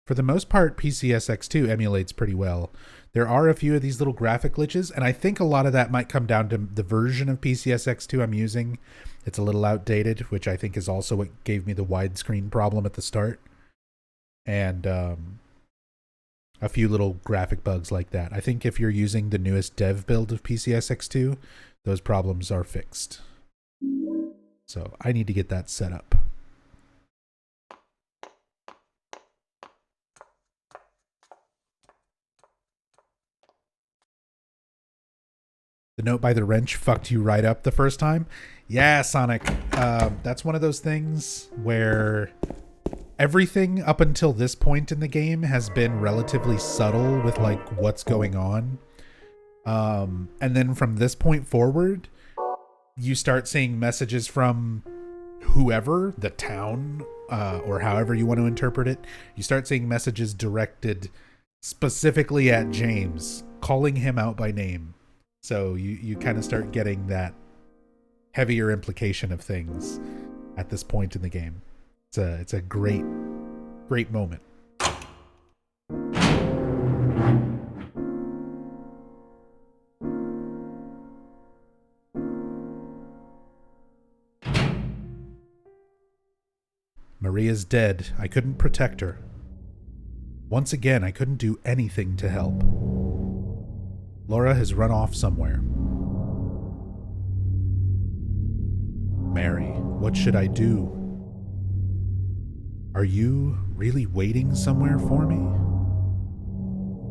For the most part, PCSX2 emulates pretty well. There are a few of these little graphic glitches, and I think a lot of that might come down to the version of PCSX2 I'm using. It's a little outdated, which I think is also what gave me the widescreen problem at the start. And a few little graphic bugs like that. I think if you're using the newest dev build of PCSX2, those problems are fixed. So I need to get that set up. The note by the wrench fucked you right up the first time. Yeah, Sonic. That's one of those things where everything up until this point in the game has been relatively subtle with like what's going on. And then from this point forward, you start seeing messages from whoever, the town, or however you want to interpret it. You start seeing messages directed specifically at James, calling him out by name. So you kind of start getting that heavier implication of things at this point in the game. It's a great moment. Maria's dead. I couldn't protect her. Once again, I couldn't do anything to help. Laura has run off somewhere. Mary, what should I do? Are you really waiting somewhere for me?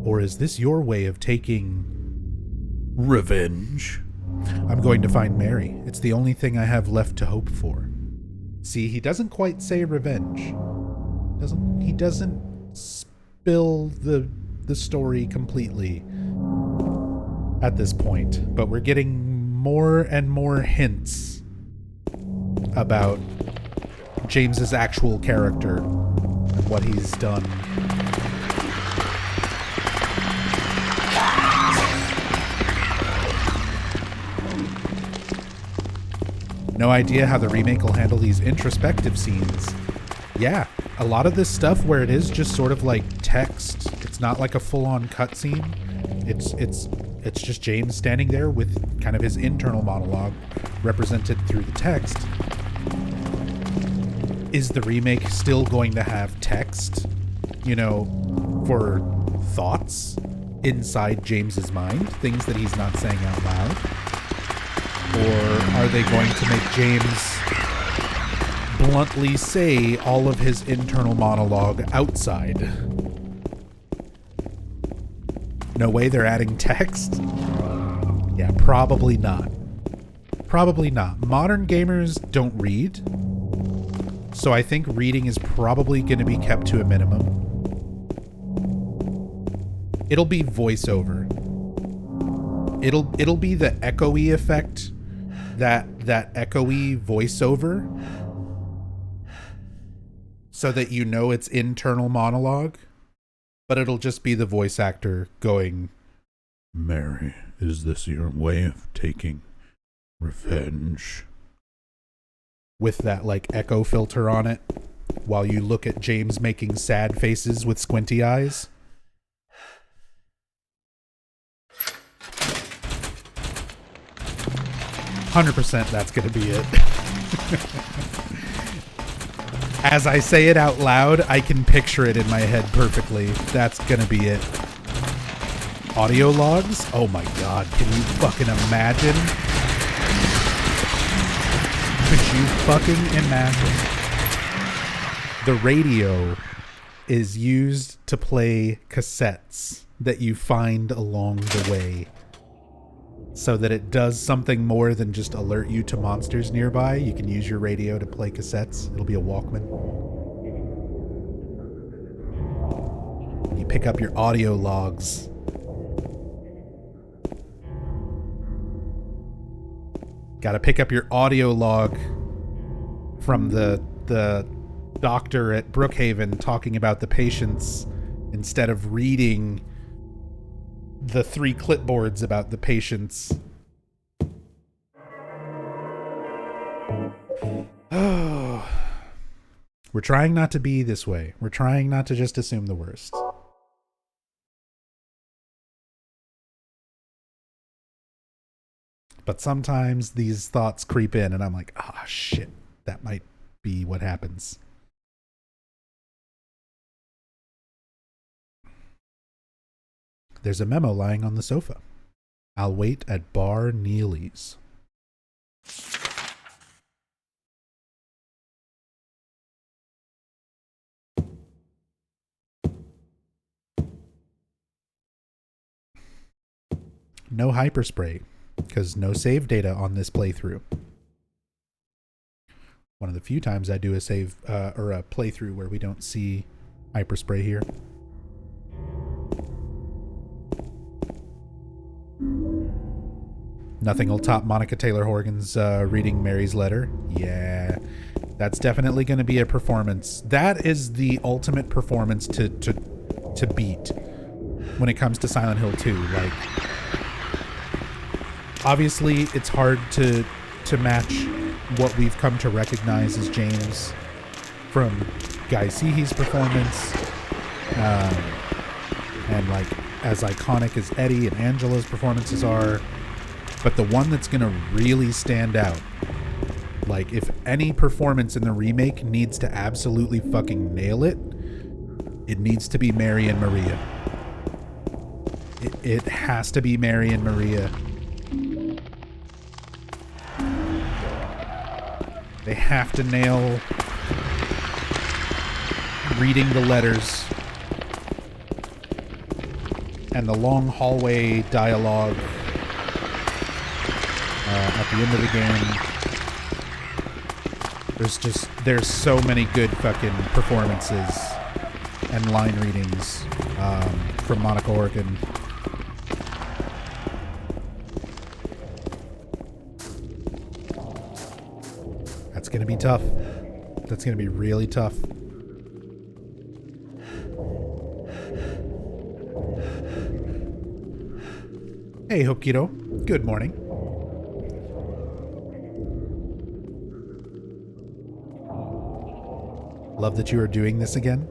Or is this your way of taking revenge? I'm going to find Mary. It's the only thing I have left to hope for. See, he doesn't quite say revenge. He doesn't spill the story completely at this point, but we're getting more and more hints about James's actual character and what he's done. No idea how the remake will handle these introspective scenes. Yeah, a lot of this stuff where it is just sort of like text, it's not like a full-on cutscene. It's just James standing there with kind of his internal monologue represented through the text. Is the remake still going to have text, you know, for thoughts inside James's mind, things that he's not saying out loud? Or are they going to make James bluntly say all of his internal monologue outside? No way they're adding text? Yeah, probably not. Probably not. Modern gamers don't read, so I think reading is probably going to be kept to a minimum. It'll be voiceover. It'll be the echoey effect, that echoey voiceover, so that you know it's internal monologue, but it'll just be the voice actor going, "Mary, is this your way of taking revenge?" With that like echo filter on it, while you look at James making sad faces with squinty eyes. 100% that's going to be it. As I say it out loud, I can picture it in my head perfectly. That's going to be it. Audio logs? Oh my god, can you fucking imagine? Could you fucking imagine? The radio is used to play cassettes that you find along the way, so that it does something more than just alert you to monsters nearby. You can use your radio to play cassettes. It'll be a Walkman. You pick up your audio logs. Gotta pick up your audio log from the doctor at Brookhaven talking about the patients instead of reading the 3 clipboards about the patients. Oh. We're trying not to be this way. We're trying not to just assume the worst. But sometimes these thoughts creep in and I'm like, ah, shit, that might be what happens. There's a memo lying on the sofa. I'll wait at Bar Neely's. No hyperspray, because no save data on this playthrough. One of the few times I do a save or a playthrough where we don't see hyperspray here. Nothing will top Monica Taylor Horgan's reading Mary's letter. Yeah, that's definitely going to be a performance. That is the ultimate performance to beat when it comes to Silent Hill 2. Like, obviously, it's hard to match what we've come to recognize as James from Guy Seehe's performance, and like as iconic as Eddie and Angela's performances are. But the one that's going to really stand out, like if any performance in the remake needs to absolutely fucking nail it, it needs to be Mary and Maria. It has to be Mary and Maria. They have to nail reading the letters and the long hallway dialogue at the end of the game. There's so many good fucking performances and line readings from Monica Horgan. That's gonna be tough. That's gonna be really tough. Hey, Hokido. Good morning. Love that you are doing this again.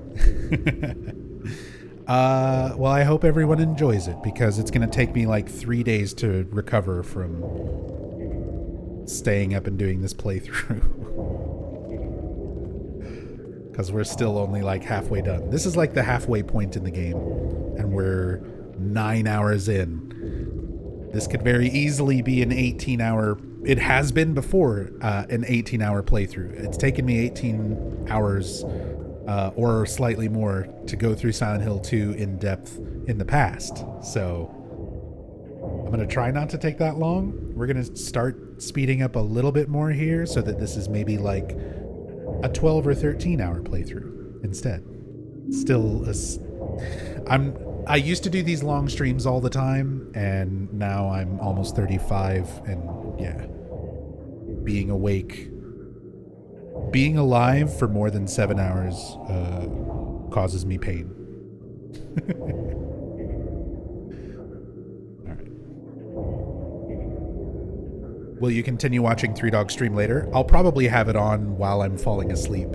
Well, I hope everyone enjoys it, because it's going to take me like 3 days to recover from staying up and doing this playthrough. because we're still only like halfway done. This is like the halfway point in the game, and we're 9 hours in. This could very easily be an 18-hour... It has been before an 18-hour playthrough. It's taken me 18 hours or slightly more to go through Silent Hill 2 in depth in the past. So I'm going to try not to take that long. We're going to start speeding up a little bit more here so that this is maybe like a 12 or 13-hour playthrough instead. Still, I used to do these long streams all the time, and now I'm almost 35, and yeah, being awake, being alive for more than 7 hours causes me pain. All right. Will you continue watching Three Dog stream later? I'll probably have it on while I'm falling asleep.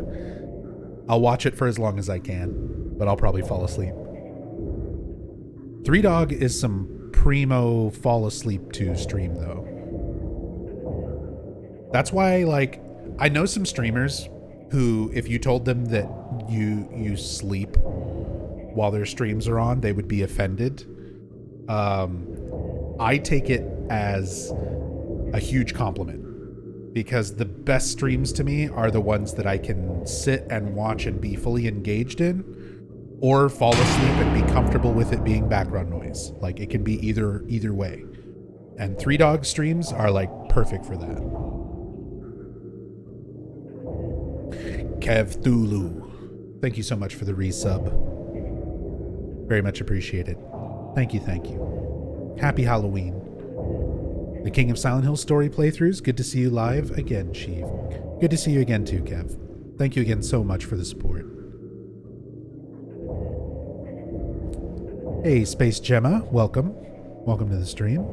I'll watch it for as long as I can, but I'll probably fall asleep. Three Dog is some primo fall asleep to stream though. That's why, like, I know some streamers who, if you told them that you sleep while their streams are on, they would be offended. I take it as a huge compliment, because the best streams to me are the ones that I can sit and watch and be fully engaged in, or fall asleep and be comfortable with it being background noise. Like, it can be either way. And Three Dog streams are like perfect for that. Kev Thulu, thank you so much for the resub. Very much appreciated. Thank you. Happy Halloween. The King of Silent Hill story playthroughs. Good to see you live again, Chief. Good to see you again too, Kev. Thank you again so much for the support. Hey, Space Gemma, welcome. Welcome to the stream.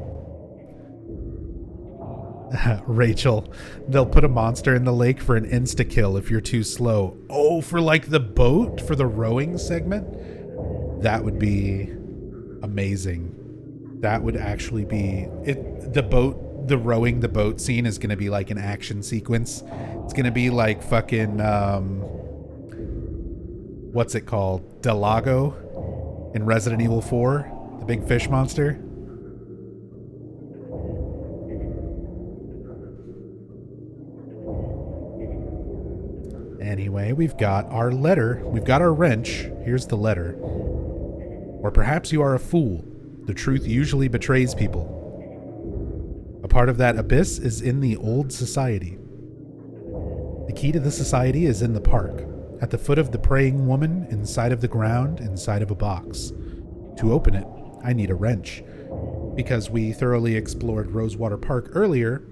Rachel, they'll put a monster in the lake for an insta-kill if you're too slow. Oh, for like the boat? For the rowing segment? That would be amazing. That would actually be... The rowing the boat scene is going to be like an action sequence. It's going to be like fucking... what's it called? Delago? In Resident Evil 4, the big fish monster. Anyway, we've got our letter. We've got our wrench. Here's the letter. Or perhaps you are a fool. The truth usually betrays people. A part of that abyss is in the old society. The key to the society is in the park. At the foot of the praying woman, inside of the ground, inside of a box. To open it, I need a wrench. Because we thoroughly explored Rosewater Park earlier,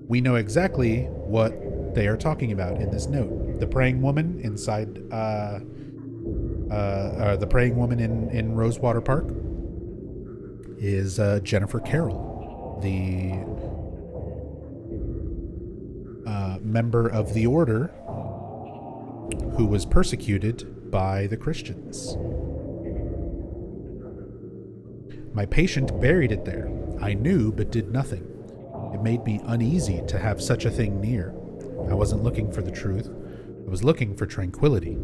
we know exactly what they are talking about in this note. The praying woman inside, the praying woman in Rosewater Park is Jennifer Carroll, the member of the Order who was persecuted by the Christians. My patient buried it there. I knew, but did nothing. It made me uneasy to have such a thing near. I wasn't looking for the truth. I was looking for tranquility.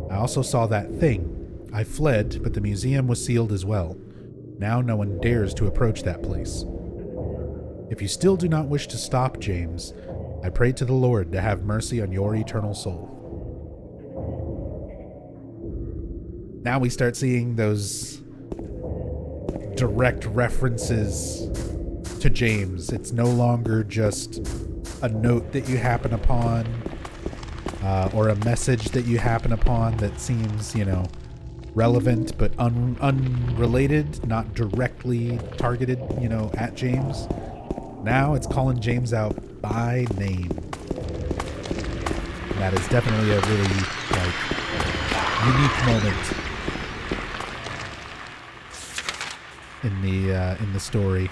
I also saw that thing. I fled, but the museum was sealed as well. Now no one dares to approach that place. If you still do not wish to stop, James, I pray to the Lord to have mercy on your eternal soul. Now we start seeing those direct references to James. It's no longer just a note that you happen upon or a message that you happen upon that seems, relevant but unrelated, not directly targeted, at James. Now it's calling James out by name. And that is definitely a really, unique moment in the story.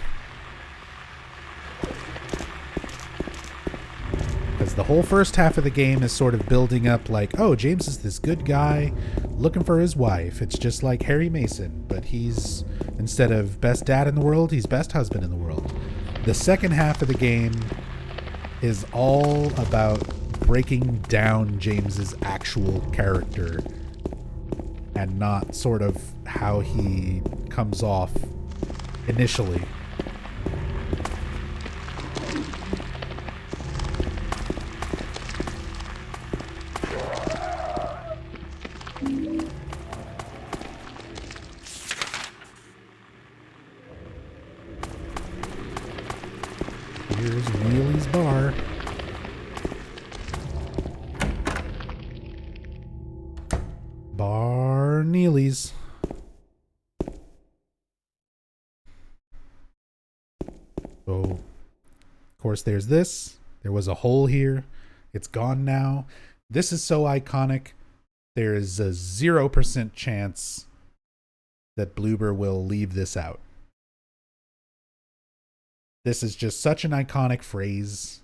Because the whole first half of the game is sort of building up like, oh, James is this good guy looking for his wife. It's just like Harry Mason, but he's, instead of best dad in the world, he's best husband in the world. The second half of the game is all about breaking down James's actual character and not sort of how he comes off initially. Here's Wheelie's bar. Bar Neely's. So, of course, there's this. There was a hole here. It's gone now. This is so iconic. There is a 0% chance that Bloober will leave this out. This is just such an iconic phrase.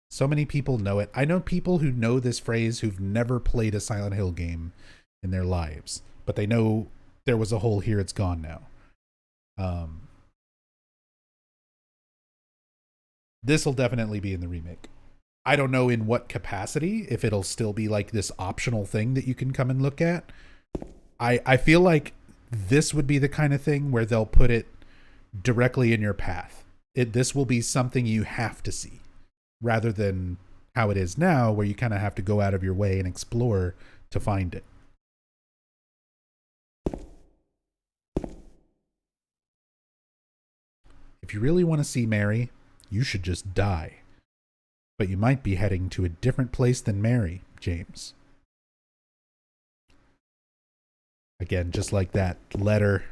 So many people know it. I know people who know this phrase who've never played a Silent Hill game in their lives, but they know there was a hole here, it's gone now. This will definitely be in the remake. I don't know in what capacity, if it'll still be like this optional thing that you can come and look at. I feel like this would be the kind of thing where they'll put it directly in your path. This will be something you have to see, rather than how it is now, where you kind of have to go out of your way and explore to find it. If you really want to see Mary, you should just die. But you might be heading to a different place than Mary, James. Again, just like that letter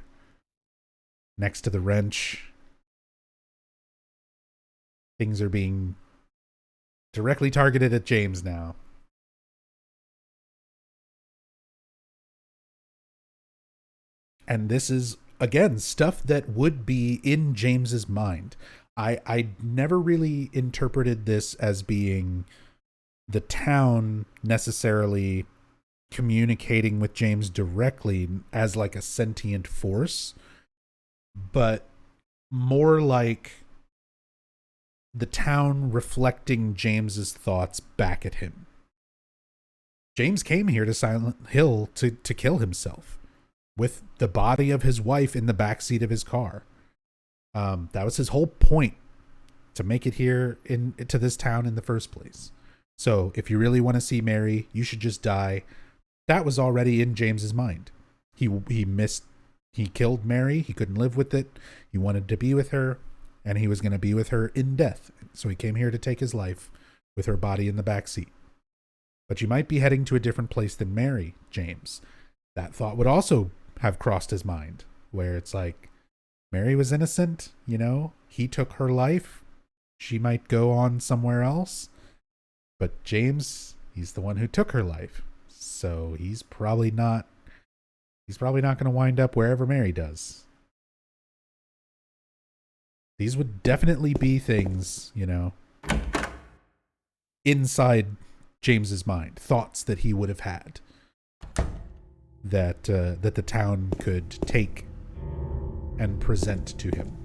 next to the wrench. Things are being directly targeted at James now. And this is, again, stuff that would be in James's mind. I never really interpreted this as being the town necessarily communicating with James directly as like a sentient force, but more like the town reflecting James's thoughts back at him. James came here to Silent Hill to kill himself with the body of his wife in the backseat of his car. That was his whole point, to make it here to this town in the first place. So if you really want to see Mary, you should just die. That was already in James's mind. He killed Mary. He couldn't live with it. He wanted to be with her, and he was going to be with her in death. So he came here to take his life with her body in the backseat. But you might be heading to a different place than Mary, James. That thought would also have crossed his mind, where it's like, Mary was innocent, he took her life. She might go on somewhere else. But James, he's the one who took her life. So he's probably not going to wind up wherever Mary does. These would definitely be things, inside James's mind, thoughts that he would have had that the town could take and present to him.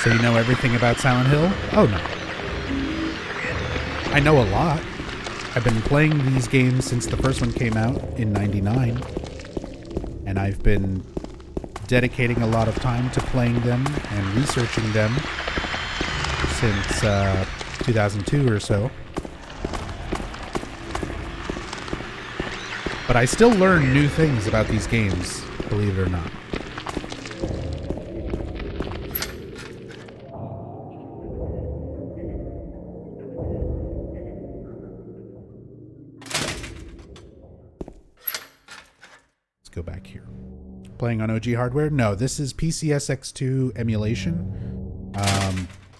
So you know everything about Silent Hill? Oh, no. I know a lot. I've been playing these games since the first one came out in '99. And I've been dedicating a lot of time to playing them and researching them since 2002 or so. But I still learn new things about these games, believe it or not. Go back here. Playing on OG hardware? No, this is PCSX2 emulation,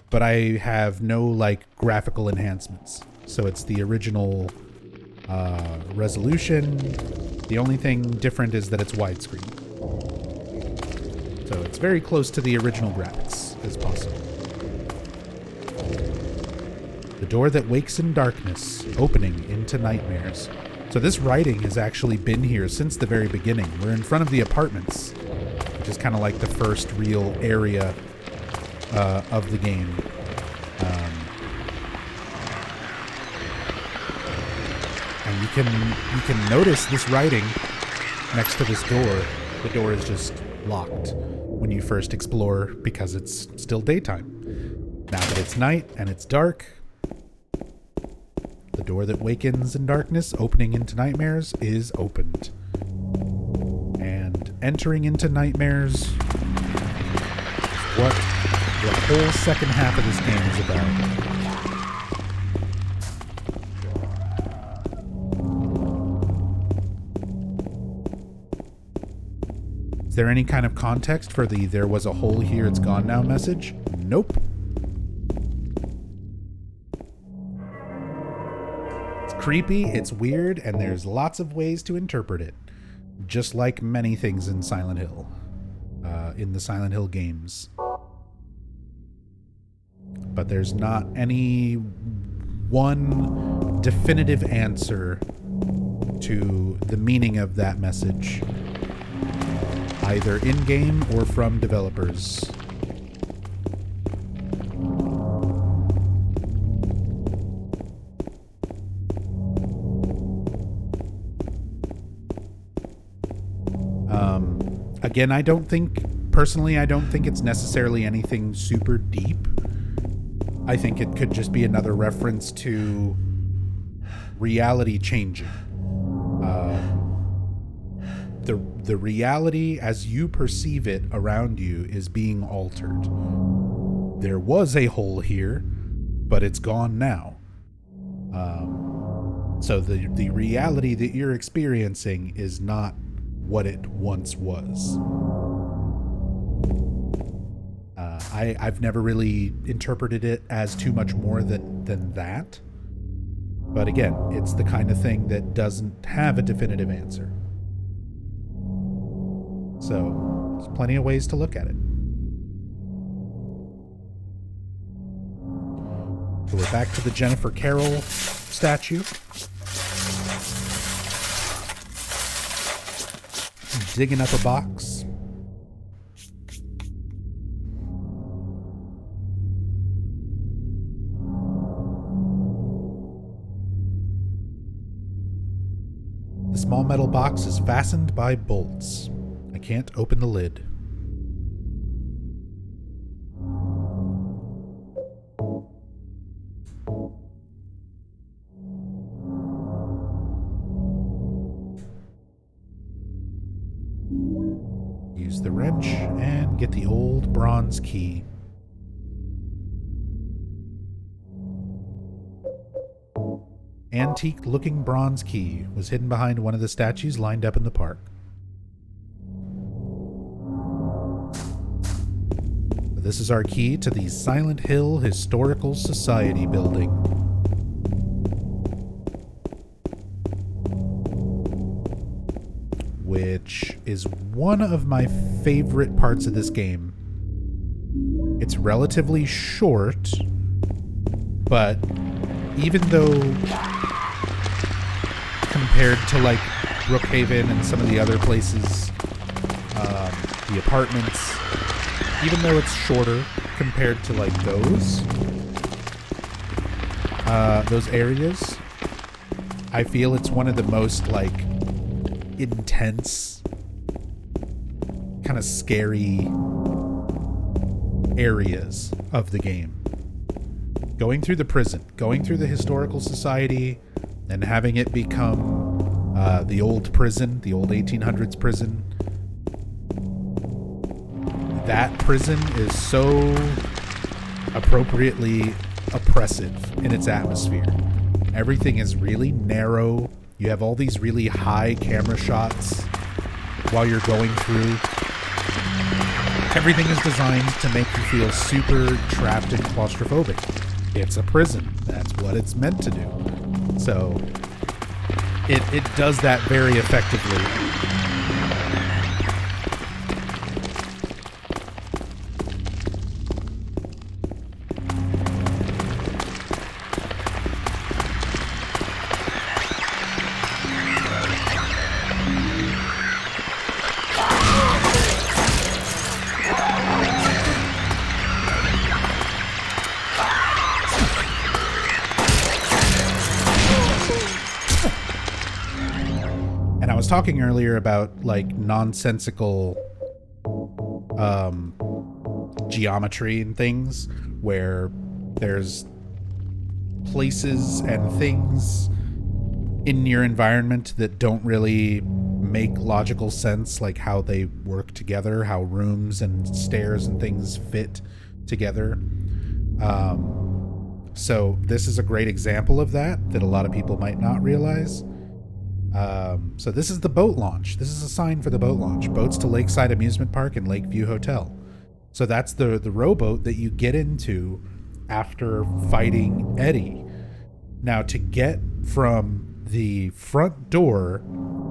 but I have no graphical enhancements. So it's the original Resolution, the only thing different is that it's widescreen. So it's very close to the original graphics as possible. The door that wakes in darkness, opening into nightmares. So this writing has actually been here since the very beginning. We're in front of the apartments, which is kind of like the first real area of the game. And you can notice this writing next to this door. The door is just locked when you first explore because it's still daytime. Now that it's night and it's dark, the door that wakens in darkness, opening into nightmares, is opened. And entering into nightmares is what the whole second half of this game is about. Is there any kind of context for the "there was a hole here, it's gone now" message? Nope. It's creepy, it's weird, and there's lots of ways to interpret it. Just like many things in Silent Hill. In the Silent Hill games. But there's not any one definitive answer to the meaning of that message, either in-game or from developers. Again, I don't think it's necessarily anything super deep. I think it could just be another reference to reality changing. The reality as you perceive it around you is being altered. There was a hole here, but it's gone now. So the reality that you're experiencing is not what it once was. I've never really interpreted it as too much more than that. But again, it's the kind of thing that doesn't have a definitive answer. So, there's plenty of ways to look at it. So we're back to the Jennifer Carroll statue. Digging up a box. The small metal box is fastened by bolts. I can't open the lid. Use the wrench and get the old bronze key. Antique-looking bronze key was hidden behind one of the statues lined up in the park. This is our key to the Silent Hill Historical Society building. Which is one of my favorite parts of this game. It's relatively short, but even though compared to like Brookhaven and some of the other places, the apartments, even though it's shorter compared to like those areas, I feel it's one of the most like intense, kind of scary areas of the game. Going through the prison, going through the Historical Society, and having it become the old prison, the old 1800s prison. That prison is so appropriately oppressive in its atmosphere. Everything is really narrow. You have all these really high camera shots while you're going through. Everything is designed to make you feel super trapped and claustrophobic. It's a prison. That's what it's meant to do. So it does that very effectively. And I was talking earlier about like nonsensical geometry and things where there's places and things in your environment that don't really make logical sense, like how they work together, how rooms and stairs and things fit together. So this is a great example of that a lot of people might not realize. So this is the boat launch. This is a sign for the boat launch. Boats to Lakeside Amusement Park and Lakeview Hotel. So that's the rowboat that you get into after fighting Eddie. Now, to get from the front door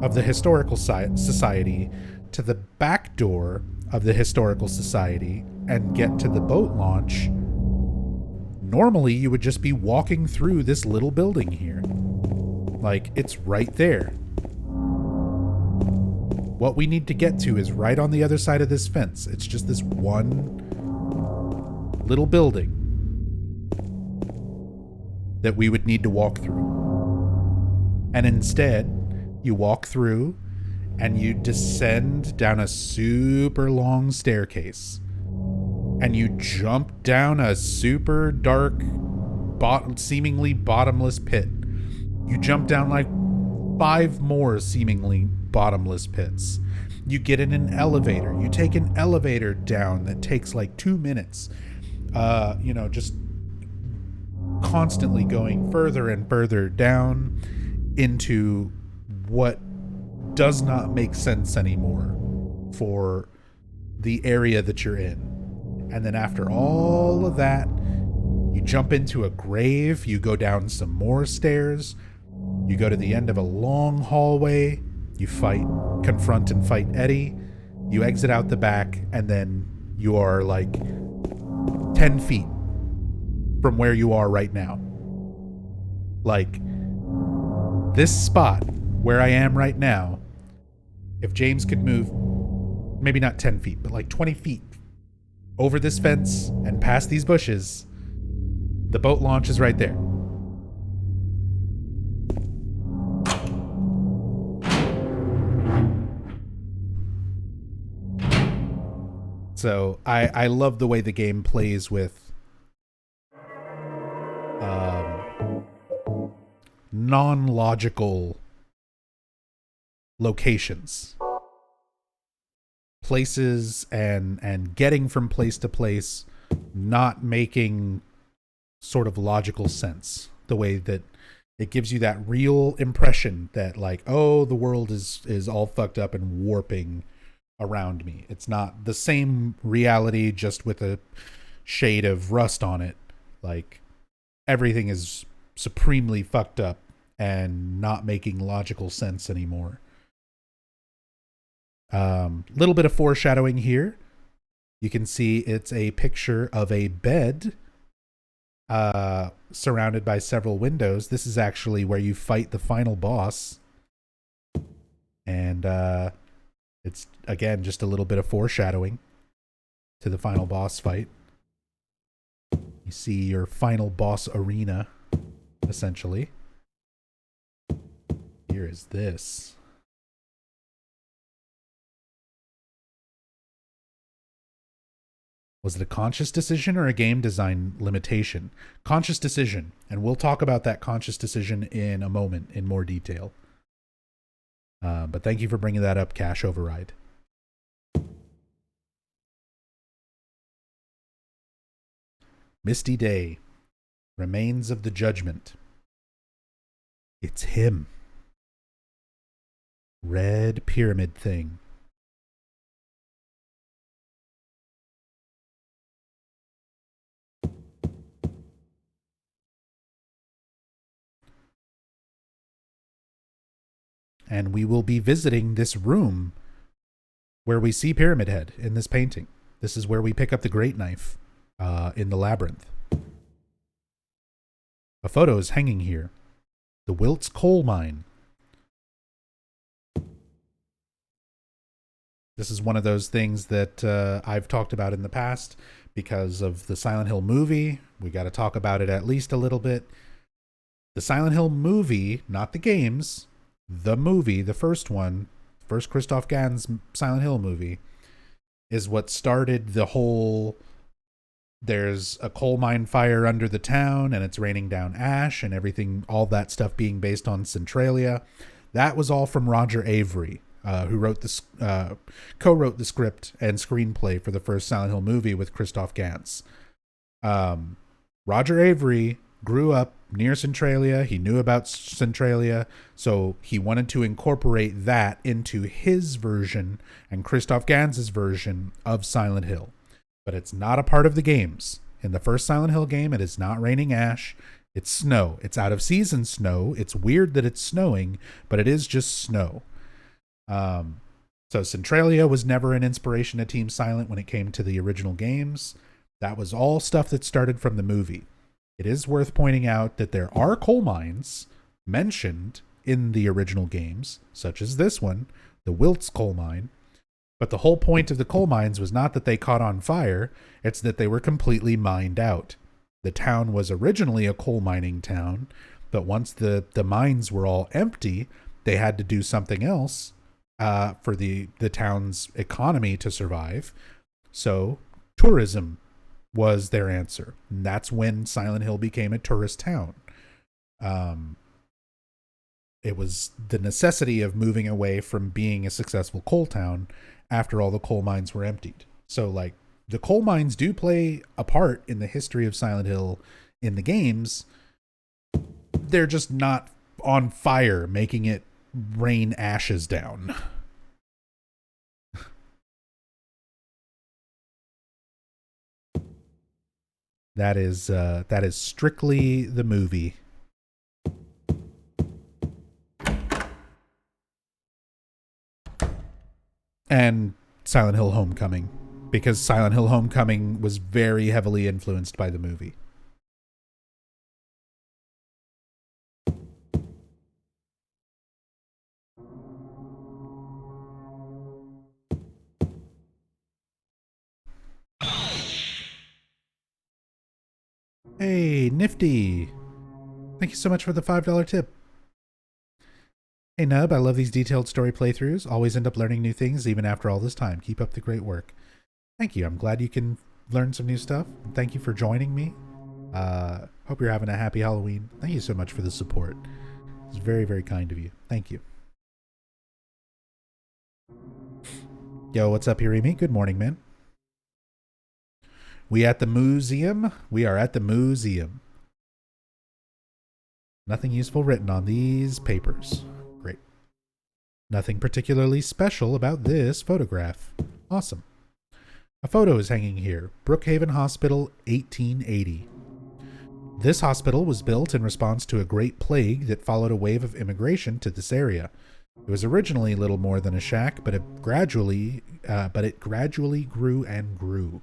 of the Historical Society to the back door of the Historical Society and get to the boat launch, normally you would just be walking through this little building here. Like, it's right there. What we need to get to is right on the other side of this fence. It's just this one little building that we would need to walk through. And instead, you walk through and you descend down a super long staircase. And you jump down a super dark, seemingly bottomless pit. You jump down like 5 more seemingly bottomless pits. You get in an elevator. You take an elevator down that takes like 2 minutes. Just constantly going further and further down into what does not make sense anymore for the area that you're in. And then after all of that, you jump into a grave, you go down some more stairs, you go to the end of a long hallway, you confront and fight Eddie, you exit out the back, and then you are like 10 feet from where you are right now. Like, this spot where I am right now, if James could move, maybe not 10 feet, but like 20 feet over this fence and past these bushes, the boat launch is right there. So I love the way the game plays with non-logical locations, places, and getting from place to place, not making sort of logical sense. The way that it gives you that real impression that like, oh, the world is all fucked up and warping around me. It's not the same reality, just with a shade of rust on it. Like, everything is supremely fucked up and not making logical sense anymore. Little bit of foreshadowing here. You can see it's a picture of a bed surrounded by several windows. This is actually where you fight the final boss. And it's, again, just a little bit of foreshadowing to the final boss fight. You see your final boss arena, essentially. Here is this. Was it a conscious decision or a game design limitation? Conscious decision, and we'll talk about that conscious decision in a moment in more detail. But thank you for bringing that up, Cache Override. Misty Day. Remains of the Judgment. It's him. Red pyramid thing. and we will be visiting this room where we see Pyramid Head in this painting. This is where we pick up the great knife in the labyrinth. A photo is hanging here. The Wilts coal mine. This is one of those things that I've talked about in the past because of the Silent Hill movie. We got to talk about it at least a little bit. The Silent Hill movie, not the games, the movie, the first one, first Christoph Gans Silent Hill movie, is what started the whole, there's a coal mine fire under the town and it's raining down ash and everything, all that stuff being based on Centralia. That was all from Roger Avery, who wrote this, co-wrote the script and screenplay for the first Silent Hill movie with Christoph Gans. Roger Avery grew up near Centralia. He knew about Centralia, so he wanted to incorporate that into his version and Christoph Gans's version of Silent Hill. But it's not a part of the games. In the first Silent Hill game, it is not raining ash. It's snow. It's out of season snow. It's weird that it's snowing, but it is just snow. So Centralia was never an inspiration to Team Silent when it came to the original games. That was all stuff that started from the movie. It is worth pointing out that there are coal mines mentioned in the original games, such as this one, the Wilts coal mine. But the whole point of the coal mines was not that they caught on fire, it's that they were completely mined out. The town was originally a coal mining town, but once the mines were all empty, they had to do something else for the town's economy to survive. So tourism was their answer. And that's when Silent Hill became a tourist town. It was the necessity of moving away from being a successful coal town after all the coal mines were emptied. So, like, the coal mines do play a part in the history of Silent Hill in the games. They're just not on fire, making it rain ashes down. That is strictly the movie. And Silent Hill Homecoming, because Silent Hill Homecoming was very heavily influenced by the movie. Hey, Nifty. Thank you so much for the $5 tip. Hey, Nub, I love these detailed story playthroughs. Always end up learning new things even after all this time. Keep up the great work. Thank you. I'm glad you can learn some new stuff. Thank you for joining me. Hope you're having a happy Halloween. Thank you so much for the support. It's very, very kind of you. Thank you. Yo, what's up, Hirimi? Good morning, man. We at the museum? We are at the museum. Nothing useful written on these papers. Great. Nothing particularly special about this photograph. Awesome. A photo is hanging here. Brookhaven Hospital, 1880. This hospital was built in response to a great plague that followed a wave of immigration to this area. It was originally little more than a shack, but it gradually grew and grew.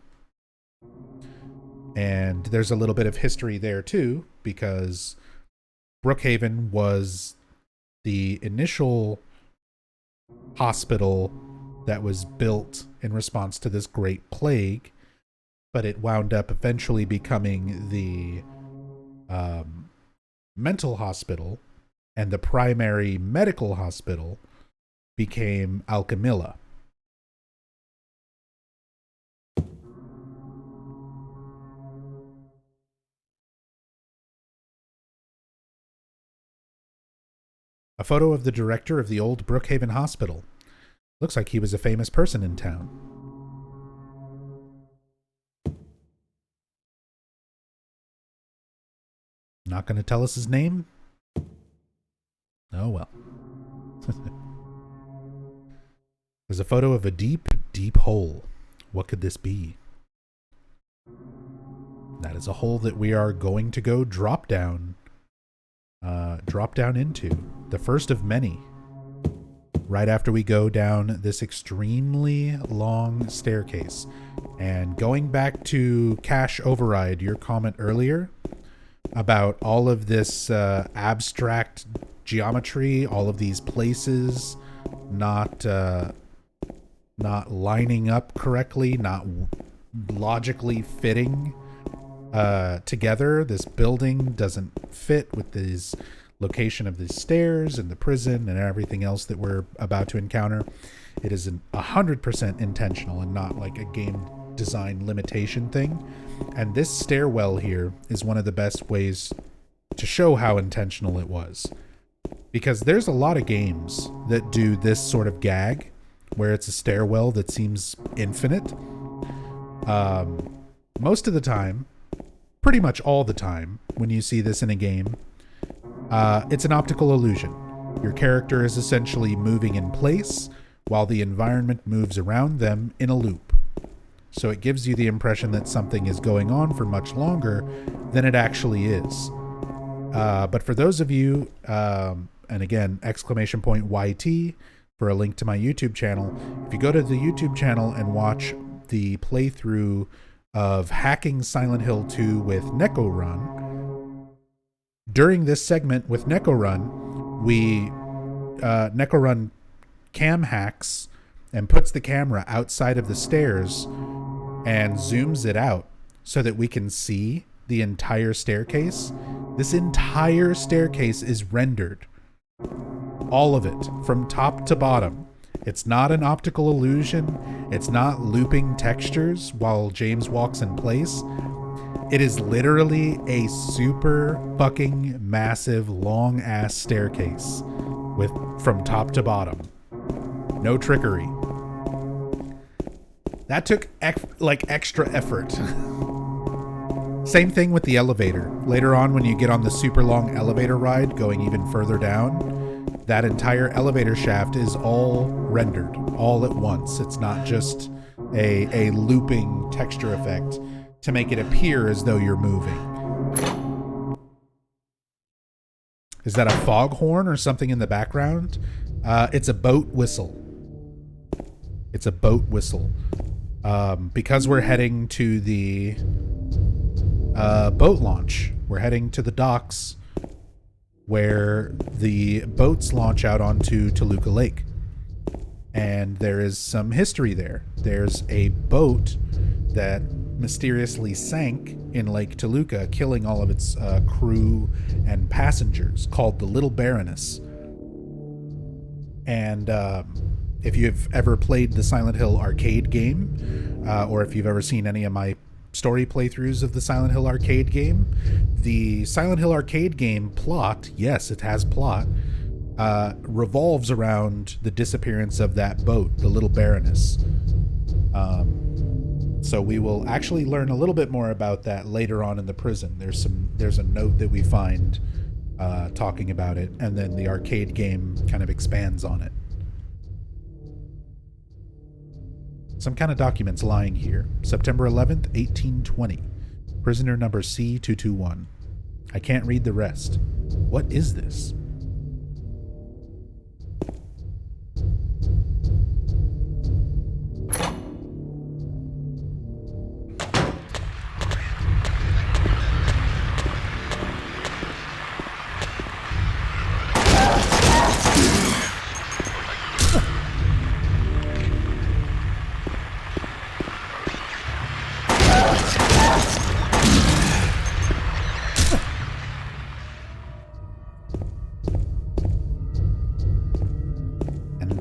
And there's a little bit of history there too, because Brookhaven was the initial hospital that was built in response to this great plague, but it wound up eventually becoming the mental hospital, and the primary medical hospital became Alchemilla. A photo of the director of the old Brookhaven Hospital. Looks like he was a famous person in town. Not going to tell us his name? Oh well. There's a photo of a deep, deep hole. What could this be? That is a hole that we are going to go drop down into. The first of many. right after we go down this extremely long staircase. And going back to Cache Override, your comment earlier about all of this abstract geometry, all of these places not lining up correctly, not logically fitting together. This building doesn't fit with this location of the stairs and the prison and everything else that we're about to encounter. It is 100% intentional and not like a game design limitation thing. And this stairwell here is one of the best ways to show how intentional it was, because there's a lot of games that do this sort of gag where it's a stairwell that seems infinite. Most of the time, pretty much all the time, when you see this in a game, it's an optical illusion. Your character is essentially moving in place while the environment moves around them in a loop. So it gives you the impression that something is going on for much longer than it actually is. But for those of you, and again, !YT for a link to my YouTube channel. If you go to the YouTube channel and watch the playthrough of hacking Silent Hill 2 with Neko Run, during this segment with Neko Run, Neko Run cam hacks and puts the camera outside of the stairs and zooms it out so that we can see the entire staircase. This entire staircase is rendered. All of it, from top to bottom. It's not an optical illusion. It's not looping textures while James walks in place. It is literally a super fucking massive long ass staircase from top to bottom. No trickery. That took extra effort. Same thing with the elevator. Later on, when you get on the super long elevator ride going even further down, that entire elevator shaft is all rendered all at once. It's not just a looping texture effect to make it appear as though you're moving. Is that a foghorn or something in the background? It's a boat whistle. It's a boat whistle. Because we're heading to the boat launch. We're heading to the docks where the boats launch out onto Toluca Lake. And there is some history there. There's a boat that mysteriously sank in Lake Toluca, killing all of its crew and passengers, called the Little Baroness. And if you've ever played the Silent Hill arcade game, or if you've ever seen any of my story playthroughs of the Silent Hill arcade game, the Silent Hill arcade game plot, yes, it has plot, revolves around the disappearance of that boat, the Little Baroness. So we will actually learn a little bit more about that later on in the prison. There's a note that we find talking about it, and then the arcade game kind of expands on it. Some kind of documents lying here. September 11th, 1820. Prisoner number C221. I can't read the rest. What is this?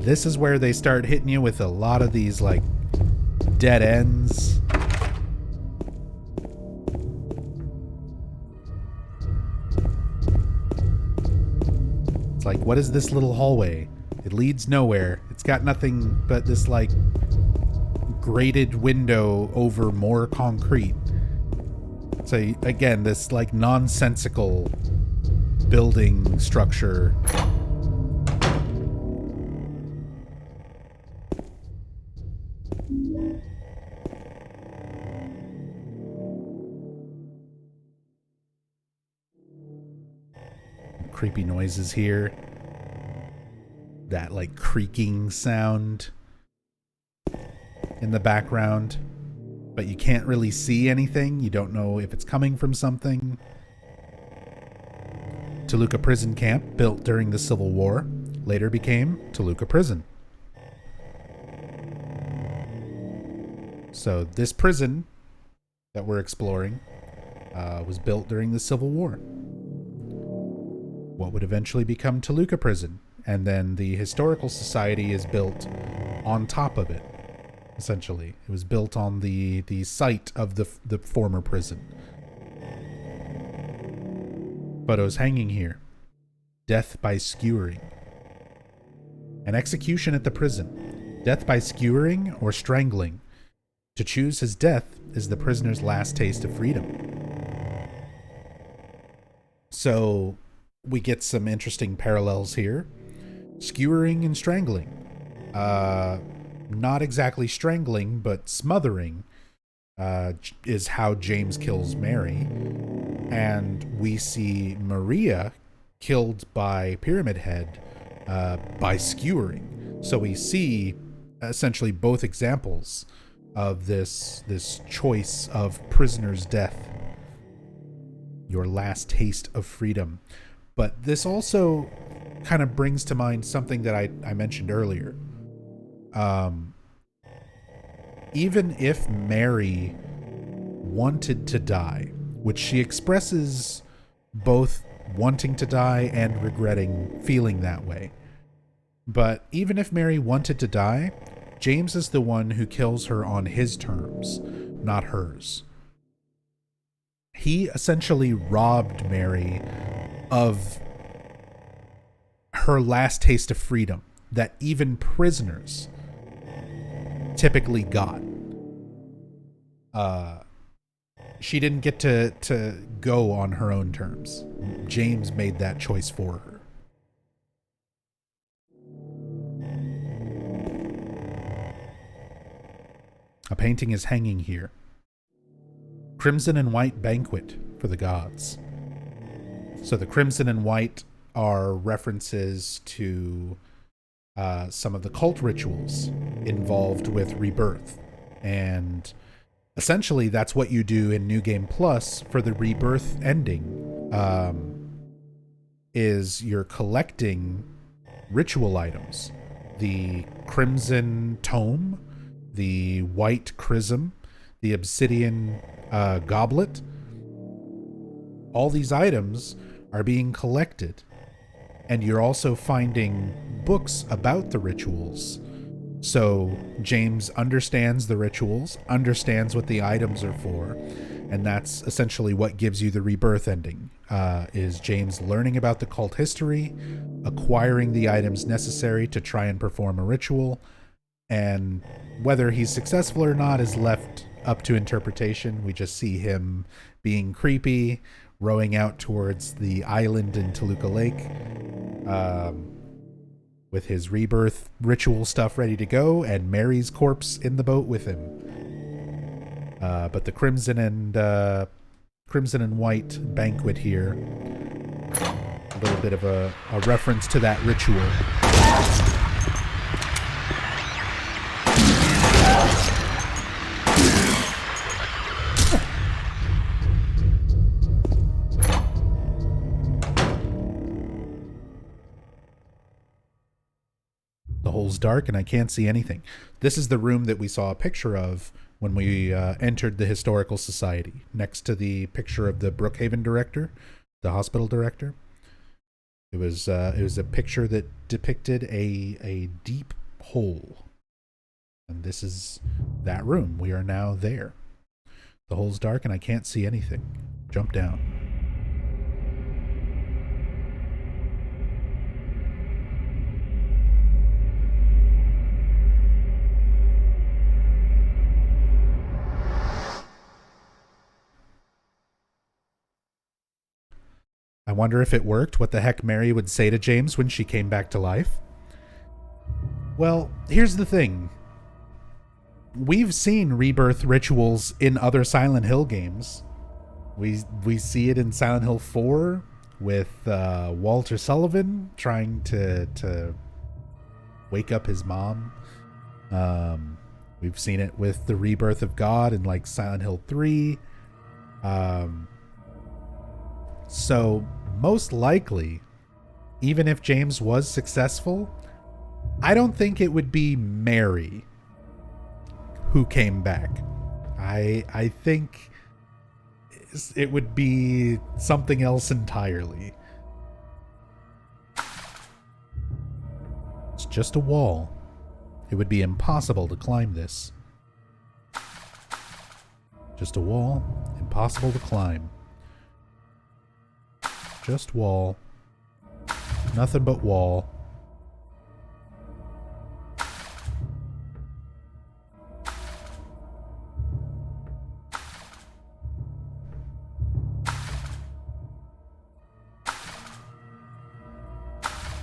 This is where they start hitting you with a lot of these like dead ends. It's like, what is this little hallway? It leads nowhere. It's got nothing but this like grated window over more concrete. So again, this like nonsensical building structure. Creepy noises here. that like creaking sound in the background, but you can't really see anything. You don't know if it's coming from something. Toluca Prison Camp, built during the Civil War, later became Toluca Prison. So this prison that we're exploring was built during the Civil War. What would eventually become Toluca Prison, and then the Historical Society is built on top of it. Essentially, it was built on the site of the former prison. Photos hanging here. Death by skewering. An execution at the prison. Death by skewering or strangling. To choose his death is the prisoner's last taste of freedom. So we get some interesting parallels here. Skewering and strangling. Not exactly strangling, but smothering is how James kills Mary. And we see Maria killed by Pyramid Head by skewering. So we see essentially both examples of this choice of prisoner's death. Your last taste of freedom. But this also kind of brings to mind something that I mentioned earlier. Even if Mary wanted to die, which she expresses both wanting to die and regretting feeling that way. But even if Mary wanted to die, James is the one who kills her on his terms, not hers. He essentially robbed Mary of her last taste of freedom that even prisoners typically got. She didn't get to go on her own terms. James made that choice for her. A painting is hanging here. Crimson and white banquet for the gods. So the crimson and white are references to some of the cult rituals involved with rebirth. And essentially that's what you do in New Game Plus for the rebirth ending, is you're collecting ritual items. The crimson tome, the white chrism, the obsidian goblet. All these items are being collected. And you're also finding books about the rituals. So James understands the rituals, understands what the items are for, and that's essentially what gives you the rebirth ending, is James learning about the cult history, acquiring the items necessary to try and perform a ritual, and whether he's successful or not is left up to interpretation. We just see him being creepy, rowing out towards the island in Toluca Lake, with his rebirth ritual stuff ready to go, and Mary's corpse in the boat with him. But the crimson and white banquet here, a little bit of a reference to that ritual. The hole's dark and I can't see anything. This is the room that we saw a picture of when we entered the Historical Society, next to the picture of the Brookhaven director, the hospital director. It was a picture that depicted a deep hole. And this is that room. We are now there. The hole's dark and I can't see anything. Jump down. I wonder if it worked, what the heck Mary would say to James when she came back to life. Well, here's the thing. We've seen rebirth rituals in other Silent Hill games. We see it in Silent Hill 4 with Walter Sullivan trying to wake up his mom. We've seen it with the rebirth of God in like Silent Hill 3. So most likely, even if James was successful, I don't think it would be Mary who came back. I think it would be something else entirely. It's just a wall. It would be impossible to climb this. Just a wall, impossible to climb. Just wall. Nothing but wall.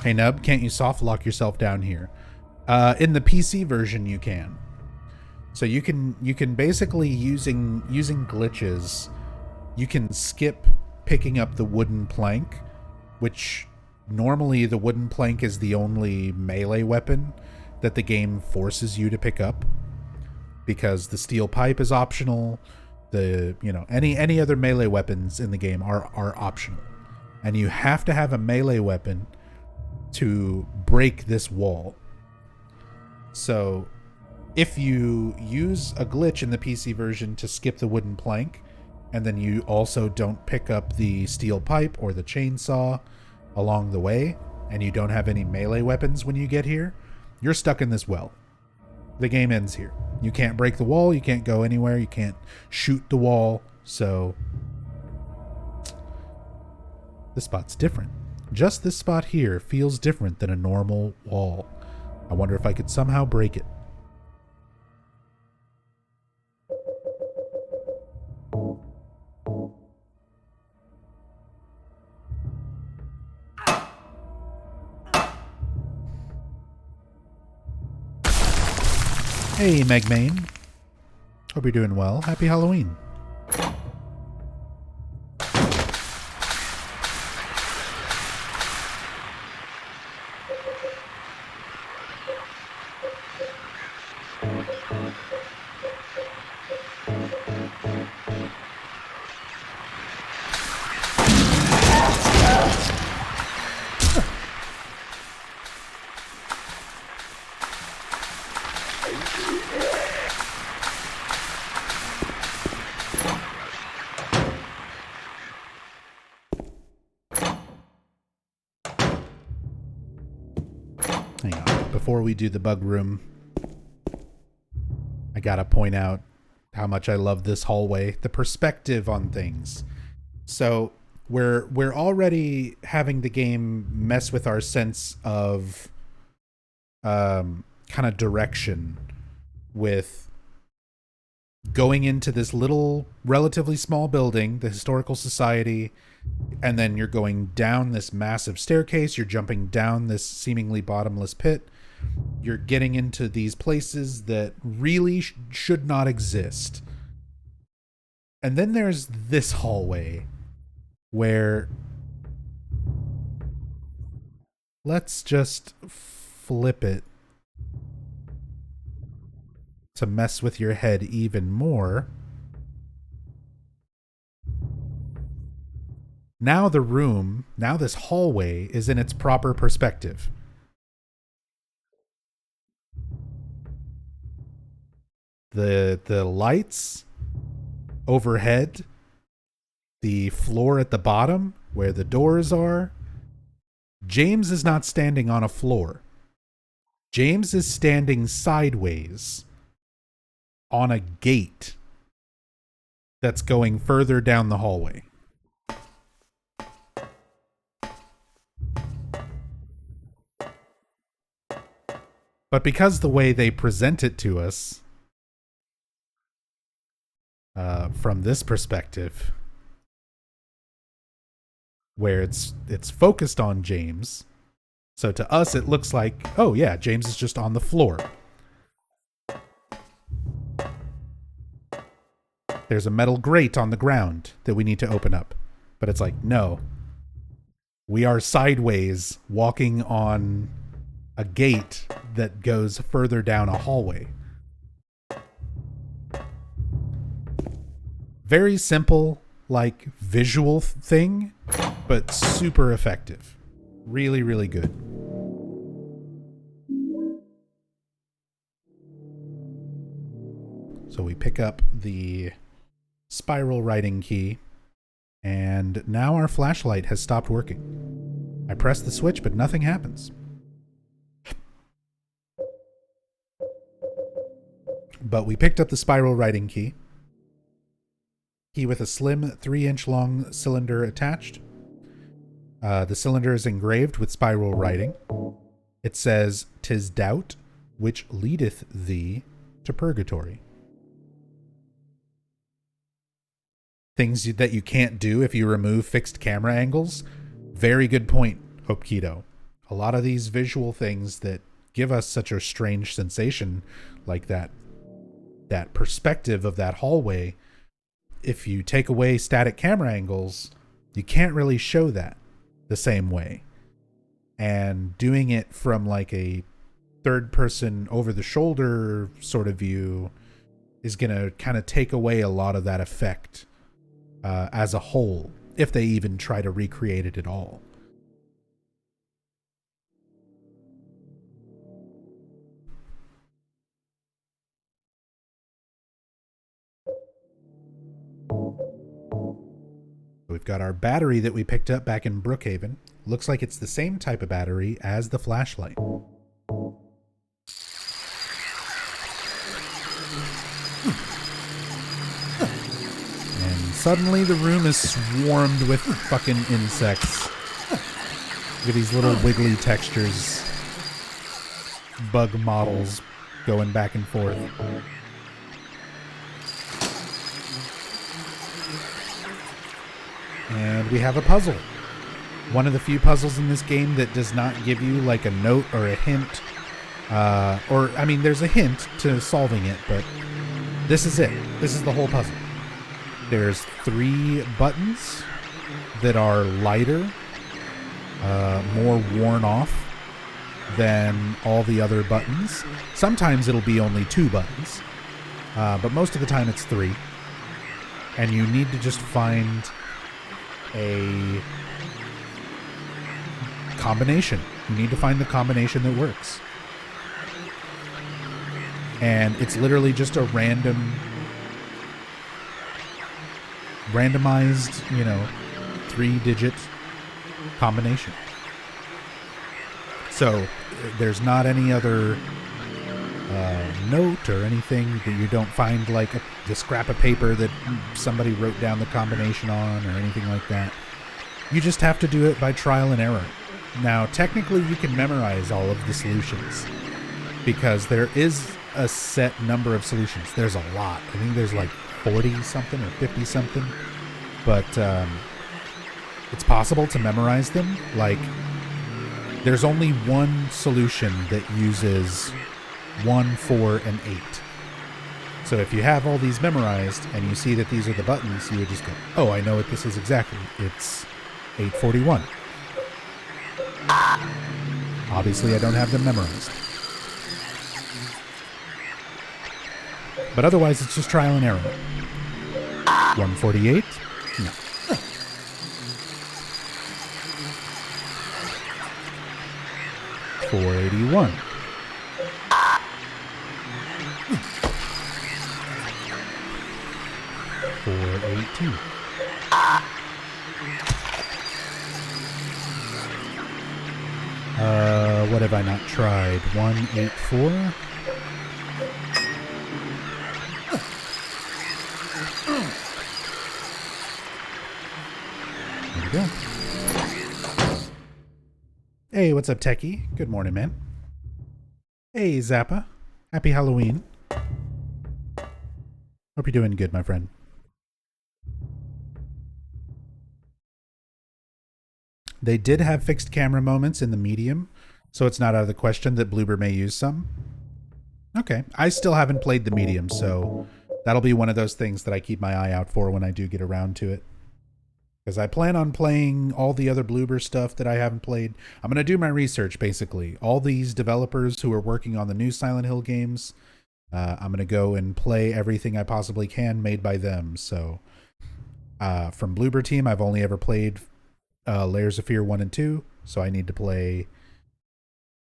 Hey Nub, can't you soft lock yourself down here? In the PC version you can. So you can basically using glitches, you can skip picking up the wooden plank, which normally the wooden plank is the only melee weapon that the game forces you to pick up, because the steel pipe is optional. Any other melee weapons in the game are optional, and you have to have a melee weapon to break this wall. So if you use a glitch in the PC version to skip the wooden plank, and then you also don't pick up the steel pipe or the chainsaw along the way, and you don't have any melee weapons when you get here, you're stuck in this well. The game ends here. You can't break the wall, you can't go anywhere, you can't shoot the wall, so this spot's different. Just this spot here feels different than a normal wall. I wonder if I could somehow break it. Hey, Megmain. Hope you're doing well. Happy Halloween. Hang on. Before we do the bug room, I gotta point out how much I love this hallway, the perspective on things. So we're already having the game mess with our sense of kind of direction with going into this little relatively small building, the Historical Society, and then you're going down this massive staircase, you're jumping down this seemingly bottomless pit, you're getting into these places that really should not exist. And then there's this hallway where, let's just flip it to mess with your head even more. Now the room, now this hallway is in its proper perspective. The lights overhead, the floor at the bottom where the doors are. James is not standing on a floor. James is standing sideways on a gate that's going further down the hallway. But because the way they present it to us, from this perspective, where it's focused on James, so to us it looks like, oh yeah, James is just on the floor. There's a metal grate on the ground that we need to open up. But it's like, no. We are sideways walking on a gate that goes further down a hallway. Very simple, like, visual thing, but super effective. Really, really good. So we pick up the spiral writing key, and now our flashlight has stopped working. I press the switch, but nothing happens. But we picked up the spiral writing key. Key with a slim 3-inch long cylinder attached. The cylinder is engraved with spiral writing. It says, "'Tis doubt which leadeth thee to purgatory." Things that you can't do if you remove fixed camera angles. Very good point, Hope Keto. A lot of these visual things that give us such a strange sensation, like that perspective of that hallway, if you take away static camera angles, you can't really show that the same way. And doing it from like a third person over the shoulder sort of view is going to kind of take away a lot of that effect as a whole, if they even try to recreate it at all. We've got our battery that we picked up back in Brookhaven. Looks like it's the same type of battery as the flashlight. And suddenly the room is swarmed with fucking insects. Look at these little wiggly textures. Bug models going back and forth. And we have a puzzle. One of the few puzzles in this game that does not give you like a note or a hint. There's a hint to solving it, but this is it. This is the whole puzzle. There's 3 buttons that are lighter, more worn off than all the other buttons. Sometimes it'll be only 2 buttons, but most of the time it's 3. And you need to just find a combination. You need to find the combination that works. And it's literally just a randomized, 3-digit combination. So there's not any other note or anything that you don't find, like the scrap of paper that somebody wrote down the combination on or anything like that. You just have to do it by trial and error. Now, technically, you can memorize all of the solutions because there is a set number of solutions. There's a lot. I think there's like 40-something or 50-something. But it's possible to memorize them. Like, there's only one solution that uses 1, 4, and 8. So if you have all these memorized and you see that these are the buttons, you would just go, oh, I know what this is exactly. It's 841. Obviously, I don't have them memorized. But otherwise, it's just trial and error. 148? No. 481. 418. What have I not tried? 184. There we go. Hey, what's up, Techie? Good morning, man. Hey, Zappa. Happy Halloween. Hope you're doing good, my friend. They did have fixed camera moments in the medium, so it's not out of the question that Bloober may use some. Okay, I still haven't played the medium, so that'll be one of those things that I keep my eye out for when I do get around to it. Because I plan on playing all the other Bloober stuff that I haven't played. I'm going to do my research, basically. All these developers who are working on the new Silent Hill games, I'm going to go and play everything I possibly can made by them. So from Bloober Team, I've only ever played Layers of Fear 1 and 2. So I need to play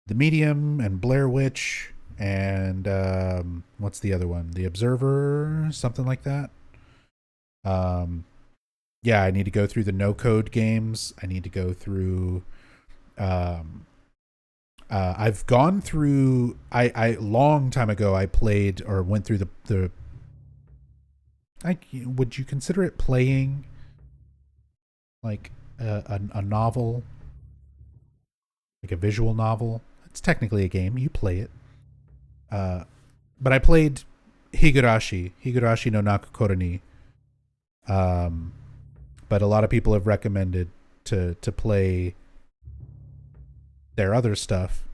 The Medium and Blair Witch and what's the other one? The Observer, something like that. Yeah, I need to go through the no-code games. I need to go through... I've gone through... I long time ago, I played or went through the would you consider it playing like a novel? Like a visual novel? It's technically a game. You play it. But I played Higurashi no Nakukoroni. But a lot of people have recommended to play their other stuff,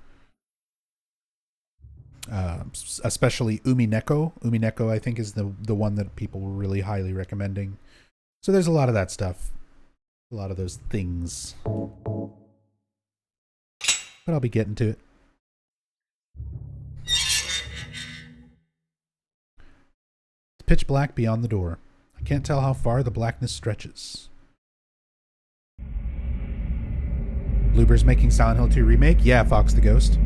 especially Umineko. Umineko, I think, is the one that people were really highly recommending. So there's a lot of that stuff, a lot of those things. But I'll be getting to it. It's pitch black beyond the door. I can't tell how far the blackness stretches. Bloober's making Silent Hill 2 Remake? Yeah, Fox the Ghost.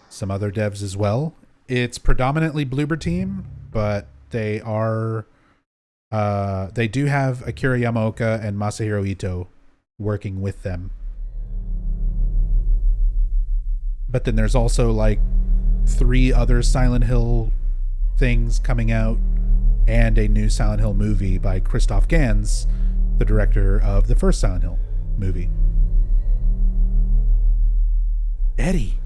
Some other devs as well. It's predominantly Bloober Team, but they are... they do have Akira Yamaoka and Masahiro Ito working with them. But then there's also like 3 other Silent Hill things coming out and a new Silent Hill movie by Christoph Gans, the director of the first Silent Hill movie. Eddie.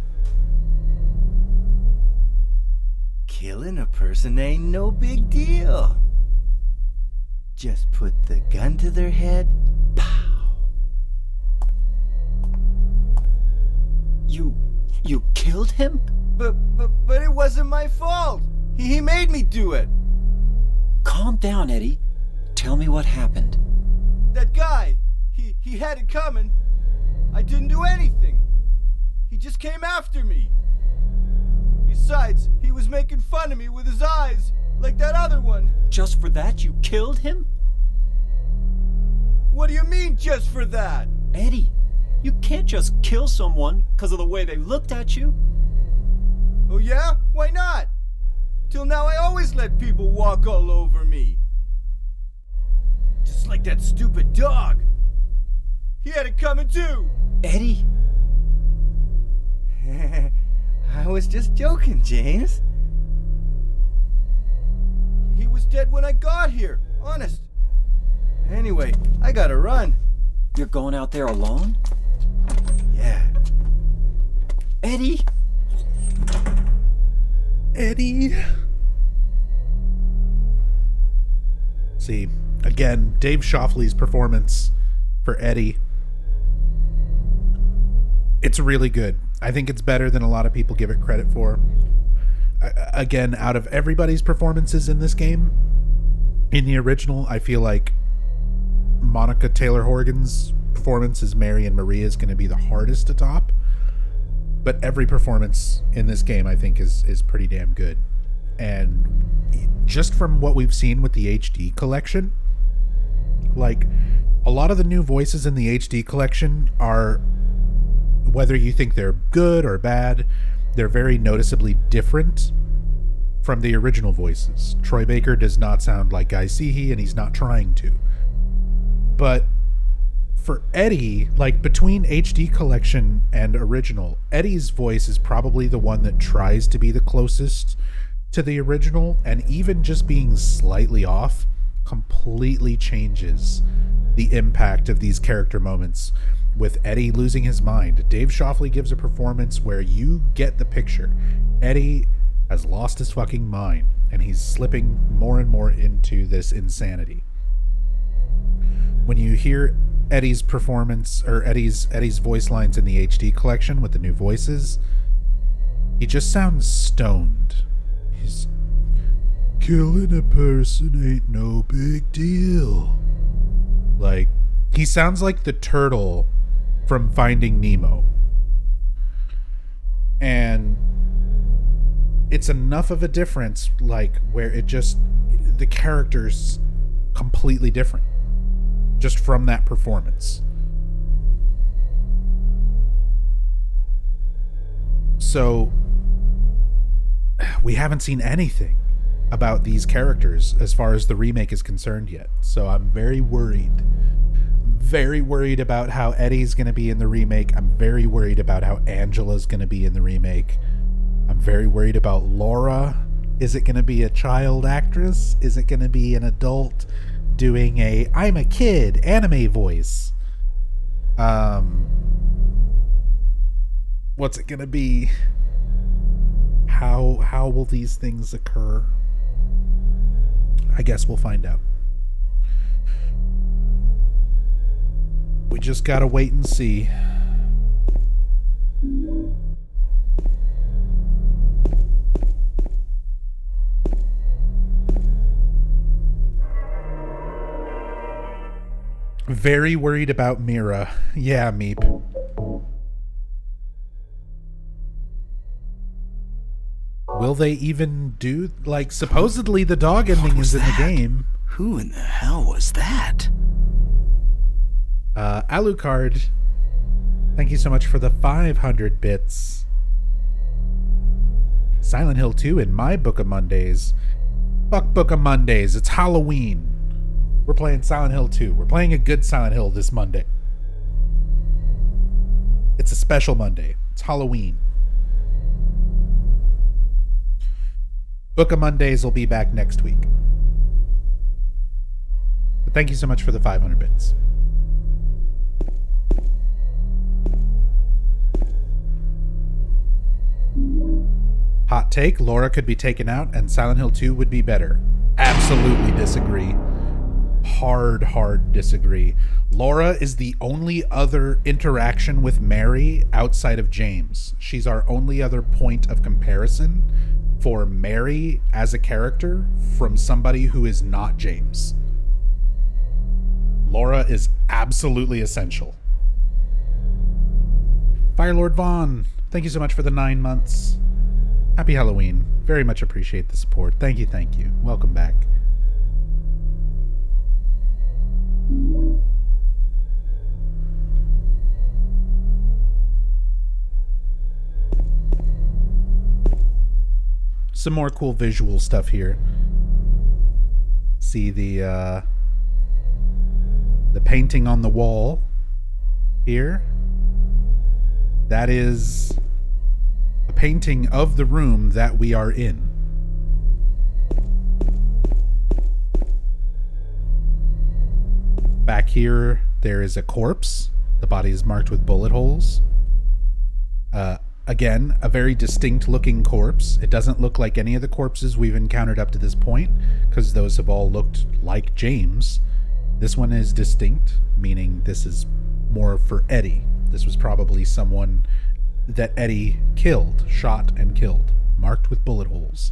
Killing a person ain't no big deal. Just put the gun to their head. Pow. You killed him? But it wasn't my fault. He made me do it. Calm down, Eddie. Tell me what happened. That guy, he had it coming. I didn't do anything. He just came after me. Besides, he was making fun of me with his eyes, like that other one. Just for that, you killed him? What do you mean, just for that? Eddie, you can't just kill someone because of the way they looked at you. Oh yeah? Why not? Till now I always let people walk all over me. Just like that stupid dog. He had it coming too. Eddie? I was just joking, James. He was dead when I got here, honest. Anyway, I gotta run. You're going out there alone? Yeah. Eddie? Eddie. See, again, Dave Shoffley's performance for Eddie. It's really good. I think it's better than a lot of people give it credit for. Again, out of everybody's performances in this game, in the original, I feel like Monica Taylor Horgan's performance as Mary and Maria is going to be the hardest to top. But every performance in this game, I think, is pretty damn good. And just from what we've seen with the HD collection, like, a lot of the new voices in the HD collection are, whether you think they're good or bad, they're very noticeably different from the original voices. Troy Baker does not sound like Guy Seehey, and he's not trying to. But for Eddie, like, between HD collection and original, Eddie's voice is probably the one that tries to be the closest to the original, and even just being slightly off completely changes the impact of these character moments. With Eddie losing his mind, Dave Shoffley gives a performance where you get the picture. Eddie has lost his fucking mind, and he's slipping more and more into this insanity. When you hear Eddie's performance, or Eddie's voice lines in the HD collection with the new voices, he just sounds stoned. killing a person ain't no big deal. Like, he sounds like the turtle from Finding Nemo. And it's enough of a difference, like, where it just, the character's completely different just from that performance. So we haven't seen anything about these characters as far as the remake is concerned yet. So I'm very worried. Very worried about how Eddie's going to be in the remake. I'm very worried about how Angela's going to be in the remake. I'm very worried about Laura. Is it going to be a child actress? Is it going to be an adult doing a I'm a kid anime voice? What's it going to be? How will these things occur? I guess we'll find out. We just gotta wait and see. Very worried about Mira. Yeah, Meep. Will they even do, like, supposedly the dog ending is in the game. Who in the hell was that? Alucard, thank you so much for the 500 bits. Silent Hill 2 in my Book of Mondays. Fuck Book of Mondays, it's Halloween. We're playing Silent Hill 2. We're playing a good Silent Hill this Monday. It's a special Monday. It's Halloween. Book of Mondays will be back next week. But thank you so much for the 500 bits. Hot take, Laura could be taken out and Silent Hill 2 would be better. Absolutely disagree. Hard disagree. Laura is the only other interaction with Mary outside of James. She's our only other point of comparison for Mary as a character from somebody who is not James. Laura is absolutely essential. Firelord Vaughn, thank you so much for the 9 months. Happy Halloween. Very much appreciate the support. Thank you. Welcome back. Some more cool visual stuff here. See the painting on the wall here. That is a painting of the room that we are in. Back here, there is a corpse. The body is marked with bullet holes. Again, a very distinct looking corpse. It doesn't look like any of the corpses we've encountered up to this point, because those have all looked like James. This one is distinct, meaning this is more for Eddie. This was probably someone that Eddie killed, shot and killed, marked with bullet holes.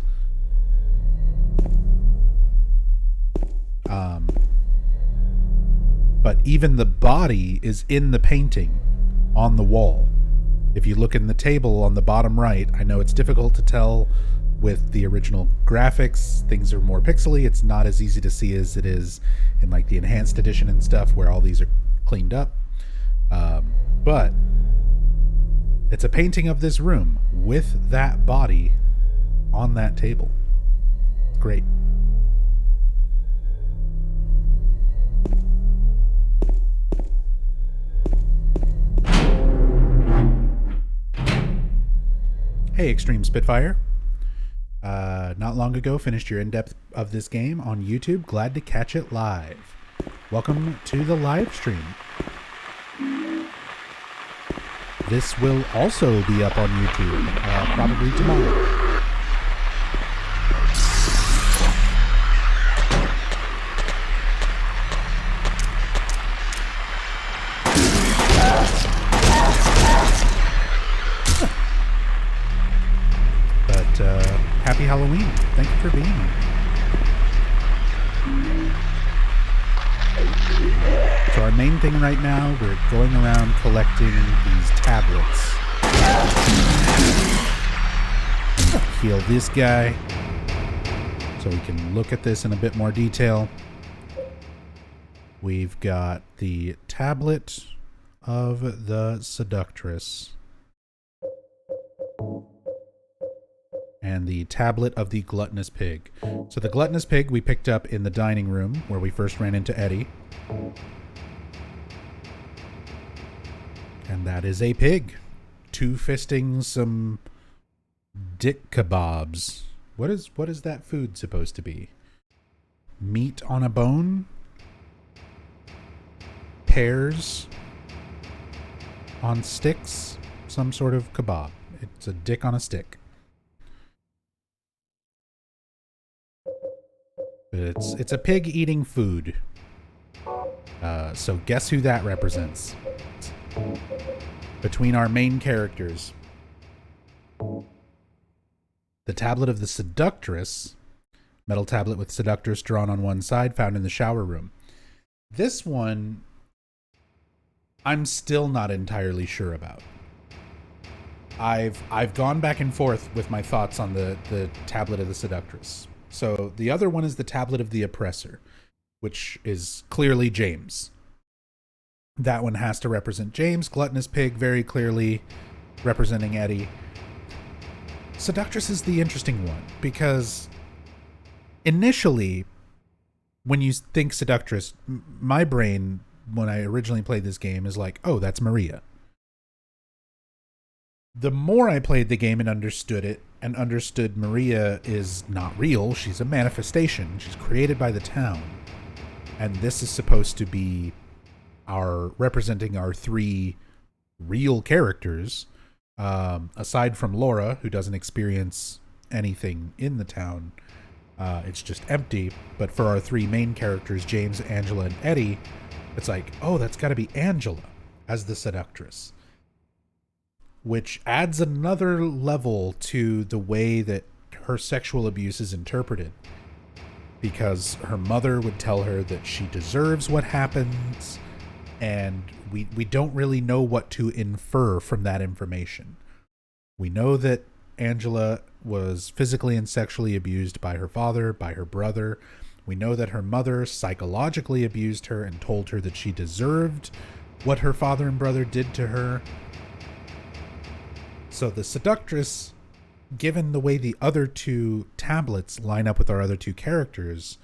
But even the body is in the painting on the wall. If you look in the table on the bottom right, I know it's difficult to tell with the original graphics. Things are more pixely. It's not as easy to see as it is in like the enhanced edition and stuff where all these are cleaned up. But it's a painting of this room with that body on that table. Great. Hey, Extreme Spitfire. Not long ago, finished your in-depth of this game on YouTube. Glad to catch it live. Welcome to the live stream. This will also be up on YouTube, probably tomorrow. Happy Halloween. Thank you for being here. So our main thing right now, we're going around collecting these tablets. Heal this guy so we can look at this in a bit more detail. We've got the tablet of the seductress and the tablet of the gluttonous pig. So the gluttonous pig we picked up in the dining room where we first ran into Eddie. And that is a pig two-fisting some dick kebabs. What is that food supposed to be? Meat on a bone? Pears on sticks? Some sort of kebab. It's a dick on a stick. It's a pig eating food. So guess who that represents? Between our main characters. The tablet of the seductress. Metal tablet with seductress drawn on one side, found in the shower room. This one, I'm still not entirely sure about. I've gone back and forth with my thoughts on the tablet of the seductress. So the other one is the tablet of the oppressor, which is clearly James. That one has to represent James. Gluttonous pig, very clearly representing Eddie. Seductress is the interesting one, because initially, when you think seductress, my brain, when I originally played this game, is like, oh, that's Maria. The more I played the game and understood it, and understood Maria is not real, she's a manifestation, she's created by the town, and this is supposed to be representing our three real characters, aside from Laura, who doesn't experience anything in the town. It's just empty. But for our three main characters, James, Angela, and Eddie, it's like, oh, that's got to be Angela as the seductress, which adds another level to the way that her sexual abuse is interpreted, because her mother would tell her that she deserves what happens, and we don't really know what to infer from that information. We know that Angela was physically and sexually abused by her father, by her brother. We know that her mother psychologically abused her and told her that she deserved what her father and brother did to her. So the seductress, given the way the other two tablets line up with our other two characters,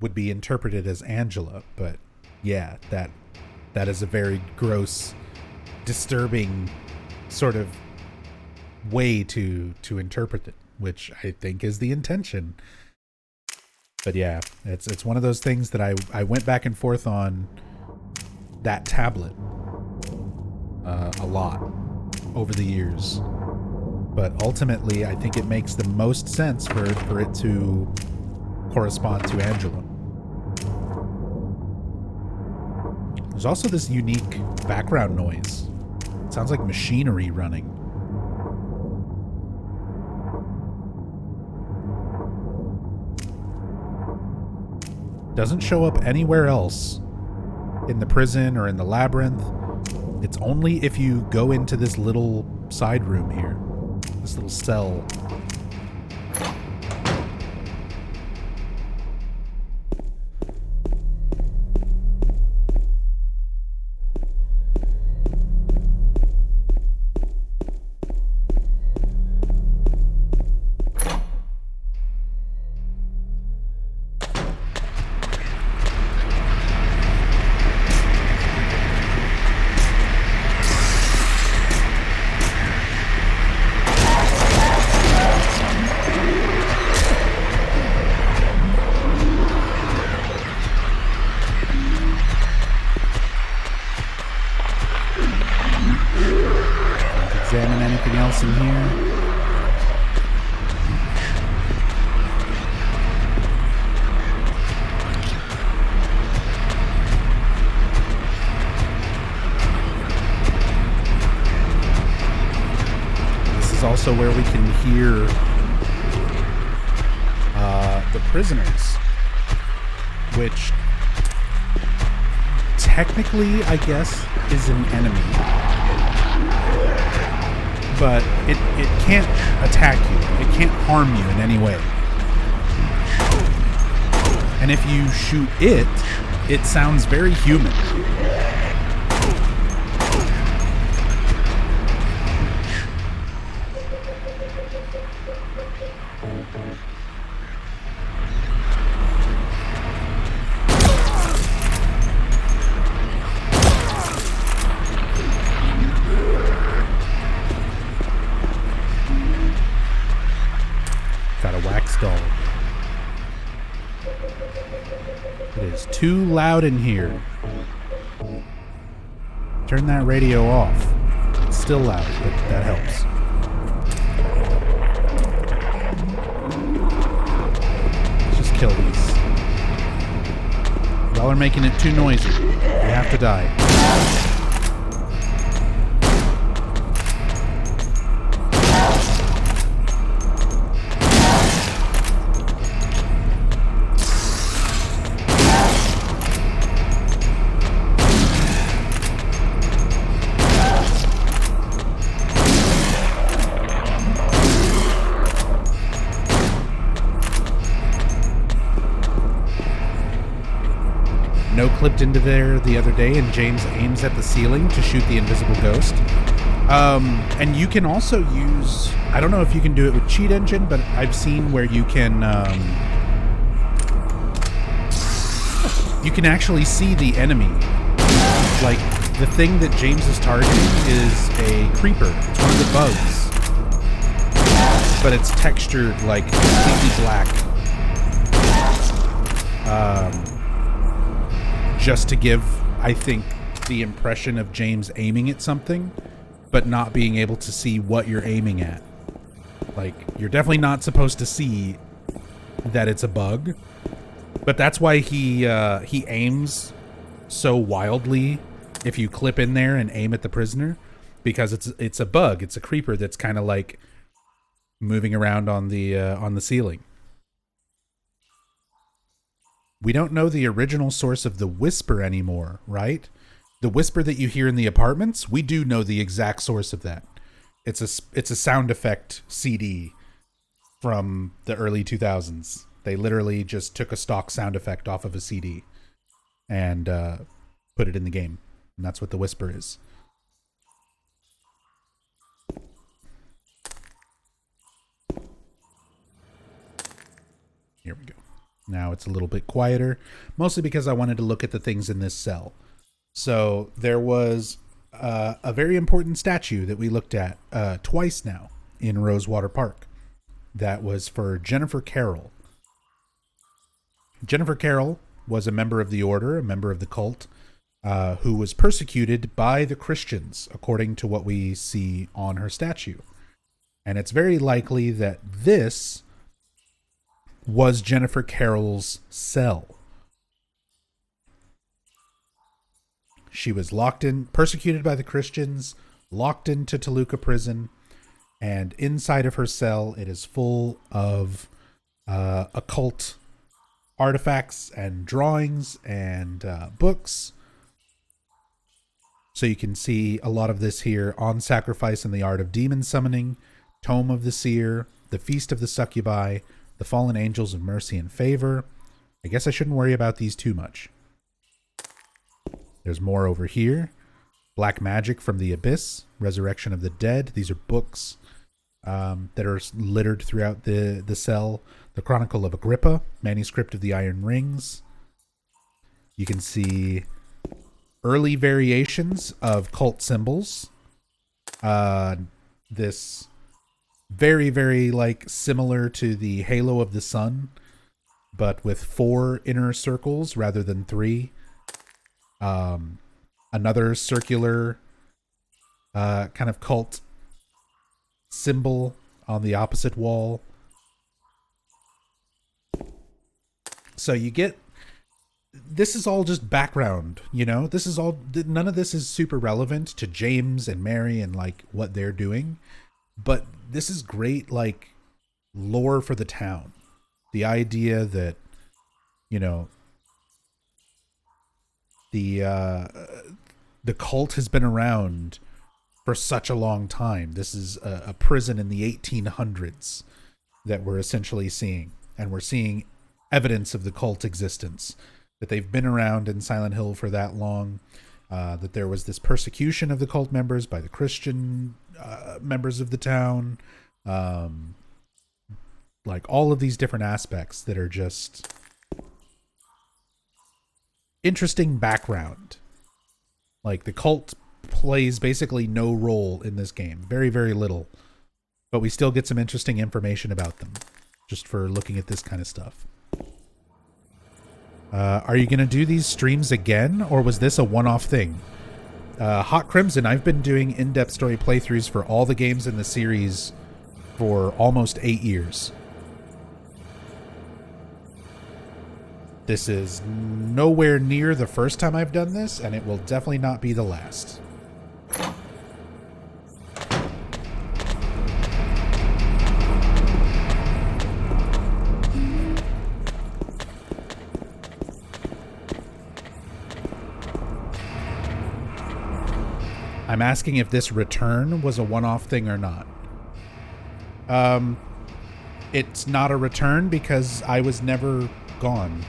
would be interpreted as Angela. But yeah, that is a very gross, disturbing sort of way to interpret it, which I think is the intention. But yeah, it's one of those things that I went back and forth on that tablet a lot over the years. But ultimately, I think it makes the most sense for it to correspond to Angela. There's also this unique background noise. It sounds like machinery running. Doesn't show up anywhere else in the prison or in the labyrinth. It's only if you go into this little side room here, this little cell. Examine anything else in here. This is also where we can hear the prisoners which technically, I guess, is an enemy. But it can't attack you. It can't harm you in any way. And if you shoot it, it sounds very human. Got a wax doll. It is too loud in here. Turn that radio off. It's still loud, but that helps. Let's just kill these. Y'all are making it too noisy. You have to die. No clipped into there the other day, and James aims at the ceiling to shoot the invisible ghost. And you can also use, I don't know if you can do it with Cheat Engine, but I've seen where you can actually see the enemy. Like, the thing that James is targeting is a creeper. It's one of the bugs. But it's textured like completely black. Just to give, I think, the impression of James aiming at something, but not being able to see what you're aiming at. Like, you're definitely not supposed to see that it's a bug, but that's why he aims so wildly if you clip in there and aim at the prisoner, because it's a bug. It's a creeper that's kind of like moving around on the ceiling. We don't know the original source of the whisper anymore, right? The whisper that you hear in the apartments, we do know the exact source of that. It's a sound effect CD from the early 2000s. They literally just took a stock sound effect off of a CD and put it in the game. And that's what the whisper is. Here we go. Now it's a little bit quieter, mostly because I wanted to look at the things in this cell. So there was a very important statue that we looked at twice now in Rosewater Park. That was for Jennifer Carroll. Jennifer Carroll was a member of the order, a member of the cult, who was persecuted by the Christians, according to what we see on her statue. And it's very likely that this was Jennifer Carroll's cell. She was persecuted by the Christians, locked into Toluca prison, and inside of her cell, it is full of occult artifacts and drawings and books. So you can see a lot of this here: On Sacrifice and the Art of Demon Summoning, Tome of the Seer, The Feast of the Succubi, The Fallen Angels of Mercy and Favor. I guess I shouldn't worry about these too much. There's more over here. Black Magic from the Abyss, Resurrection of the Dead. These are books that are littered throughout the cell. The Chronicle of Agrippa, Manuscript of the Iron Rings. You can see early variations of cult symbols. This very, very like similar to the Halo of the Sun, but with 4 inner circles rather than 3. Another circular kind of cult symbol on the opposite wall. So you get, this is all just background, you know, this is all, none of this is super relevant to James and Mary and like what they're doing, but this is great, like, lore for the town. The idea that, you know, The cult has been around for such a long time. This is a prison in the 1800s that we're essentially seeing. And we're seeing evidence of the cult existence, that they've been around in Silent Hill for that long, that there was this persecution of the cult members by the Christian members of the town, like all of these different aspects that are just interesting background. Like the cult plays basically no role in this game, very, very little, but we still get some interesting information about them just for looking at this kind of stuff. Are you going to do these streams again, or was this a one-off thing? Hot Crimson, I've been doing in-depth story playthroughs for all the games in the series for almost 8 years. This is nowhere near the first time I've done this, and it will definitely not be the last. I'm asking if this return was a one-off thing or not. It's not a return because I was never gone.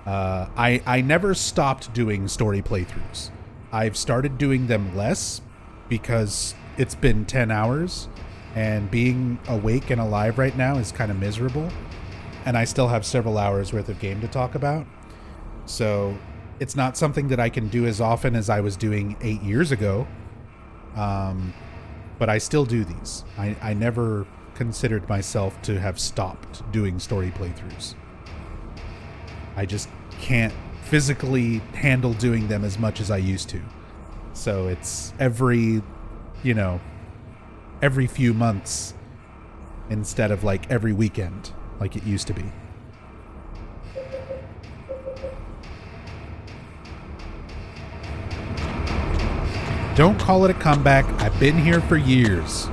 I never stopped doing story playthroughs. I've started doing them less because it's been 10 hours and being awake and alive right now is kind of miserable. And I still have several hours worth of game to talk about. So it's not something that I can do as often as I was doing 8 years ago. But I still do these. I never considered myself to have stopped doing story playthroughs. I just can't physically handle doing them as much as I used to. So it's every few months instead of like every weekend like it used to be. Don't call it a comeback. I've been here for years.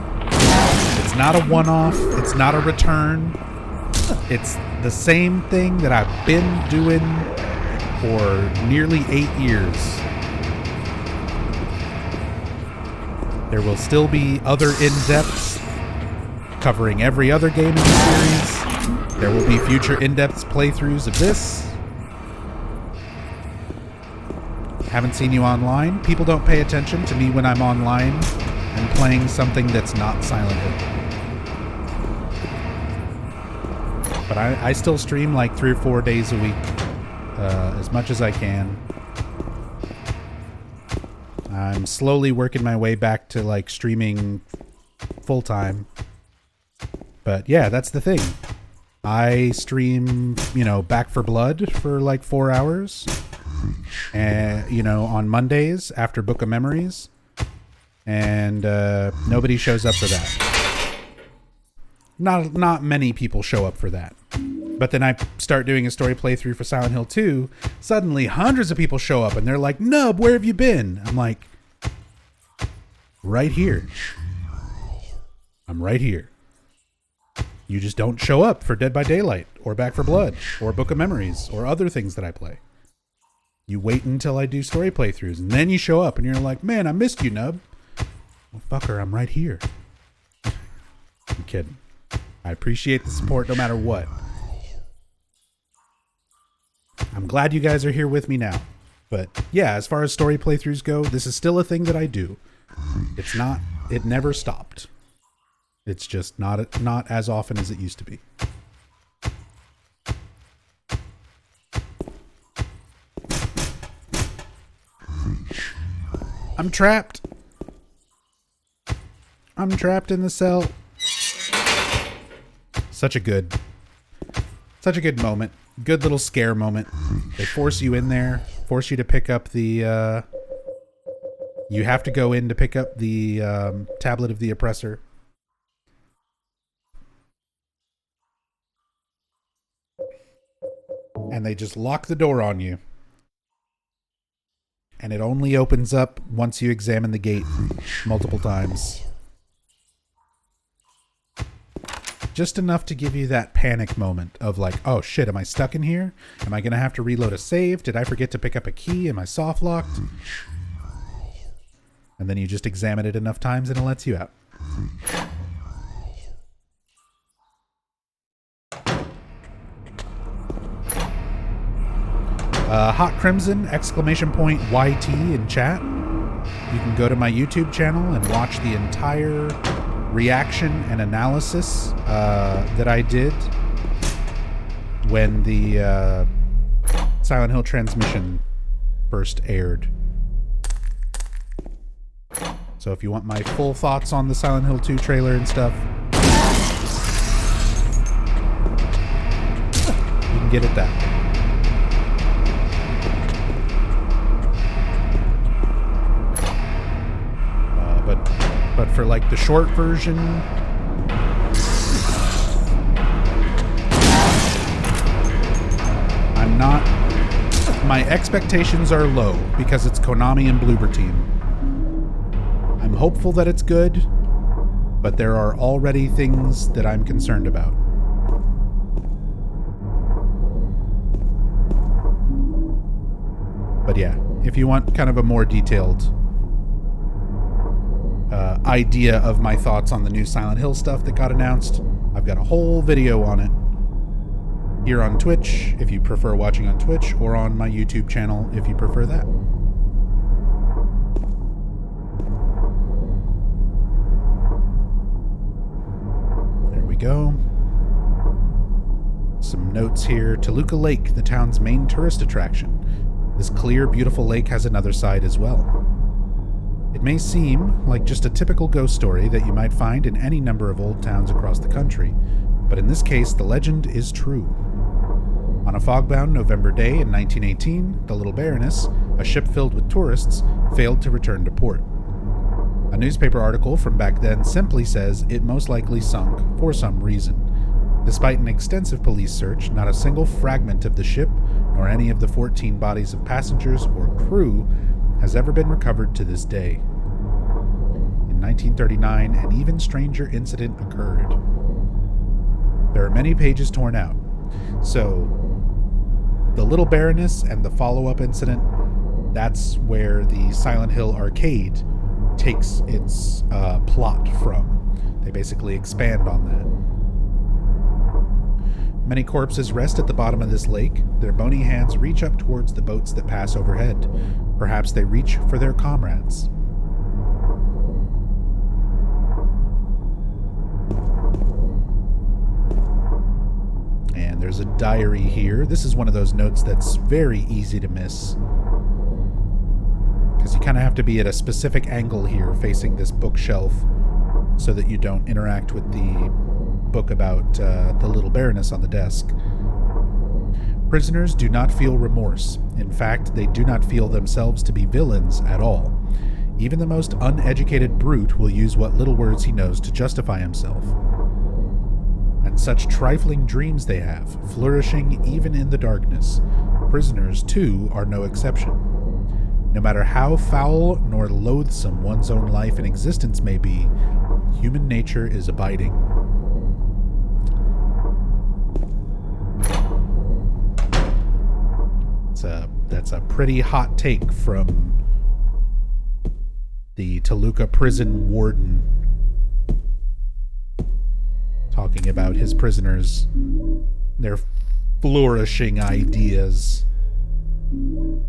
It's not a one-off. It's not a return. It's the same thing that I've been doing for nearly 8 years. There will still be other in-depths covering every other game in the series. There will be future in-depth playthroughs of this. Haven't seen you online. People don't pay attention to me when I'm online and playing something that's not Silent Hill. But I still stream like 3 or 4 days a week, as much as I can. I'm slowly working my way back to like streaming full time. But yeah, that's the thing. I stream, Back for Blood for like 4 hours. And on Mondays after Book of Memories, and nobody shows up for that. Not many people show up for that. But then I start doing a story playthrough for Silent Hill 2. Suddenly hundreds of people show up and they're like, "Nub, where have you been?" I'm like, right here. I'm right here. You just don't show up for Dead by Daylight or Back for Blood or Book of Memories or other things that I play. You wait until I do story playthroughs, and then you show up, and you're like, "Man, I missed you, Nub." Well, fucker, I'm right here. I'm kidding. I appreciate the support no matter what. I'm glad you guys are here with me now. But yeah, as far as story playthroughs go, this is still a thing that I do. It never stopped. It's just not as often as it used to be. I'm trapped. I'm trapped in the cell. Such a good moment. Good little scare moment. They force you in there, force you to pick up the, you have to go in to pick up the tablet of the oppressor. And they just lock the door on you. And it only opens up once you examine the gate multiple times. Just enough to give you that panic moment of like, oh shit, am I stuck in here? Am I going to have to reload a save? Did I forget to pick up a key? Am I soft locked? And then you just examine it enough times and it lets you out. Hot Crimson, exclamation point YT in chat. You can go to my YouTube channel and watch the entire reaction and analysis that I did when the Silent Hill transmission first aired. So if you want my full thoughts on the Silent Hill 2 trailer and stuff, you can get it that. But for like the short version, I'm not, my expectations are low because it's Konami and Bloober Team. I'm hopeful that it's good, but there are already things that I'm concerned about. But yeah, if you want kind of a more detailed idea of my thoughts on the new Silent Hill stuff that got announced, I've got a whole video on it here on Twitch if you prefer watching on Twitch, or on my YouTube channel if you prefer that. There we go. Some notes here. Toluca Lake, the town's main tourist attraction. This clear, beautiful lake has another side as well. It may seem like just a typical ghost story that you might find in any number of old towns across the country, but in this case, the legend is true. On a fog-bound November day in 1918, the Little Baroness, a ship filled with tourists, failed to return to port. A newspaper article from back then simply says it most likely sunk for some reason. Despite an extensive police search, not a single fragment of the ship, nor any of the 14 bodies of passengers or crew, has ever been recovered to this day. In 1939, an even stranger incident occurred. There are many pages torn out. So, the Little Baroness and the follow-up incident, that's where the Silent Hill arcade takes its plot from. They basically expand on that. Many corpses rest at the bottom of this lake. Their bony hands reach up towards the boats that pass overhead. Perhaps they reach for their comrades. And there's a diary here. This is one of those notes that's very easy to miss, because you kind of have to be at a specific angle here facing this bookshelf so that you don't interact with the book about the Little Baroness on the desk. Prisoners do not feel remorse. In fact, they do not feel themselves to be villains at all. Even the most uneducated brute will use what little words he knows to justify himself. And such trifling dreams they have, flourishing even in the darkness. Prisoners, too, are no exception. No matter how foul nor loathsome one's own life and existence may be, human nature is abiding. That's a pretty hot take from the Toluca prison warden, talking about his prisoners, their flourishing ideas. You're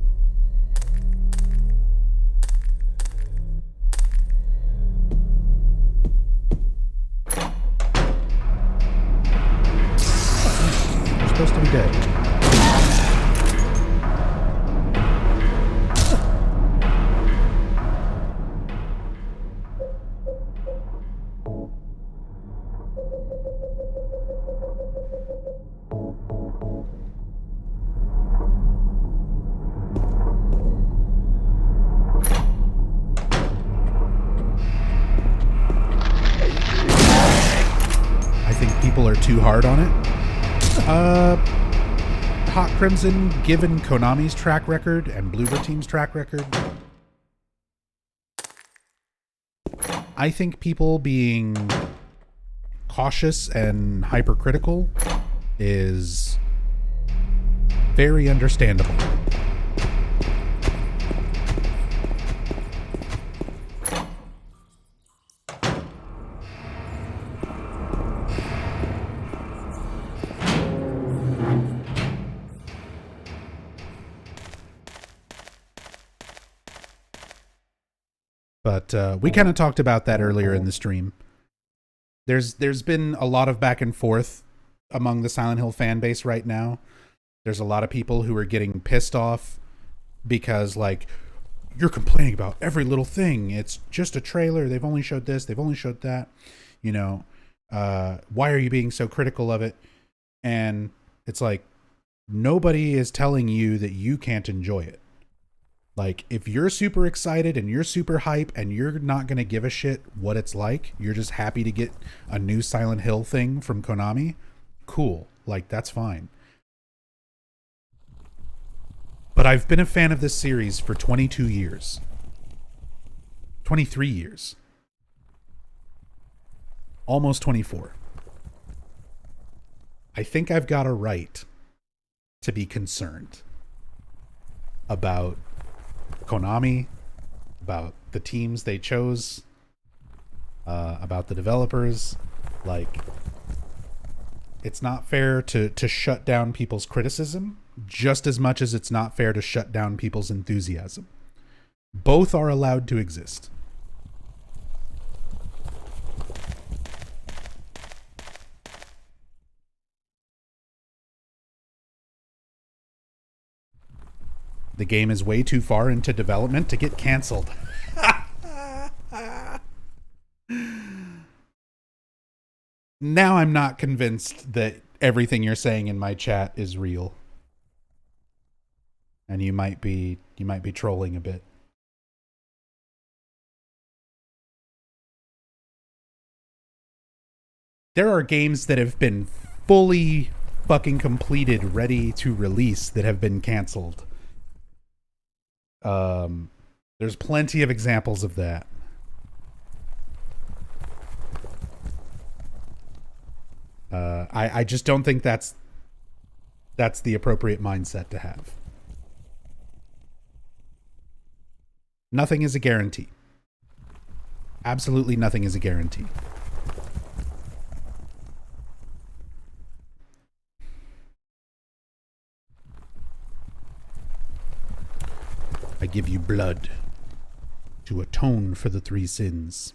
supposed to be dead. Are too hard on it. Hot Crimson, given Konami's track record and Bloober Team's track record, I think people being cautious and hypercritical is very understandable. But we kind of talked about that earlier in the stream. There's been a lot of back and forth among the Silent Hill fan base right now. There's a lot of people who are getting pissed off because, like, you're complaining about every little thing. It's just a trailer. They've only showed this. They've only showed that. You know, why are you being so critical of it? And it's like, nobody is telling you that you can't enjoy it. Like, if you're super excited and you're super hype and you're not going to give a shit what it's like, you're just happy to get a new Silent Hill thing from Konami, cool. Like, that's fine. But I've been a fan of this series for 22 years. 23 years. Almost 24. I think I've got a right to be concerned about Konami, about the teams they chose, about the developers. Like, it's not fair to shut down people's criticism just as much as it's not fair to shut down people's enthusiasm. Both are allowed to exist. The game is way too far into development to get canceled. Now I'm not convinced that everything you're saying in my chat is real. And you might be trolling a bit. There are games that have been fully fucking completed, ready to release, that have been canceled. There's plenty of examples of that. I just don't think that's the appropriate mindset to have. Nothing is a guarantee. Absolutely nothing is a guarantee. I give you blood to atone for the 3 sins,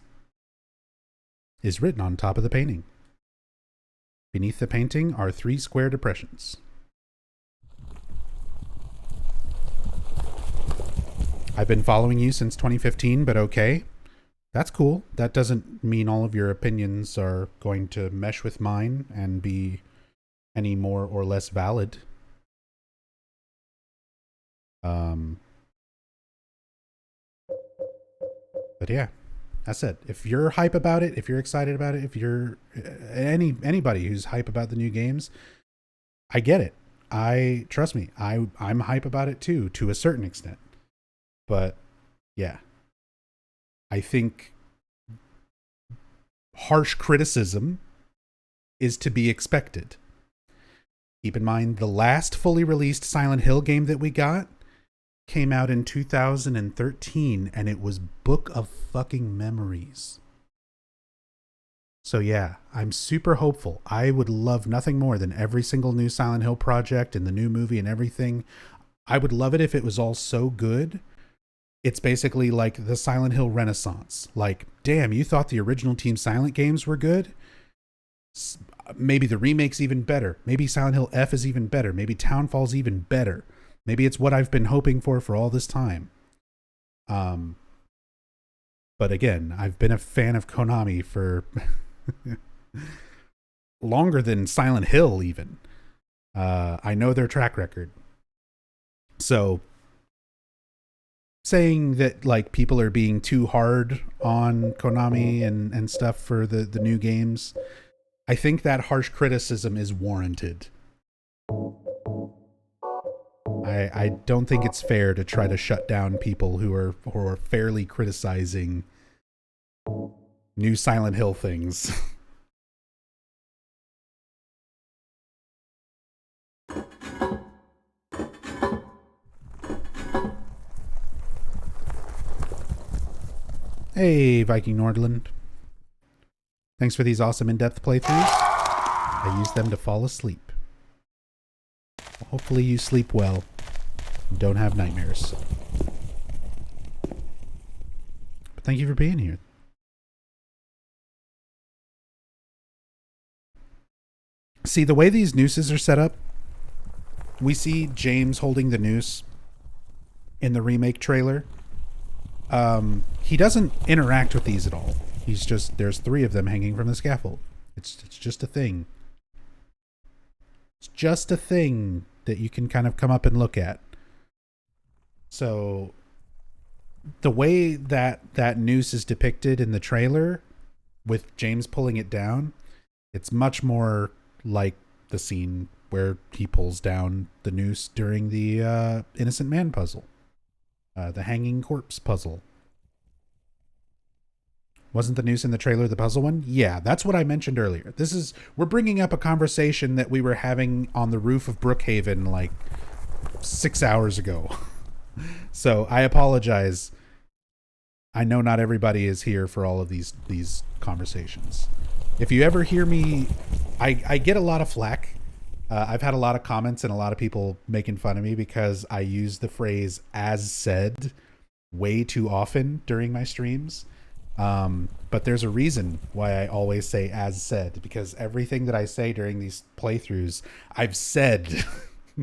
is written on top of the painting. Beneath the painting are 3 square depressions. I've been following you since 2015, but okay. That's cool. That doesn't mean all of your opinions are going to mesh with mine and be any more or less valid. But yeah, that's it. If you're hype about it, if you're excited about it, if you're anybody who's hype about the new games, I get it. Trust me, I'm hype about it too, to a certain extent. But yeah, I think harsh criticism is to be expected. Keep in mind, the last fully released Silent Hill game that we got came out in 2013, and it was Book of Fucking Memories. So yeah, I'm super hopeful. I would love nothing more than every single new Silent Hill project and the new movie and everything. I would love it if it was all so good. It's basically like the Silent Hill Renaissance. Like, damn, you thought the original Team Silent games were good? Maybe the remake's even better. Maybe Silent Hill F is even better. Maybe Townfall's even better. Maybe it's what I've been hoping for all this time. But again, I've been a fan of Konami for longer than Silent Hill even. I know their track record. So saying that like people are being too hard on Konami and stuff for the new games, I think that harsh criticism is warranted. I don't think it's fair to try to shut down people who are fairly criticizing new Silent Hill things. Hey, Viking Nordland. Thanks for these awesome in-depth playthroughs. I use them to fall asleep. Well, hopefully you sleep well and don't have nightmares. But thank you for being here. See, the way these nooses are set up, we see James holding the noose in the remake trailer. He doesn't interact with these at all. He's just, there's 3 of them hanging from the scaffold. It's just a thing. It's just a thing that you can kind of come up and look at. So the way that noose is depicted in the trailer with James pulling it down, it's much more like the scene where he pulls down the noose during the Innocent Man puzzle. The hanging corpse puzzle. Wasn't the noose in the trailer the puzzle one? Yeah, that's what I mentioned earlier. We're bringing up a conversation that we were having on the roof of Brookhaven like 6 hours ago. So I apologize. I know not everybody is here for all of these conversations. If you ever hear me, I get a lot of flack. I've had a lot of comments and a lot of people making fun of me because I use the phrase "as said" way too often during my streams. But there's a reason why I always say "as said," because everything that I say during these playthroughs, I've said.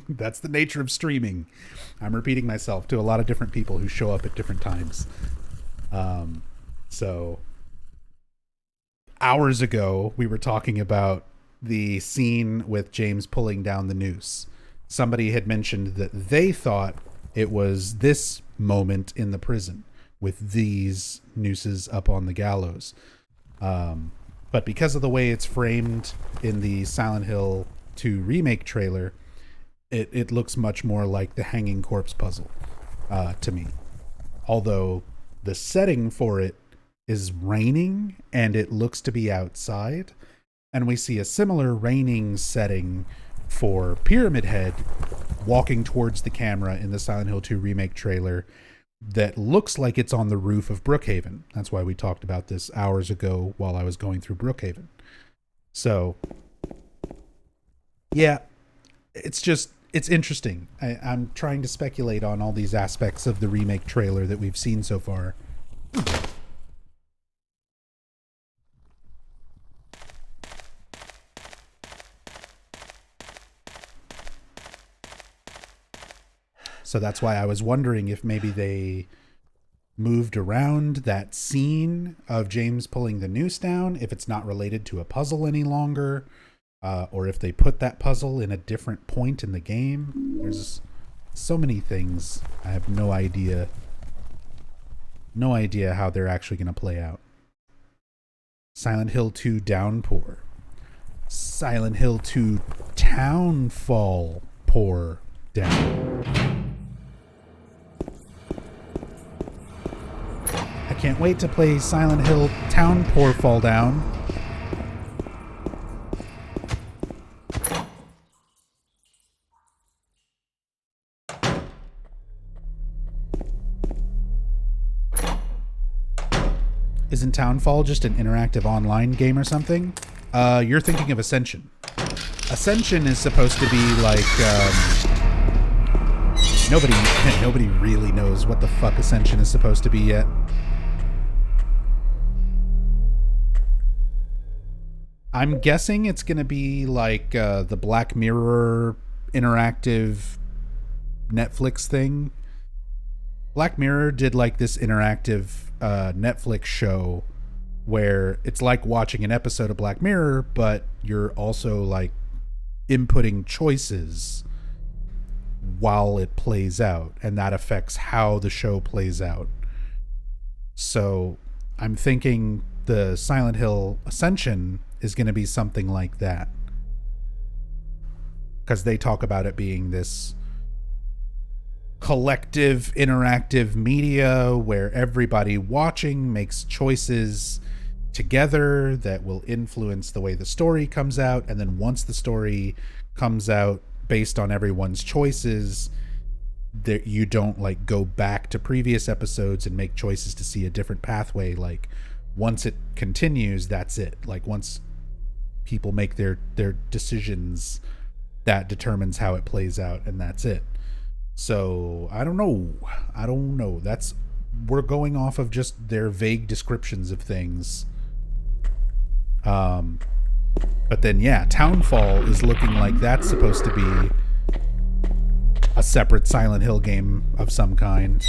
That's the nature of streaming. I'm repeating myself to a lot of different people who show up at different times. So hours ago, we were talking about the scene with James pulling down the noose. Somebody had mentioned that they thought it was this moment in the prison with these nooses up on the gallows. But because of the way it's framed in the Silent Hill 2 remake trailer, it looks much more like the hanging corpse puzzle to me. Although the setting for it is raining and it looks to be outside. And we see a similar raining setting for Pyramid Head walking towards the camera in the Silent Hill 2 remake trailer that looks like it's on the roof of Brookhaven. That's why we talked about this hours ago while I was going through Brookhaven. So, yeah, it's interesting. I'm trying to speculate on all these aspects of the remake trailer that we've seen so far. So that's why I was wondering if maybe they moved around that scene of James pulling the noose down, if it's not related to a puzzle any longer, or if they put that puzzle in a different point in the game. There's so many things. I have no idea. No idea how they're actually going to play out. Silent Hill 2 Downpour. Silent Hill 2 Townfall Pour Down. I can't wait to play Silent Hill Townpour Fall Down. Isn't Townfall just an interactive online game or something? You're thinking of Ascension. Ascension is supposed to be like, nobody really knows what the fuck Ascension is supposed to be yet. I'm guessing it's going to be like the Black Mirror interactive Netflix thing. Black Mirror did like this interactive Netflix show where it's like watching an episode of Black Mirror, but you're also like inputting choices while it plays out, and that affects how the show plays out. So I'm thinking the Silent Hill Ascension is going to be something like that, because they talk about it being this collective interactive media where everybody watching makes choices together that will influence the way the story comes out, and then once the story comes out based on everyone's choices, there you don't like go back to previous episodes and make choices to see a different pathway. Like once it continues, that's it. Like once people make their decisions, that determines how it plays out, and that's it. So I don't know. We're going off of just their vague descriptions of things. But then yeah, Townfall is looking like that's supposed to be a separate Silent Hill game of some kind.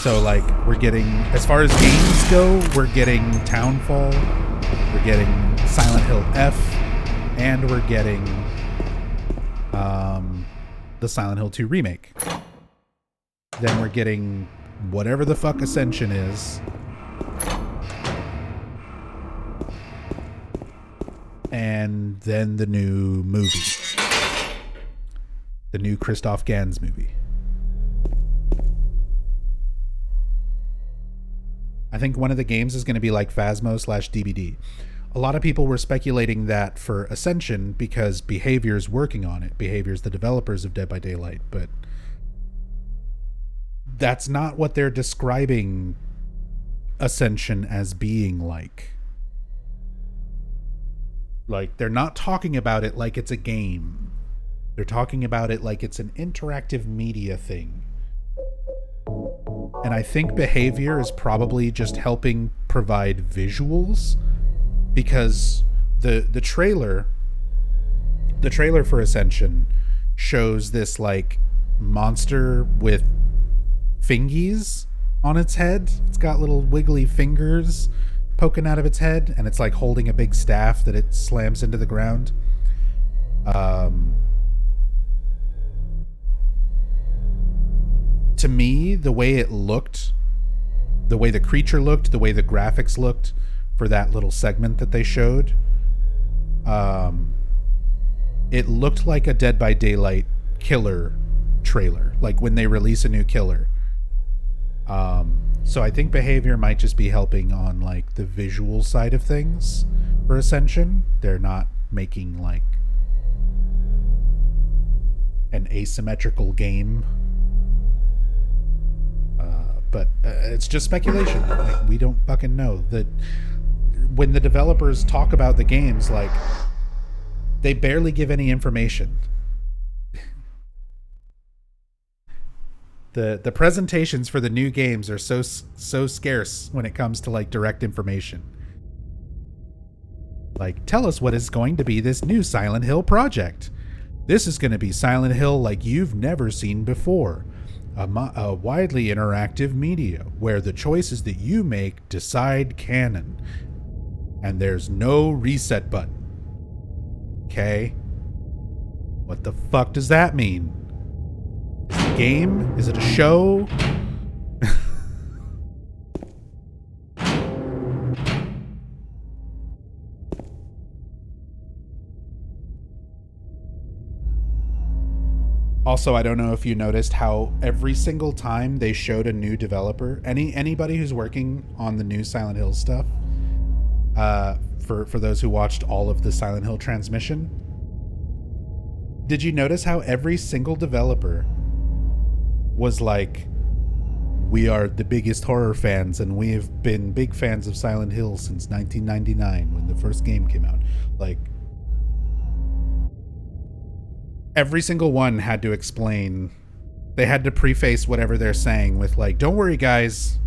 So like we're getting, as far as games go, we're getting Townfall, we're getting Silent Hill F, and we're getting the Silent Hill 2 remake. Then we're getting whatever the fuck Ascension is. And then the new movie. The new Christoph Gans movie. I think one of the games is going to be like Phasmo/DBD. A lot of people were speculating that for Ascension because Behavior's working on it. Behavior's the developers of Dead by Daylight, but that's not what they're describing Ascension as being like. Like, they're not talking about it like it's a game. They're talking about it like it's an interactive media thing. And I think Behavior is probably just helping provide visuals, because the trailer for Ascension shows this like monster with fingies on its head. It's got little wiggly fingers poking out of its head, and it's like holding a big staff that it slams into the ground. To me, the way it looked, the way the creature looked, the way the graphics looked for that little segment that they showed, it looked like a Dead by Daylight killer trailer, like when they release a new killer. So I think Behavior might just be helping on like the visual side of things for Ascension. They're not making like an asymmetrical game. But it's just speculation. Like, we don't fucking know. That when the developers talk about the games, like, they barely give any information. The presentations for the new games are so scarce when it comes to like direct information. Like, tell us what is going to be this new Silent Hill project. This is going to be Silent Hill like you've never seen before. A widely interactive media where the choices that you make decide canon. And there's no reset button. Okay? What the fuck does that mean? Is it a game? Is it a show? Also, I don't know if you noticed how every single time they showed a new developer, anybody who's working on the new Silent Hill stuff, for those who watched all of the Silent Hill transmission, did you notice how every single developer was like, we are the biggest horror fans and we have been big fans of Silent Hill since 1999 when the first game came out. Like, every single one had to explain. They had to preface whatever they're saying with like, don't worry guys.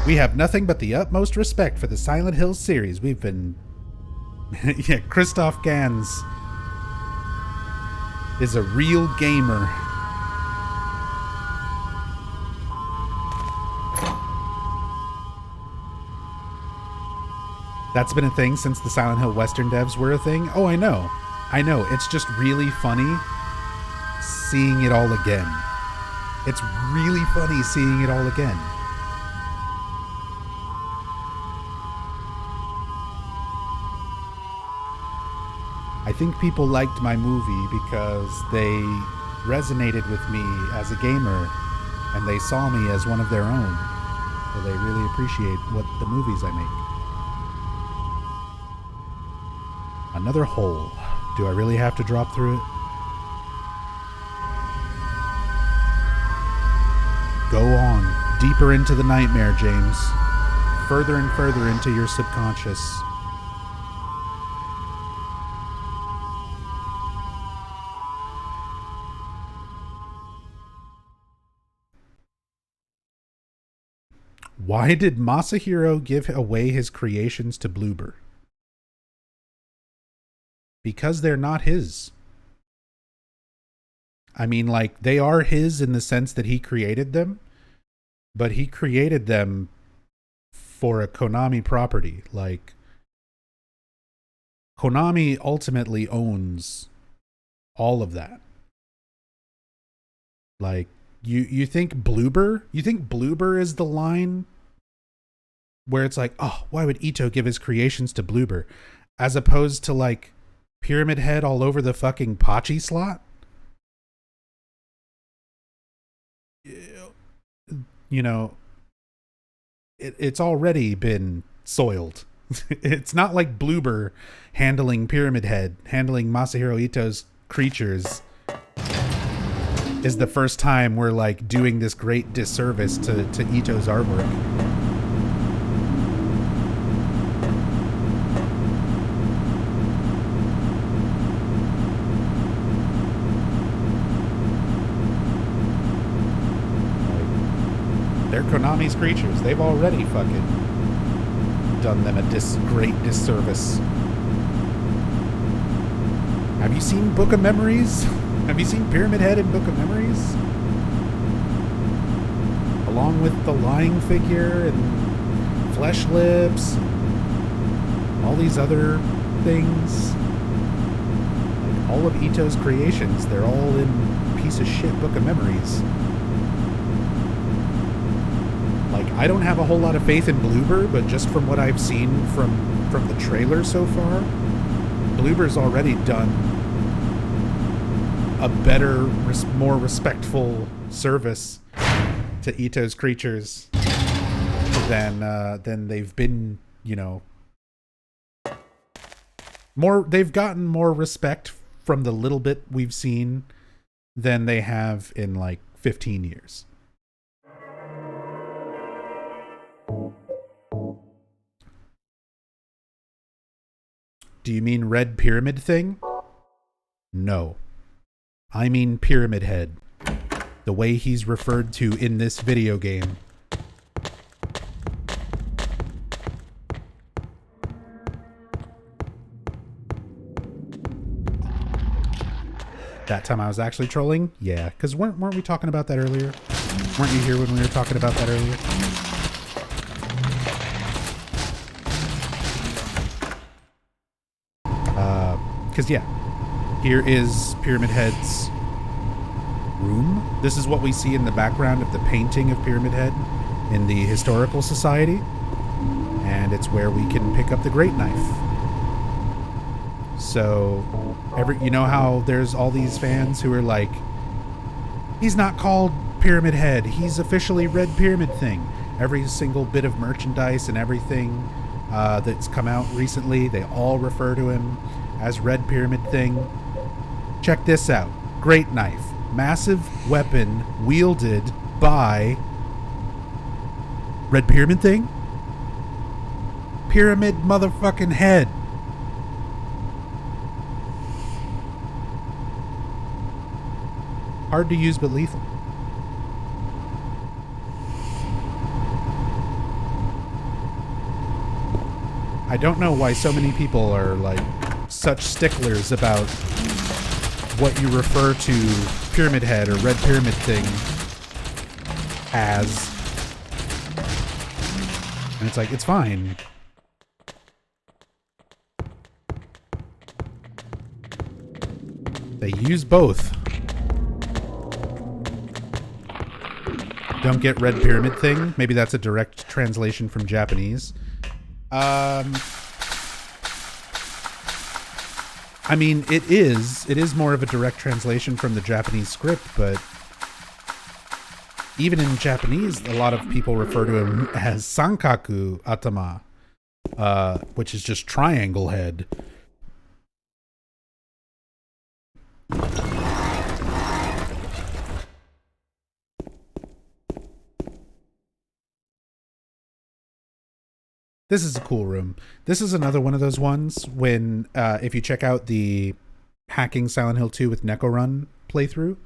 We have nothing but the utmost respect for the Silent Hill series. We've been... yeah, Christoph Gans is a real gamer. That's been a thing since the Silent Hill Western devs were a thing. Oh, I know. It's just really funny seeing it all again. It's really funny seeing it all again. I think people liked my movie because they resonated with me as a gamer and they saw me as one of their own. So they really appreciate what the movies I make. Another hole. Do I really have to drop through it? Go on. Deeper into the nightmare, James. Further and further into your subconscious. Why did Masahiro give away his creations to Bloober? Because they're not his. I mean, like, they are his in the sense that he created them, but he created them for a Konami property. Like, Konami ultimately owns all of that. Like, you think Bloober? You think Bloober is the line where it's like, oh, why would Ito give his creations to Bloober? As opposed to, like, Pyramid Head all over the fucking Pachi slot? You know, it's already been soiled. It's not like Bloober handling Pyramid Head, handling Masahiro Ito's creatures is the first time we're like doing this great disservice to Ito's artwork. They're Konami's creatures. They've already fucking done them a great disservice. Have you seen Book of Memories? Have you seen Pyramid Head in Book of Memories? Along with the lying figure and flesh lips, and all these other things. Like all of Ito's creations, they're all in piece of shit Book of Memories. Like, I don't have a whole lot of faith in Bloober, but just from what I've seen from the trailer so far, Bloober's already done a better, more respectful service to Ito's creatures than they've been, you know, they've gotten more respect from the little bit we've seen than they have in like 15 years. Do you mean Red Pyramid Thing? No. I mean Pyramid Head. The way he's referred to in this video game. That time I was actually trolling? Yeah, because weren't we talking about that earlier? Weren't you here when we were talking about that earlier? Because, yeah, here is Pyramid Head's room. This is what we see in the background of the painting of Pyramid Head in the Historical Society. And it's where we can pick up the Great Knife. So, you know how there's all these fans who are like, he's not called Pyramid Head, he's officially Red Pyramid Thing. Every single bit of merchandise and everything that's come out recently, they all refer to him as Red Pyramid Thing. Check this out. Great Knife. Massive weapon wielded by Red Pyramid Thing? Pyramid motherfucking Head. Hard to use but lethal. I don't know why so many people are like such sticklers about what you refer to Pyramid Head or Red Pyramid Thing as. And it's like, it's fine. They use both. Don't get Red Pyramid Thing. Maybe that's a direct translation from Japanese. I mean, it is more of a direct translation from the Japanese script, but even in Japanese, a lot of people refer to him as Sankaku Atama, which is just triangle head. This is a cool room. This is another one of those ones when, if you check out the Hacking Silent Hill 2 with Neko Run playthrough,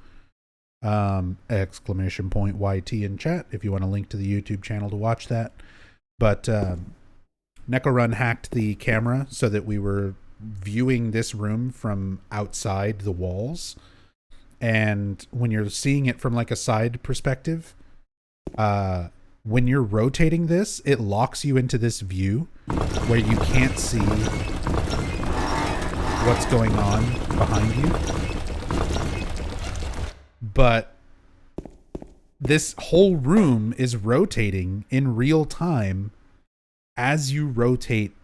exclamation point YT in chat if you want to link to the YouTube channel to watch that. But Neko Run hacked the camera so that we were viewing this room from outside the walls. And when you're seeing it from like a side perspective, when you're rotating this, it locks you into this view where you can't see what's going on behind you. But this whole room is rotating in real time as you rotate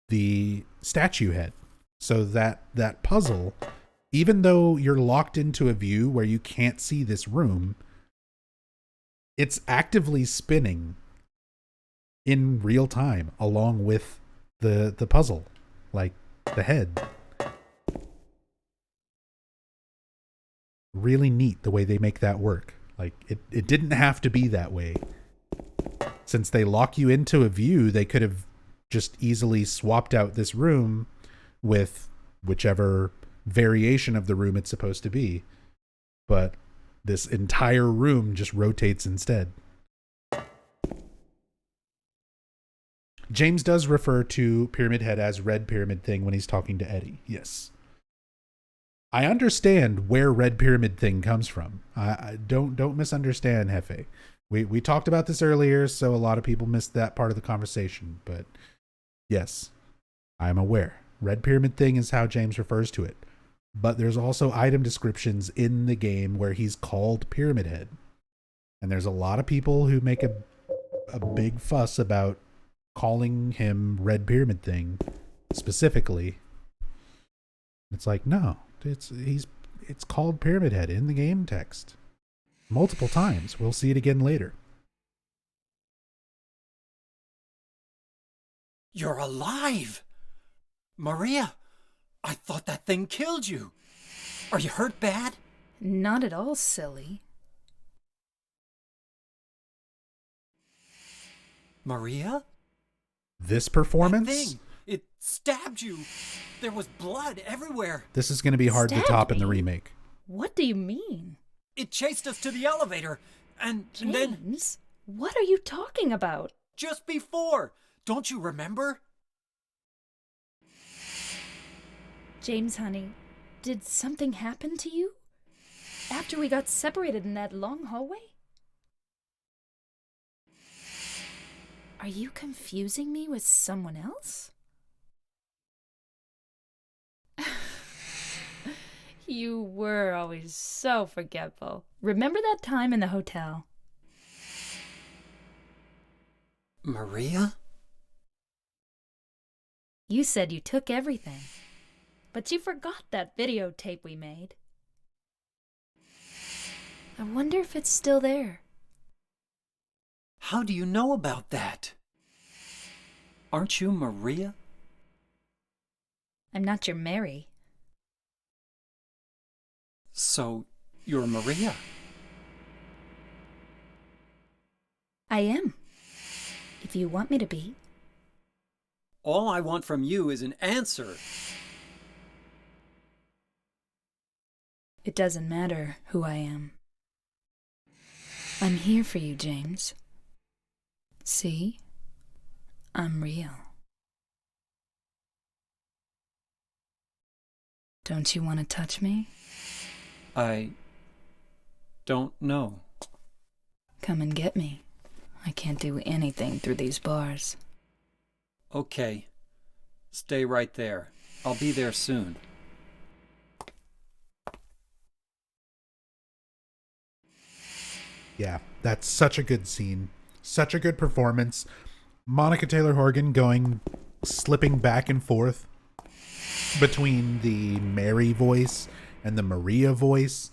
the statue head. So that puzzle, even though you're locked into a view where you can't see this room, it's actively spinning in real time along with the puzzle, like the head. Really neat the way they make that work. Like it didn't have to be that way. Since they lock you into a view, they could have just easily swapped out this room with whichever variation of the room it's supposed to be. But this entire room just rotates instead. James does refer to Pyramid Head as Red Pyramid Thing when he's talking to Eddie. Yes. I understand where Red Pyramid Thing comes from. I don't misunderstand, Hefe. We talked about this earlier, so a lot of people missed that part of the conversation. But yes, I'm aware. Red Pyramid Thing is how James refers to it. But there's also item descriptions in the game where he's called Pyramid Head. And there's a lot of people who make a big fuss about calling him Red Pyramid Thing specifically. It's like, no, it's called Pyramid Head in the game text. Multiple times. We'll see it again later. You're alive! Maria! I thought that thing killed you. Are you hurt bad? Not at all, silly. Maria? This performance? That thing, it stabbed you. There was blood everywhere. This is going to be hard to top in the remake. What do you mean? It chased us to the elevator, and then... James, what are you talking about? Just before. Don't you remember? James, honey, did something happen to you? After we got separated in that long hallway? Are you confusing me with someone else? You were always so forgetful. Remember that time in the hotel? Maria? You said you took everything, but you forgot that videotape we made. I wonder if it's still there. How do you know about that? Aren't you Maria? I'm not your Mary. So, you're Maria? I am. If you want me to be. All I want from you is an answer. It doesn't matter who I am. I'm here for you, James. See? I'm real. Don't you want to touch me? I don't know. Come and get me. I can't do anything through these bars. Okay. Stay right there. I'll be there soon. Yeah, that's such a good scene. Such a good performance. Monica Taylor Horgan slipping back and forth between the Mary voice and the Maria voice.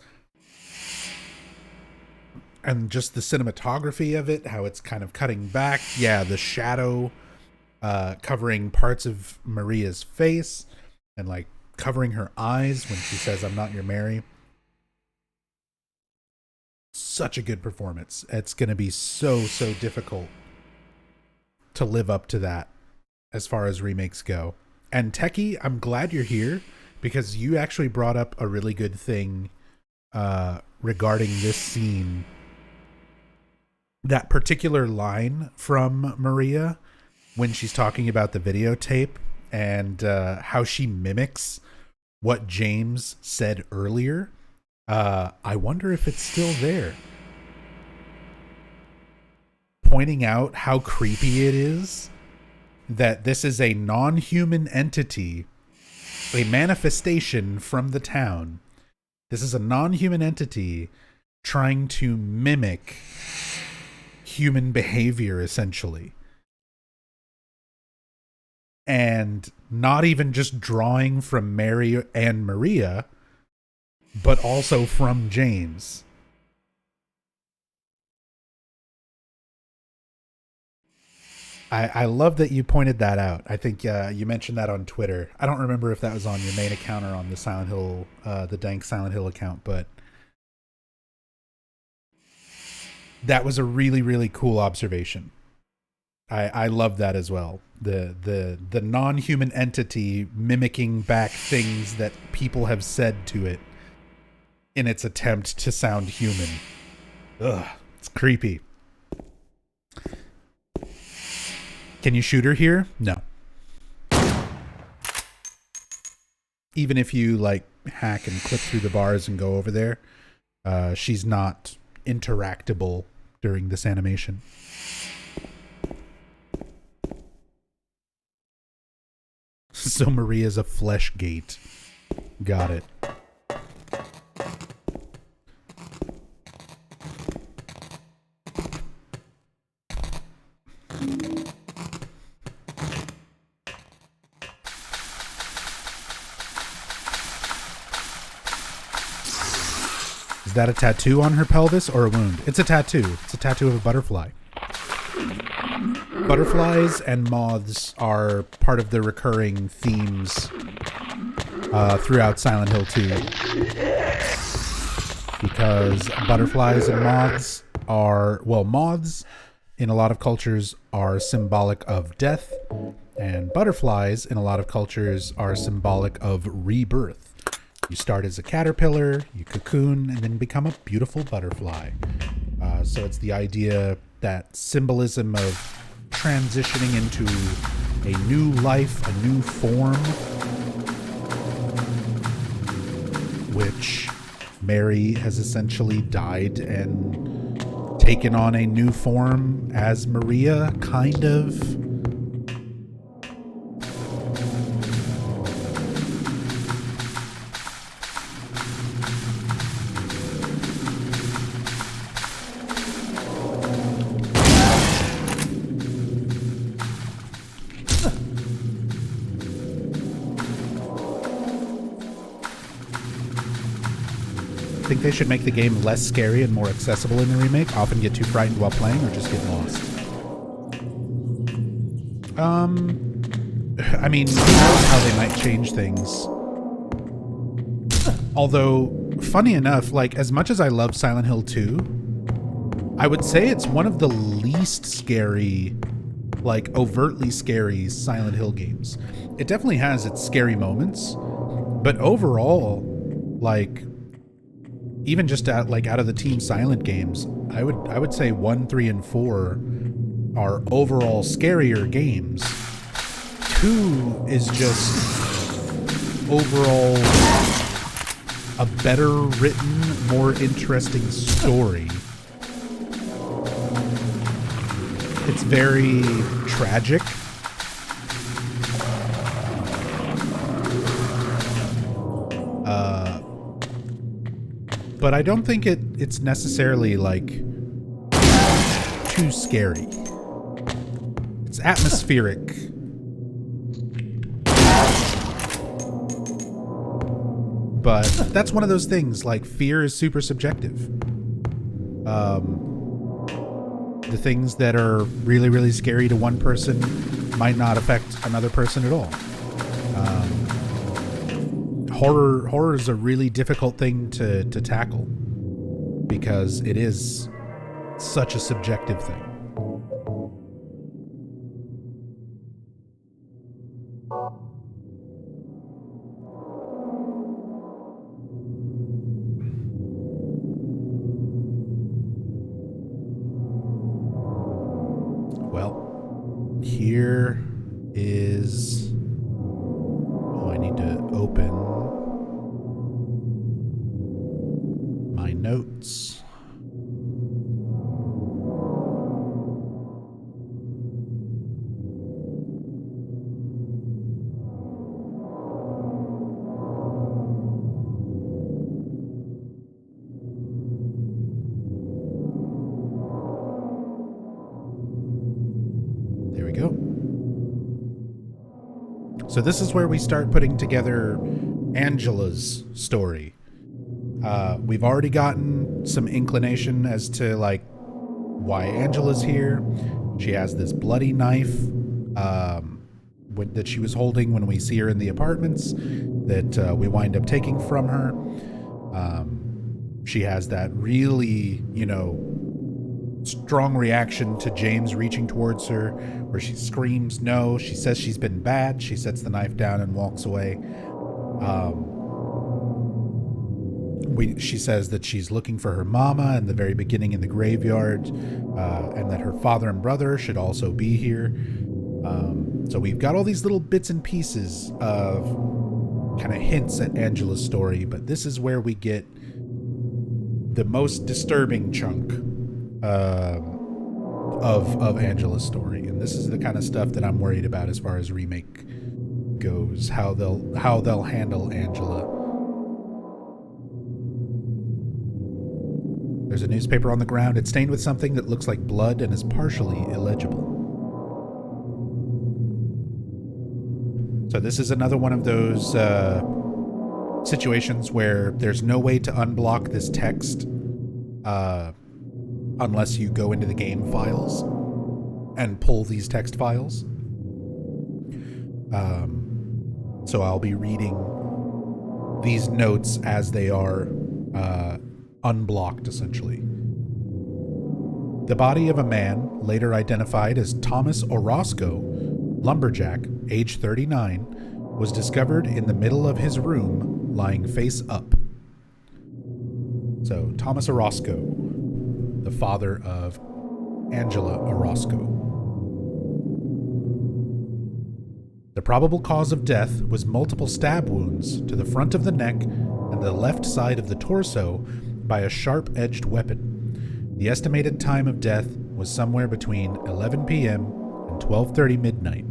And just the cinematography of it, how it's kind of cutting back. Yeah, the shadow covering parts of Maria's face and like covering her eyes when she says, "I'm not your Mary." Such a good performance. It's going to be so difficult to live up to that as far as remakes go. And Techie, I'm glad you're here because you actually brought up a really good thing regarding this scene. That particular line from Maria when she's talking about the videotape and how she mimics what James said earlier. I wonder if it's still there. Pointing out how creepy it is that this is a non-human entity, a manifestation from the town. This is a non-human entity trying to mimic human behavior, essentially. And not even just drawing from Mary and Maria, but also from James. I love that you pointed that out. I think you mentioned that on Twitter. I don't remember if that was on your main account or on the Silent Hill, the Dank Silent Hill account, but that was a really, really cool observation. I love that as well. The non-human entity mimicking back things that people have said to it in its attempt to sound human. Ugh, it's creepy. Can you shoot her here? No. Even if you like hack and clip through the bars and go over there, she's not interactable during this animation. So Maria's a flesh gate. Got it. Is that a tattoo on her pelvis or a wound? It's a tattoo. It's a tattoo of a butterfly. Butterflies and moths are part of the recurring themes throughout Silent Hill 2. Because butterflies and moths are, well, moths in a lot of cultures are symbolic of death, and butterflies in a lot of cultures are symbolic of rebirth. You start as a caterpillar, you cocoon, and then become a beautiful butterfly. So it's the idea, that symbolism of transitioning into a new life, a new form, which Mary has essentially died and taken on a new form as Maria, kind of. I think they should make the game less scary and more accessible in the remake. Often get too frightened while playing or just get lost. I mean, who knows how they might change things. Although, funny enough, like, as much as I love Silent Hill 2, I would say it's one of the least scary, like, overtly scary Silent Hill games. It definitely has its scary moments, but overall, like, even just out of the Team Silent games, I would say 1, 3, and 4 are overall scarier games. 2 is just overall a better written, more interesting story. It's very tragic. But I don't think it's necessarily, like, too scary. It's atmospheric. But that's one of those things, like, fear is super subjective. The things that are really, really scary to one person might not affect another person at all. Horror is a really difficult thing to tackle because it is such a subjective thing. here is... Oh, I need to open my notes. There we go. So this is where we start putting together Angela's story. We've already gotten some inclination as to like why Angela's here. She has this bloody knife that she was holding when we see her in the apartments that we wind up taking from her. She has that really, strong reaction to James reaching towards her, where she screams no. She says she's been bad. She sets the knife down and walks away. She says that she's looking for her mama in the very beginning in the graveyard, and that her father and brother should also be here. So we've got all these little bits and pieces of kind of hints at Angela's story, but this is where we get the most disturbing chunk of Angela's story, and this is the kind of stuff that I'm worried about as far as Remake goes. How they'll handle Angela. There's a newspaper on the ground. It's stained with something that looks like blood and is partially illegible. So this is another one of those situations where there's no way to unblock this text unless you go into the game files and pull these text files. So I'll be reading these notes as they are unblocked, essentially. The body of a man, later identified as Thomas Orozco, lumberjack, age 39, was discovered in the middle of his room, lying face up. So, Thomas Orozco, the father of Angela Orozco. The probable cause of death was multiple stab wounds to the front of the neck and the left side of the torso by a sharp-edged weapon. The estimated time of death was somewhere between 11 p.m. and 12:30 midnight.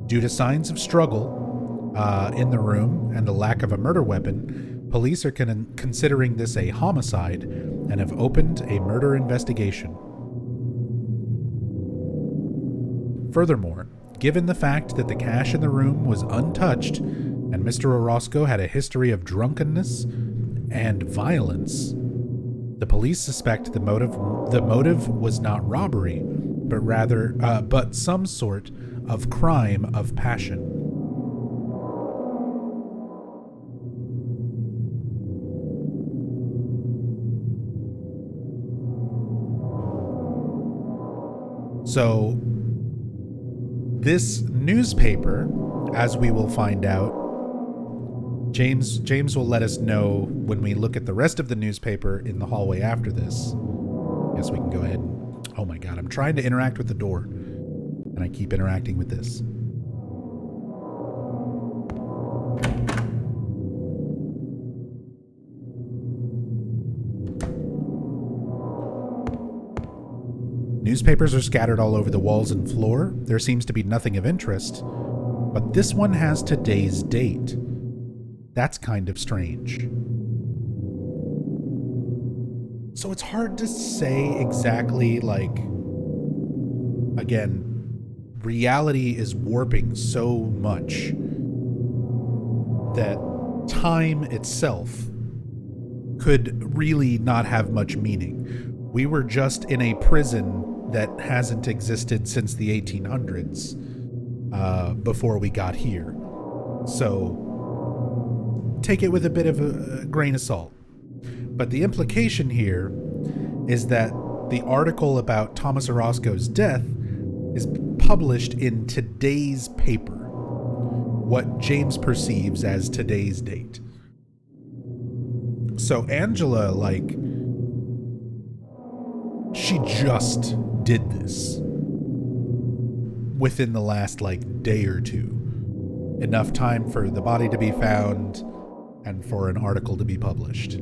Due to signs of struggle in the room and the lack of a murder weapon, police are considering this a homicide and have opened a murder investigation. Furthermore, given the fact that the cash in the room was untouched and Mr. Orozco had a history of drunkenness and violence, the police suspect the motive was not robbery, but some sort of crime of passion. So, this newspaper, as we will find out, James will let us know when we look at the rest of the newspaper in the hallway after this. Guess we can go ahead and... Oh my god, I'm trying to interact with the door, and I keep interacting with this. Newspapers are scattered all over the walls and floor. There seems to be nothing of interest, but this one has today's date. That's kind of strange. So it's hard to say exactly, like, again, reality is warping so much that time itself could really not have much meaning. We were just in a prison that hasn't existed since the 1800s, before we got here. So take it with a bit of a grain of salt. But the implication here is that the article about Thomas Orozco's death is published in today's paper, what James perceives as today's date. So Angela, she just did this within the last day or two. Enough time for the body to be found and for an article to be published.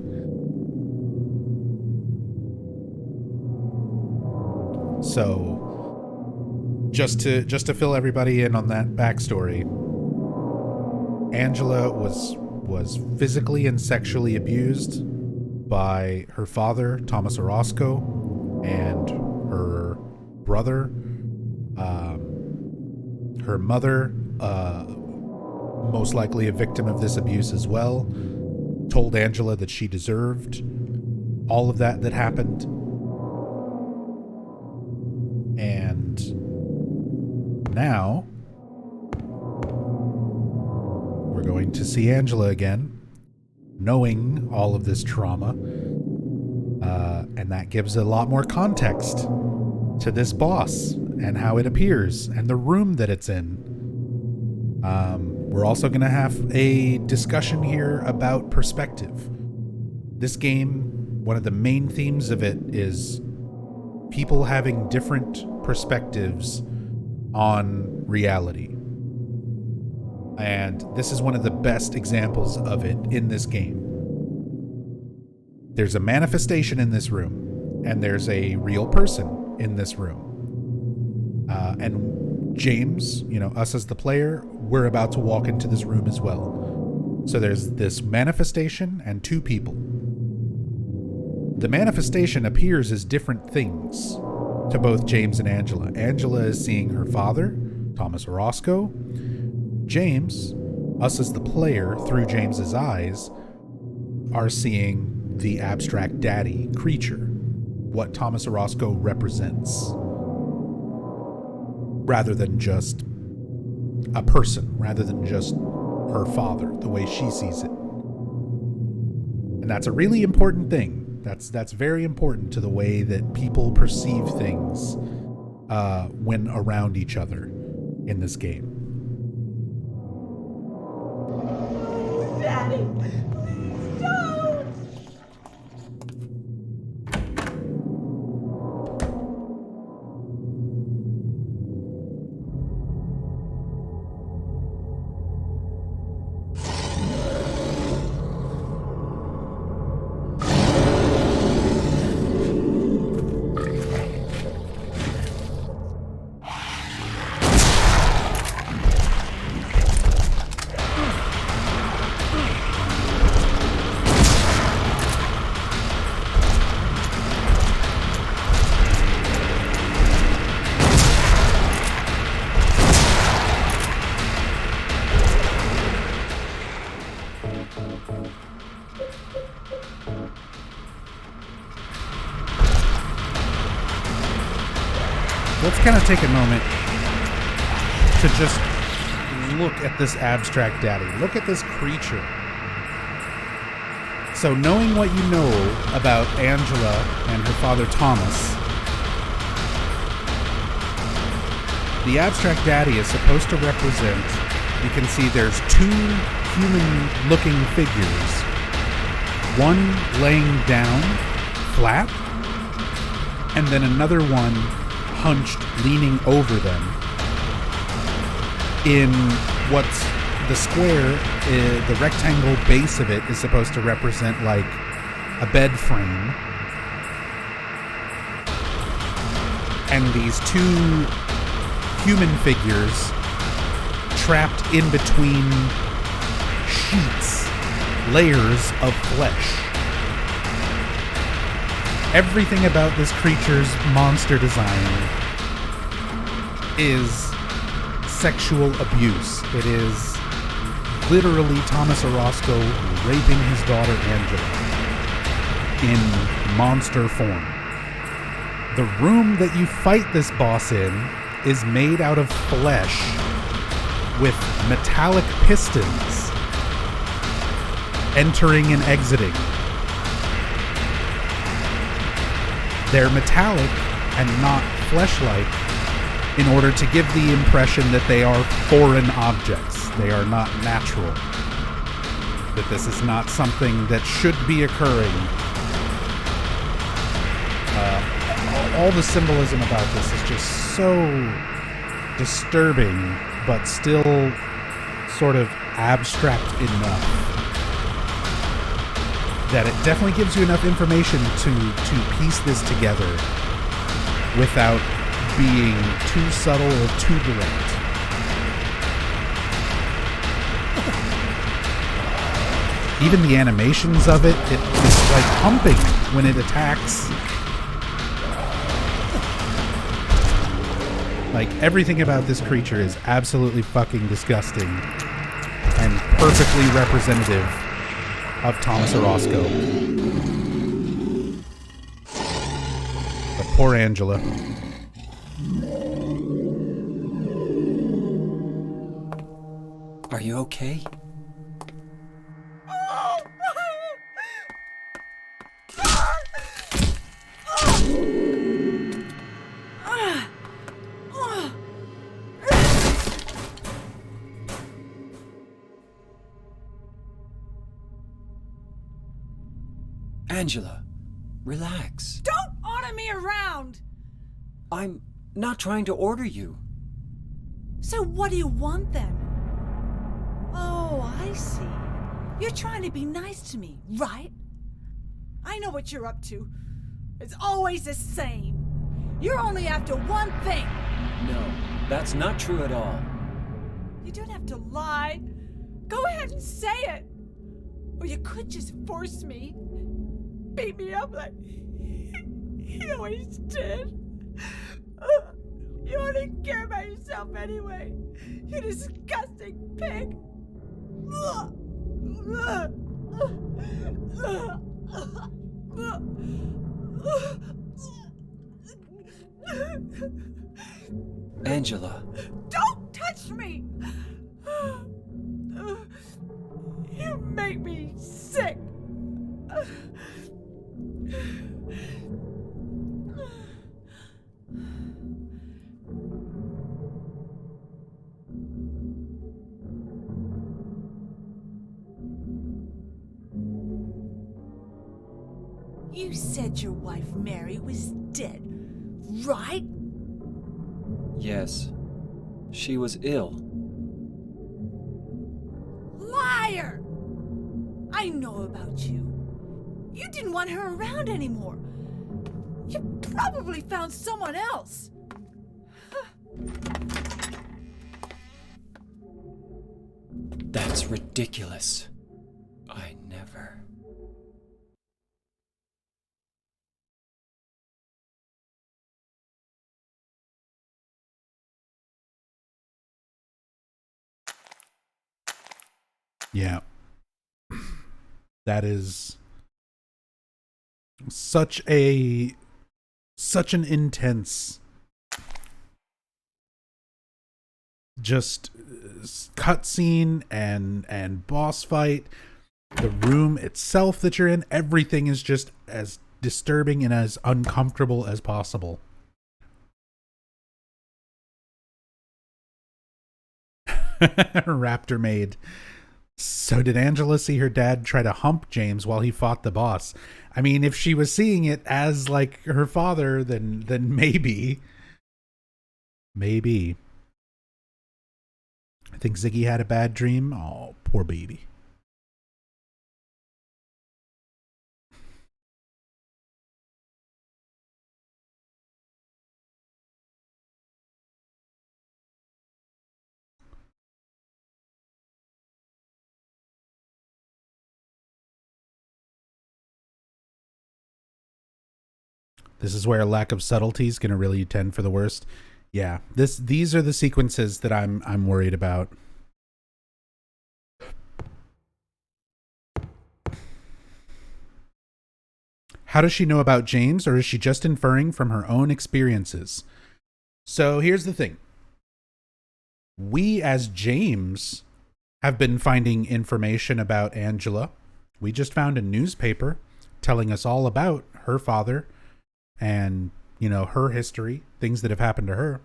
So, just to fill everybody in on that backstory, Angela was physically and sexually abused by her father, Thomas Orozco, and her brother. Her mother, most likely a victim of this abuse as well, told Angela that she deserved all of that happened. And now we're going to see Angela again, knowing all of this trauma, and that gives a lot more context to this boss and how it appears and the room that it's in. We're also going to have a discussion here about perspective. This game, one of the main themes of it is people having different perspectives on reality. And this is one of the best examples of it in this game. There's a manifestation in this room, and there's a real person in this room. And James, us as the player, we're about to walk into this room as well. So there's this manifestation and two people. The manifestation appears as different things to both James and Angela. Angela is seeing her father, Thomas Orozco. James, us as the player, through James's eyes, are seeing the abstract daddy creature, what Thomas Orozco represents, rather than just a person, rather than just her father, the way she sees it. And that's a really important thing. That's very important to the way that people perceive things when around each other in this game. Daddy, please don't! Let's kind of take a moment to just look at this abstract daddy. Look at this creature. So knowing what you know about Angela and her father Thomas, the abstract daddy is supposed to represent, you can see there's two human-looking figures. One laying down, flat, and then another one hunched, leaning over them. In what's the square, the rectangle base of it is supposed to represent like a bed frame. And these two human figures trapped in between sheets, layers of flesh. Everything about this creature's monster design is sexual abuse. It is literally Thomas Orozco raping his daughter Angela in monster form. The room that you fight this boss in is made out of flesh with metallic pistons entering and exiting. They're metallic and not flesh-like in order to give the impression that they are foreign objects. They are not natural. That this is not something that should be occurring. all the symbolism about this is just so disturbing, but still sort of abstract enough that it definitely gives you enough information to piece this together without being too subtle or too direct. Even the animations of it's like humping when it attacks. Like, everything about this creature is absolutely fucking disgusting and perfectly representative of Thomas Orozco. But poor Angela. Are you okay? Angela, relax. Don't order me around! I'm not trying to order you. So what do you want then? Oh, I see. You're trying to be nice to me, right? I know what you're up to. It's always the same. You're only after one thing. No, that's not true at all. You don't have to lie. Go ahead and say it. Or you could just force me. Beat me up like he always did. You only care about yourself anyway. You disgusting pig. Angela. Don't touch me! You make me sick. You said your wife Mary was dead, right? Yes. She was ill. Liar! I know about you. You didn't want her around anymore. You probably found someone else. That's ridiculous. I never... Yeah. That is such an intense just cutscene and boss fight. The room itself that you're in, everything is just as disturbing and as uncomfortable as possible. Raptor Maid. So did Angela see her dad try to hump James while he fought the boss? I mean, if she was seeing it as like her father, then maybe. Maybe. I think Ziggy had a bad dream. Oh, poor baby. This is where a lack of subtlety is going to really tend for the worst. Yeah, these are the sequences that I'm worried about. How does she know about James, or is she just inferring from her own experiences? So here's the thing. We, as James, have been finding information about Angela. We just found a newspaper telling us all about her father and, you know, her history, things that have happened to her.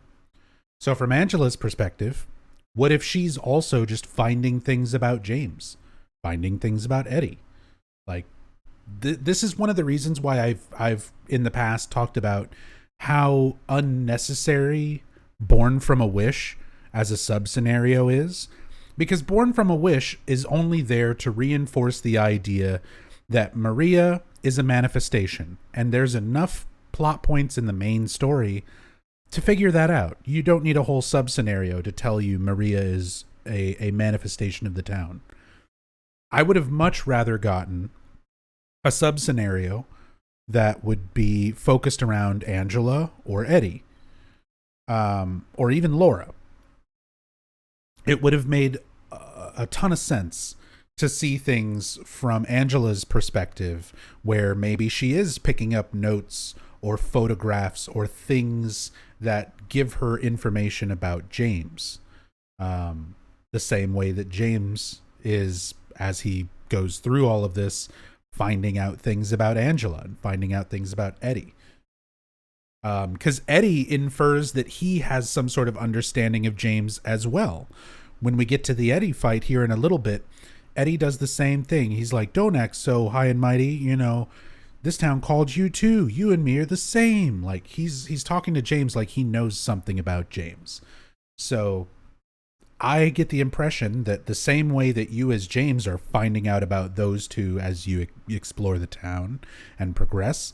So from Angela's perspective, what if she's also just finding things about James, finding things about Eddie? Like, this is one of the reasons why I've in the past talked about how unnecessary Born from a Wish as a sub-scenario is. Because Born from a Wish is only there to reinforce the idea that Maria is a manifestation. And there's enough plot points in the main story to figure that out. You don't need a whole sub-scenario to tell you Maria is a manifestation of the town. I would have much rather gotten a sub-scenario that would be focused around Angela or Eddie, or even Laura. It would have made a ton of sense to see things from Angela's perspective, where maybe she is picking up notes or photographs or things that give her information about James. The same way that James is, as he goes through all of this, finding out things about Angela and finding out things about Eddie. Because Eddie infers that he has some sort of understanding of James as well. When we get to the Eddie fight here in a little bit, Eddie does the same thing. He's like, don't act so high and mighty, you know, this town called you too. You and me are the same. Like, he's talking to James like he knows something about James. So I get the impression that the same way that you as James are finding out about those two as you explore the town and progress,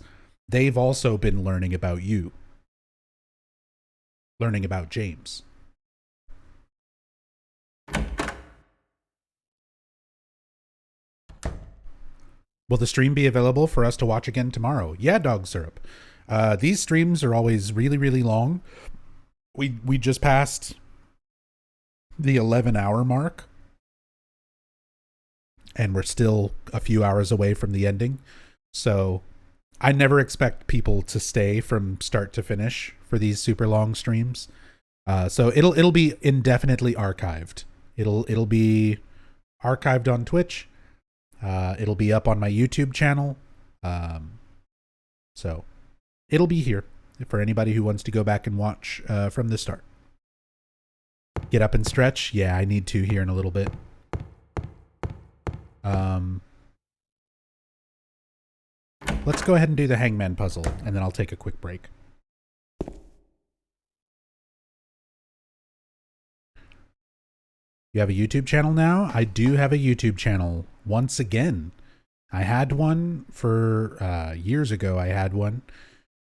they've also been learning about you. Learning about James. Will the stream be available for us to watch again tomorrow? Yeah, Dog Syrup. These streams are always really, really long. We just passed the 11-hour mark, and we're still a few hours away from the ending. So I never expect people to stay from start to finish for these super long streams. So it'll be indefinitely archived. It'll be archived on Twitch. It'll be up on my YouTube channel. So it'll be here for anybody who wants to go back and watch from the start. Get up and stretch. Yeah, I need to here in a little bit. Let's go ahead and do the Hangman puzzle, and then I'll take a quick break. You have a YouTube channel now? I do have a YouTube channel once again. I had one for years ago. I had one,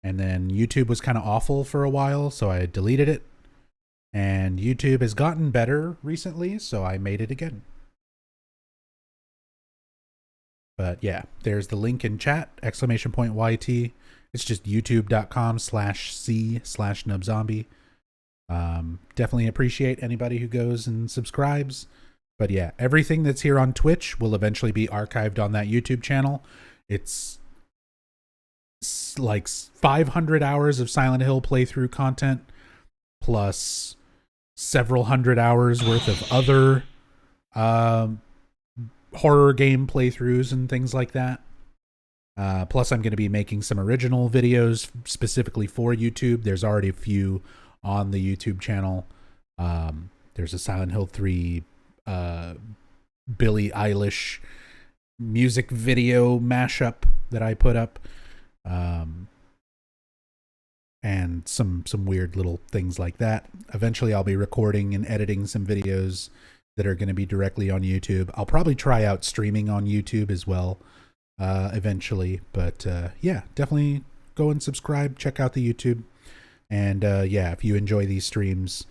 and then YouTube was kind of awful for a while, so I deleted it. And YouTube has gotten better recently, so I made it again. But yeah, there's the link in chat, !YT. It's just youtube.com/c/nubzombie. Definitely appreciate anybody who goes and subscribes. But yeah, everything that's here on Twitch will eventually be archived on that YouTube channel. It's like 500 hours of Silent Hill playthrough content, plus several hundred hours worth of other horror game playthroughs and things like that. Plus I'm going to be making some original videos specifically for YouTube. There's already a few on the YouTube channel. There's a Silent Hill 3 Billie Eilish music video mashup that I put up. And some weird little things like that. Eventually I'll be recording and editing some videos that are going to be directly on YouTube. I'll probably try out streaming on YouTube as well eventually. But yeah, definitely go and subscribe. Check out the YouTube. And yeah, if you enjoy these streams,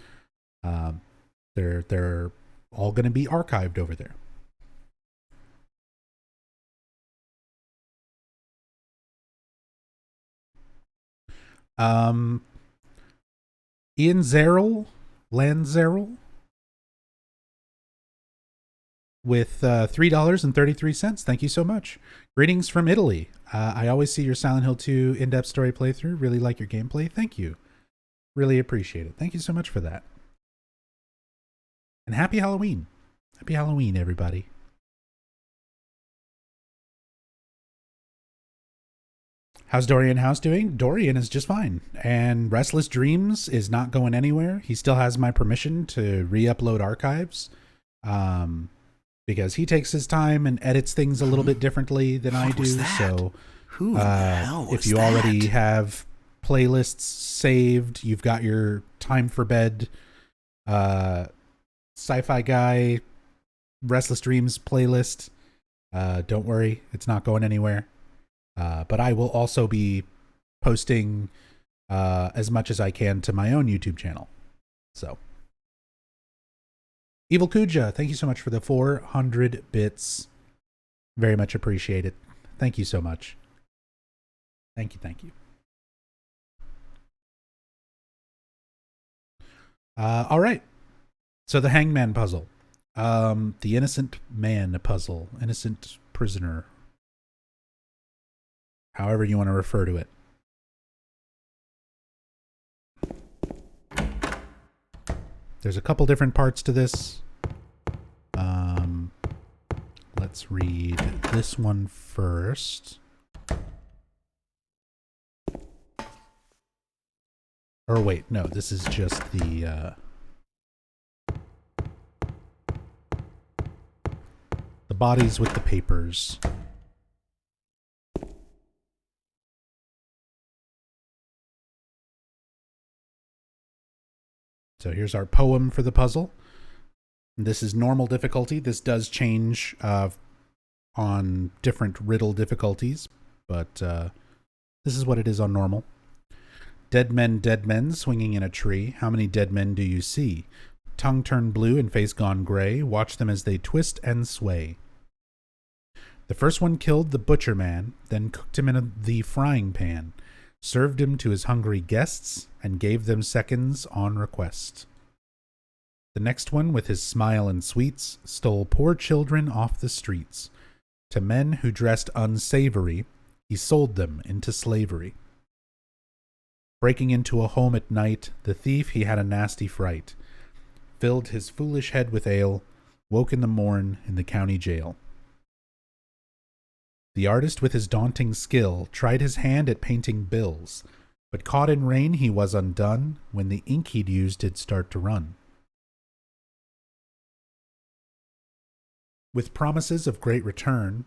they're all going to be archived over there. Ian Zerrell, Lanzerrell, with $3.33. Thank you so much. Greetings from Italy. I always see your Silent Hill 2 in-depth story playthrough. Really like your gameplay. Thank you. Really appreciate it. Thank you so much for that. And happy Halloween. Happy Halloween, everybody. How's Dorian House doing? Dorian is just fine. And Restless Dreams is not going anywhere. He still has my permission to re-upload archives. Because he takes his time and edits things a little bit differently than I do. So Who the hell was if you that? already have playlists saved. You've got your time for bed, sci-fi guy, Restless Dreams playlist. Don't worry, it's not going anywhere. But I will also be posting as much as I can to my own YouTube channel. So, Evil Kuja, thank you so much for the 400 bits. Very much appreciate it. Thank you so much. Thank you, thank you. All right. So the Hangman puzzle. The Innocent Man puzzle. Innocent Prisoner. However you want to refer to it. There's a couple different parts to this. Let's read this one first. Or wait, no, this is just the bodies with the papers. So here's our poem for the puzzle. This is normal difficulty. This does change on different riddle difficulties, but this is what it is on normal. Dead men, swinging in a tree. How many dead men do you see? Tongue turned blue and face gone gray. Watch them as they twist and sway. The first one killed the butcher man, then cooked him in the frying pan, served him to his hungry guests, and gave them seconds on request. The next one, with his smile and sweets, stole poor children off the streets. To men who dressed unsavory, he sold them into slavery. Breaking into a home at night, the thief he had a nasty fright, filled his foolish head with ale, woke in the morn in the county jail. The artist with his daunting skill tried his hand at painting bills, but caught in rain he was undone when the ink he'd used did start to run. With promises of great return,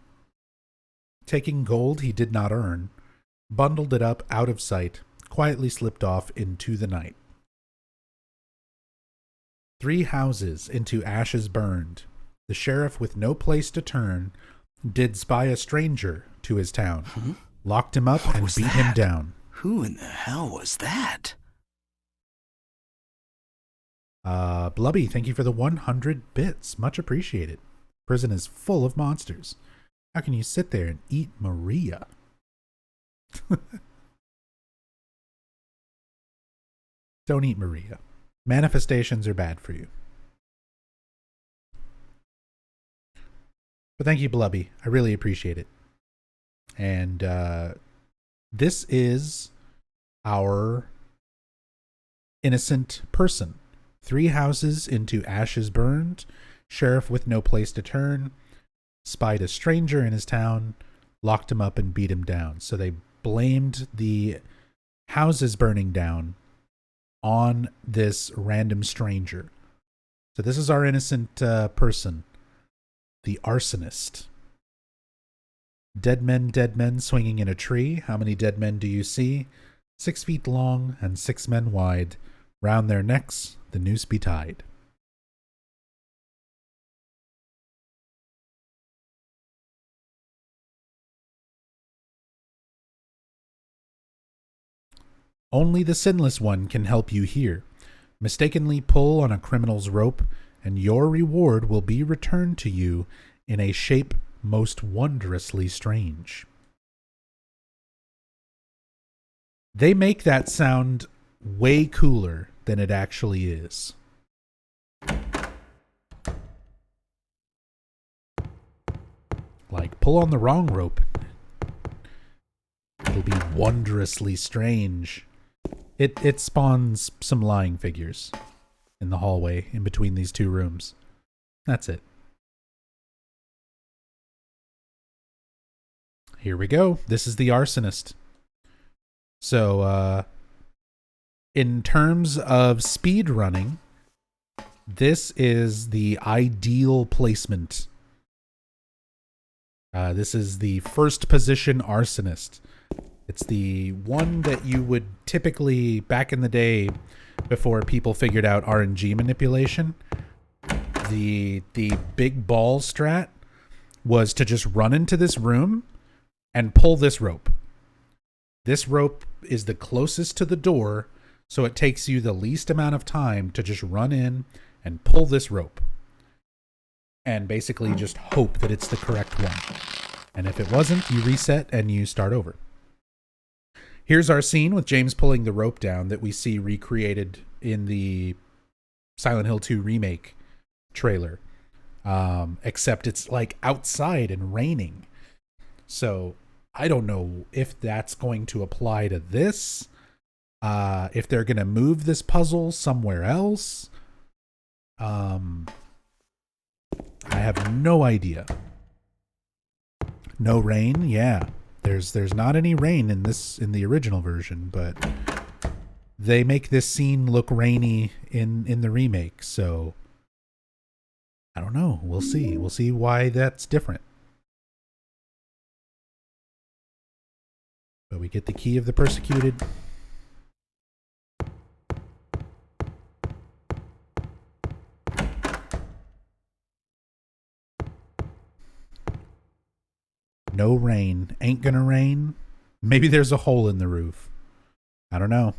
taking gold he did not earn, bundled it up out of sight, quietly slipped off into the night. 3 houses into ashes burned. The sheriff with no place to turn did spy a stranger to his town, locked him up and beat him down. Who in the hell was that? Blubby, thank you for the 100 bits. Much appreciated. Prison is full of monsters. How can you sit there and eat Maria? Don't eat Maria. Manifestations are bad for you. But thank you, Blubby. I really appreciate it. And this is our innocent person. 3 houses into ashes burned. Sheriff with no place to turn. Spied a stranger in his town. Locked him up and beat him down. So they blamed the houses burning down on this random stranger. So this is our innocent person. The arsonist. Dead men, swinging in a tree. How many dead men do you see? 6 feet long and 6 men wide. Round their necks the noose be tied. Only the sinless one can help you here. Mistakenly pull on a criminal's rope, and your reward will be returned to you in a shape most wondrously strange. They make that sound way cooler than it actually is. Like, pull on the wrong rope. It'll be wondrously strange. It spawns some lying figures in the hallway in between these 2 rooms. That's it. Here we go. This is the arsonist. So, in terms of speed running, this is the ideal placement. This is the first position arsonist. It's the one that you would typically, back in the day, before people figured out RNG manipulation, the big ball strat was to just run into this room and pull this rope. This rope is the closest to the door, so it takes you the least amount of time to just run in and pull this rope. And basically just hope that it's the correct one. And if it wasn't, you reset and you start over. Here's our scene with James pulling the rope down that we see recreated in the Silent Hill 2 remake trailer. Except it's like outside and raining. So I don't know if that's going to apply to this. If they're going to move this puzzle somewhere else. I have no idea. No rain? Yeah. There's not any rain in the original version, but they make this scene look rainy in the remake, so I don't know. We'll see. We'll see why that's different. But we get the key of the persecuted. No rain. Ain't gonna rain. Maybe there's a hole in the roof. I don't know.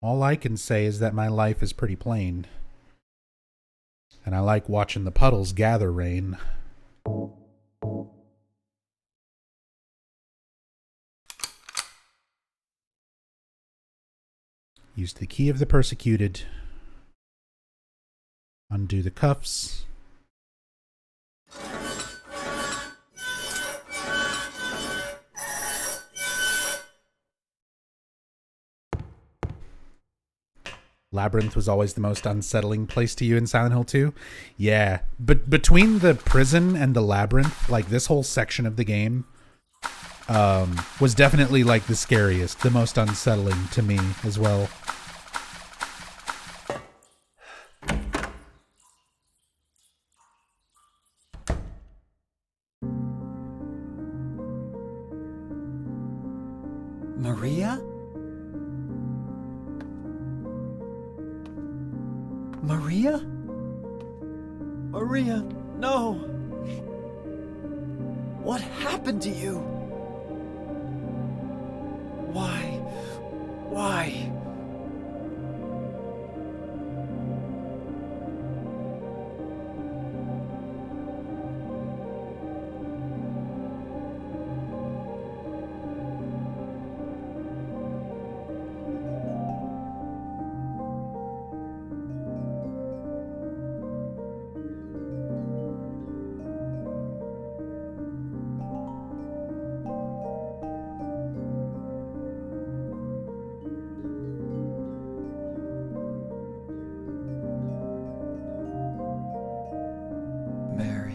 All I can say is that my life is pretty plain. And I like watching the puddles gather rain. Use the key of the persecuted. Undo the cuffs. Labyrinth was always the most unsettling place to you in Silent Hill 2. Yeah, but between the prison and the labyrinth, like this whole section of the game was definitely like the scariest, the most unsettling to me as well. Maria? Maria? Maria, no! What happened to you? Why? Why? Mary.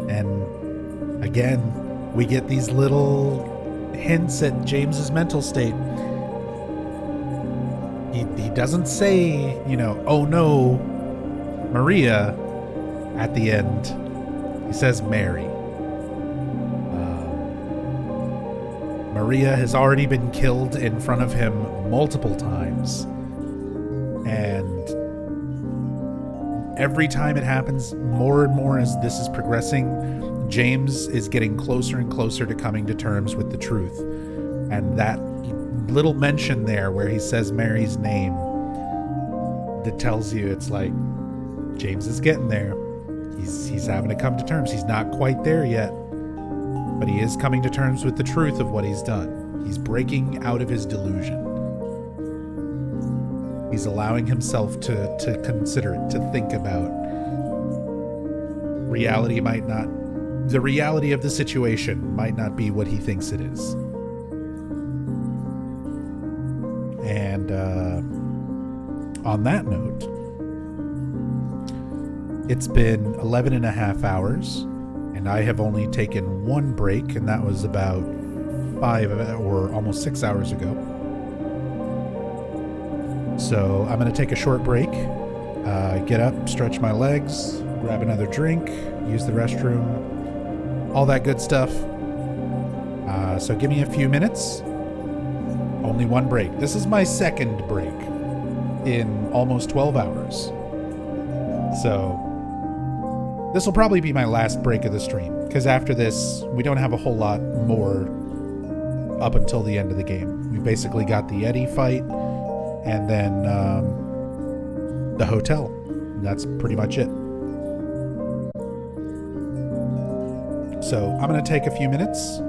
And again, we get these little hints at James's mental state. He doesn't say, oh no, Maria, at the end. He says Mary. Maria has already been killed in front of him multiple times. And every time it happens, more and more as this is progressing, James is getting closer and closer to coming to terms with the truth. And that little mention there where he says Mary's name, that tells you it's like James is getting there. He's having to come to terms. He's not quite there yet, but he is coming to terms with the truth of what he's done. He's breaking out of his delusion. He's allowing himself to consider it, to think about reality the reality of the situation might not be what he thinks it is. And on that note, it's been 11 and a half hours and I have only taken one break, and that was about 5 or almost 6 hours ago. So I'm going to take a short break, get up, stretch my legs, grab another drink, use the restroom, all that good stuff. So give me a few minutes. Only one break. This is my second break in almost 12 hours. So this will probably be my last break of the stream, because after this, we don't have a whole lot more up until the end of the game. We basically got the Eddie fight, and then the hotel. And that's pretty much it. So I'm going to take a few minutes,